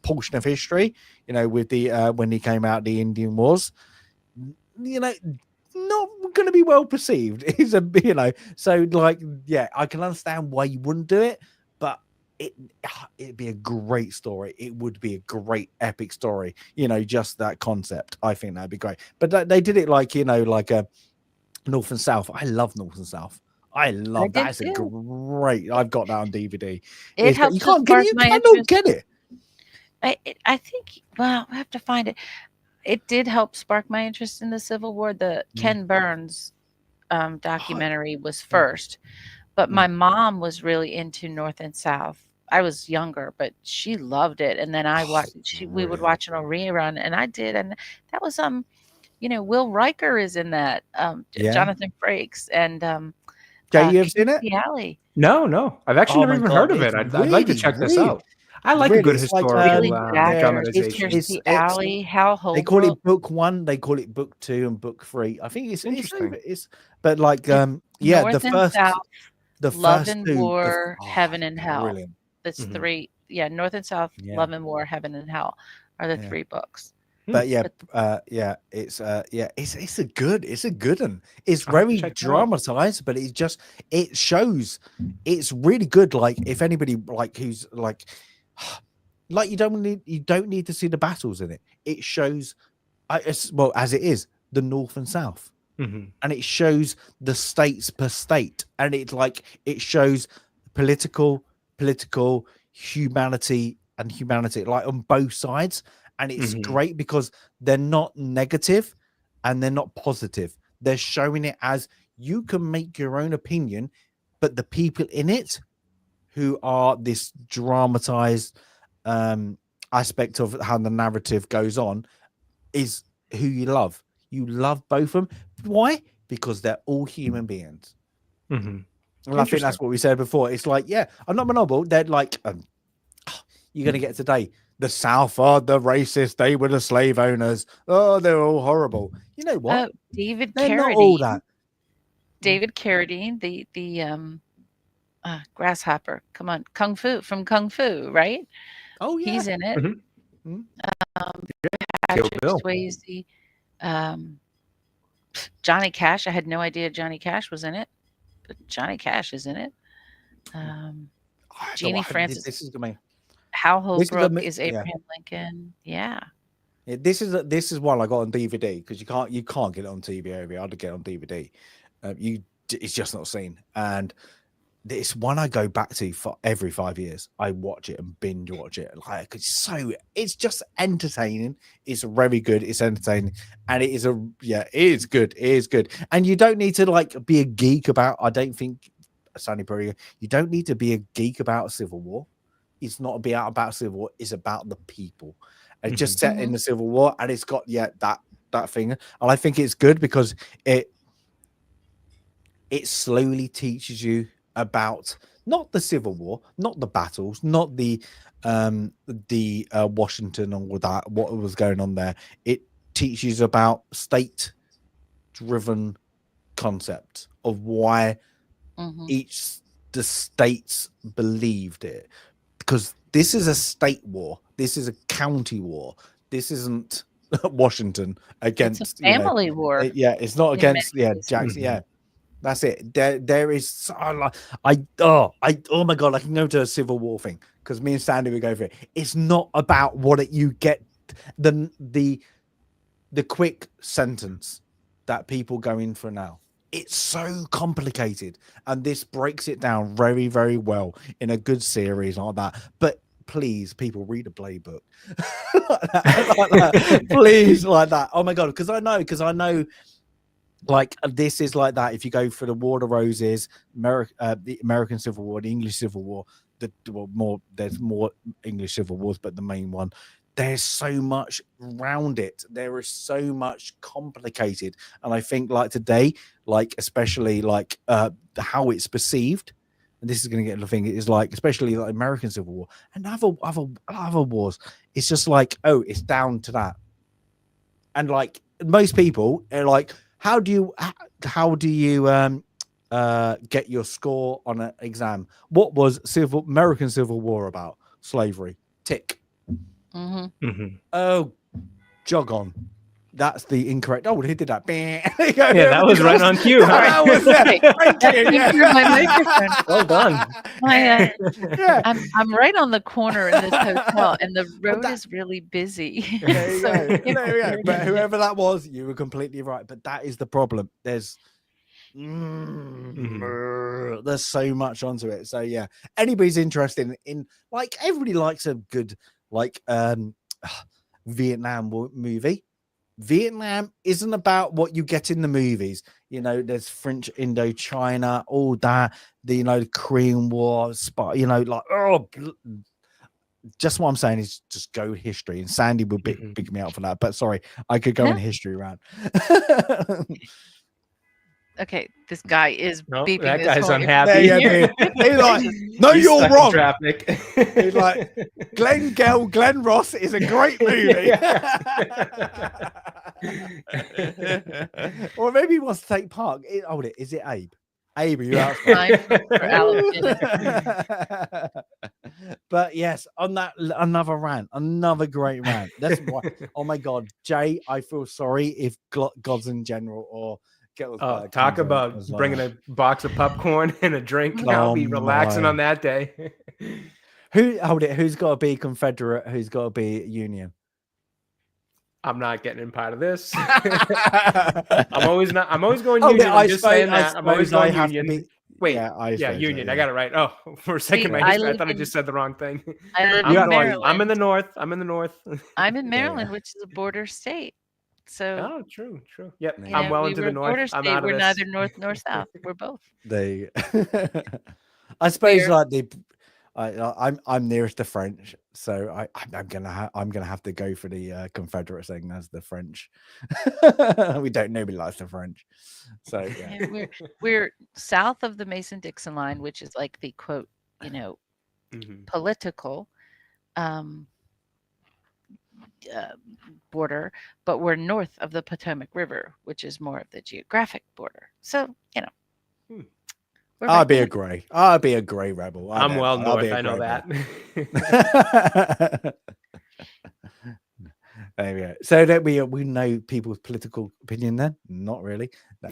portion of history. With the when he came out, the Indian Wars. Not going to be well perceived. Is a so like I can understand why you wouldn't do it, but it'd be a great story. It would be a great epic story. Just that concept. I think that'd be great. But they did it like like a North and South. I love North and South. I love that. It's a great. I've got that on DVD. It helps you can't get it. You cannot interest. get it. I think. Well, I have to find it. It did help spark my interest in the Civil War. The Ken Burns documentary was first, but my mom was really into North and South. I was younger, but she loved it. And then I watched. We would watch it on rerun, and I did. And that was Will Riker is in that. Jonathan Frakes and Jay, you ever seen it? Alley. No. I've actually never even heard of it. I'd like to check this out. I like a good historical dramatization. Alley, Hal Holbrook. They call it book 1, they call it book 2, and book 3. I think it's interesting. But like the first, Love and War, Heaven and Hell. Brilliant. That's 3. Yeah, North and South, Love and War, Heaven and Hell are the 3 books. But it's a good one. It's very dramatized, but it shows it's really good. Like if anybody like who's like you don't need to see the battles in it. It shows as it is the North and South, and it shows the states per state, and it shows political humanity like on both sides. And it's great because they're not negative and they're not positive. They're showing it as you can make your own opinion, but the people in it who are this dramatized aspect of how the narrative goes on is who you love. You love both of them. Why? Because they're all human beings. And I think that's what we said before. It's like, I'm not monoble. They're like, you're going to get today. The South are the racist. They were the slave owners. Oh, they're all horrible. You know what? David They're Carradine. not all that. David Carradine, the grasshopper. Come on, Kung Fu, right? Oh yeah, he's in it. Patrick Swayze, Johnny Cash. I had no idea Johnny Cash was in it, but Johnny Cash is in it. Jeannie Francis. This is me. Hal Holbrook is Abraham Lincoln. Yeah. Yeah, this is one I got on DVD because you can't get it on TV over here. I'd get it on DVD. It's just not seen, and it's one I go back to for every 5 years. I watch it and binge watch it. Like it's just entertaining. It's very good. It's entertaining, and it is it is good. It is good, and you don't need to like be a geek about. I don't think, Sandy Perry, you don't need to be a geek about Civil War. It's not about Civil War. It's about the people. And just set in the Civil War, and it's got that thing, and I think it's good because it slowly teaches you about not the Civil War, not the battles, not the Washington and all that, what was going on there. It teaches about state-driven concepts of why the states believed it, because this is a state war, this is a county war, this isn't Washington against it's a family war. It's not against Jackson. That's it. There is oh my god, I can go to a Civil War thing because me and Sandy would go for it. It's not about what you get, the quick sentence that people go in for now. It's so complicated, and this breaks it down very, very well in a good series like that. But please, people, read a playbook. Please, like that. Oh my god, because I know. Like this is like that. If you go for the War of the Roses, the American Civil War, the English Civil War, there's more English Civil Wars, but the main one, there's so much around it. There is so much complicated, and I think like today, like especially like how it's perceived, and this is going to get the thing is like especially like American Civil War and other wars. It's just like it's down to that, and like most people are like. How do you get your score on an exam? What was American Civil War about? Slavery. Tick. Oh, jog on. That's the incorrect. Oh, he did that. Yeah, that was right on cue. That was Thank you. My microphone. Well done. I'm right on the corner in this hotel, and the road is really busy. There you go. But whoever that was, you were completely right. But that is the problem. There's so much onto it. So yeah, anybody's interested in like everybody likes a good like Vietnam movie. Vietnam isn't about what you get in the movies. You know, there's French Indochina, all that. The Korean War, just what I'm saying is just go history. And Sandy will pick me out for that. But sorry, I could go in history round. Okay, this guy is beeping. That his guy's horn. unhappy. He's like, no, you're wrong. Traffic. He's like, Glen Ross is a great movie. Or maybe he wants to take part. Is it Abe? Abe, are you out? For Alec. But yes, on that, another rant, another great rant. That's why. Oh my God, Jay, I feel sorry if Gods in General or talk about bringing a box of popcorn and a drink. I'll be relaxing on that day. Who's got to be Confederate? Who's got to be Union? I'm not getting in part of this. I'm always going Union. I'm just saying that. I'm always going Union. Wait, Union. I got it right. Oh, for a second, I thought I just said the wrong thing. I'm in the north. I'm in Maryland, which is a border state. So true. Yep, I'm well into the north. We're neither north nor south. We're both. I suppose I'm nearest the French, so I'm gonna have to go for the Confederate thing as the French. Nobody likes the French, so yeah. We're south of the Mason-Dixon line, which is like the quote, political border, but we're north of the Potomac River, which is more of the geographic border. So I'll be a gray rebel. I'm well north. I know that. There we go. So that we know people's political opinion then? Not really. No.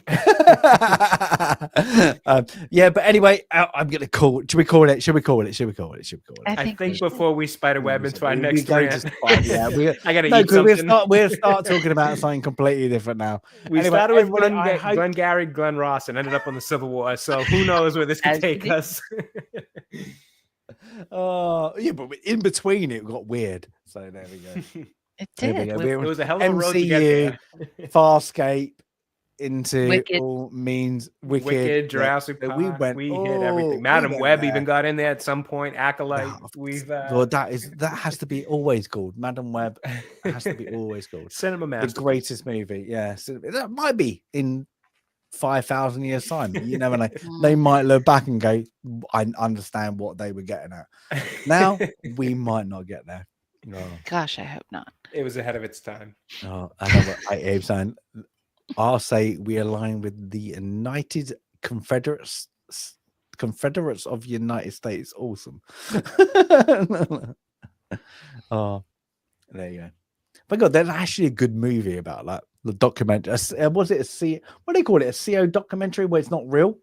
Yeah, but anyway, I'm gonna call. Should we call it? Should we call it? Should we call it? Should we call it? I I think think before we spiderweb into our We next go rant, yeah, I gotta no, eat because something. we'll start talking about something completely different now. We Anyway, started with everybody, I hope- Glengarry Glen Ross and ended up on the Civil War. So who knows where this could As take you do. us? yeah, but in between it got weird. So there we go. It There we did. go. with We It were was a hell of a road to get MCU, there. Farscape into Wicked. all means Wicked. Wicked, yeah. Jurassic So Park. we went. We hit everything. we Madam went Web there. even got in there at some point. Acolyte. Oh, We've Lord, that has to be always called Madam Web. Has to be always called Cinema the masterpiece. greatest movie. Yeah, so that might be in 5,000 years' time. You never know. Mm. They might look back and go, "I understand what they were getting at." Now we might not get there. No. Gosh, I hope not. It was ahead of its time. Oh, I love what Abe's saying. I'll say we align with the United Confederates of United States. Awesome. Oh, there you go. But God, there's actually a good movie about that. The documentary. Was it what do they call it? A CO documentary where it's not real?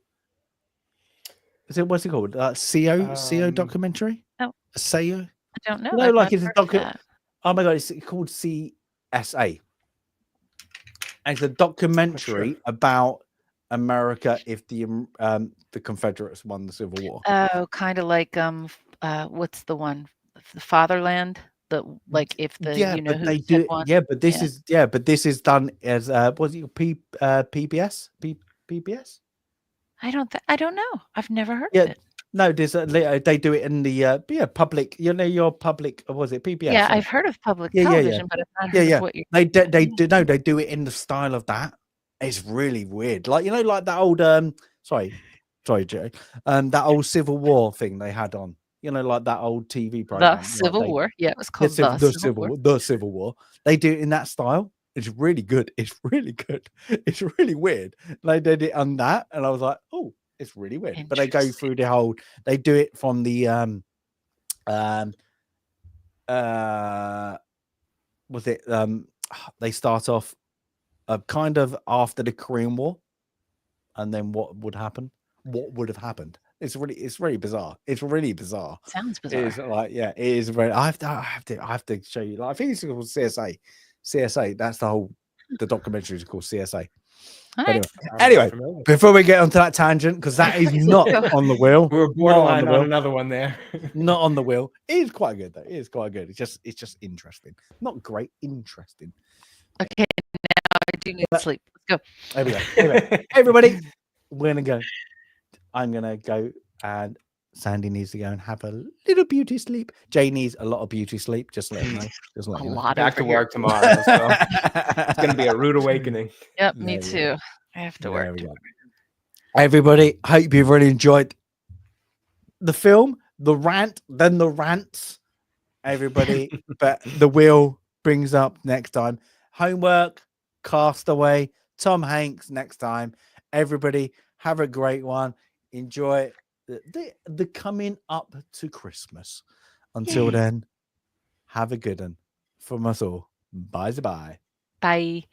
What's it called? CO documentary? Oh. A CO? I don't know. No, I've like not it's a heard of document. that. Oh my God, it's called CSA. And it's a documentary about America if the Confederates won the Civil War. Oh, kind of like what's the one? The Fatherland. The like if the but who they said do. one. Yeah, but this is done as was it PBS? PBS? I don't know. I've never heard Yeah, of it. no, there's they do it in the public. Your public. Was it PBS? Yeah, I've heard of public Yeah, yeah, yeah. television, but I've not heard of what you're. They do it in the style of that. It's really weird. Like like that old sorry, Jay. That old Civil War thing they had on. Like that old TV program. The Civil War. Yeah, it was called the Civil War. They do it in that style. It's really good. It's really good. It's really weird. They did it on that, and I was like, oh, it's really weird. But they go through the whole. They do it from the was it they start off kind of after the Korean War, and then what would happen? What would have happened? It's really bizarre. It's really bizarre. Sounds bizarre. It's like, yeah, it is very. I have to show you. Like, I think it's called CSA. CSA. That's the documentary is called CSA. All But right. anyway, before we get onto that tangent, because that is not on the wheel. We were borderline on another one there. Not on the wheel. It is quite good though. It is quite good. It's just interesting. Not great, interesting. Okay, now I do need sleep. Let's go. There we go. Anyway, everybody, we're gonna go. I'm gonna go, and Sandy needs to go and have a little beauty sleep. Jay needs a lot of beauty sleep. Just let you know. Just let you know. lot Back to over here. work tomorrow. So it's gonna be a rude awakening. Yep, There me you too. I have to There work. we go. Everybody, hope you've really enjoyed the film, the rant, then the rants. Everybody, but the wheel brings up next time. Homework, Castaway, Tom Hanks next time. Everybody, have a great one. Enjoy the coming up to Christmas. Until then, have a good one from us all. Bye. Bye.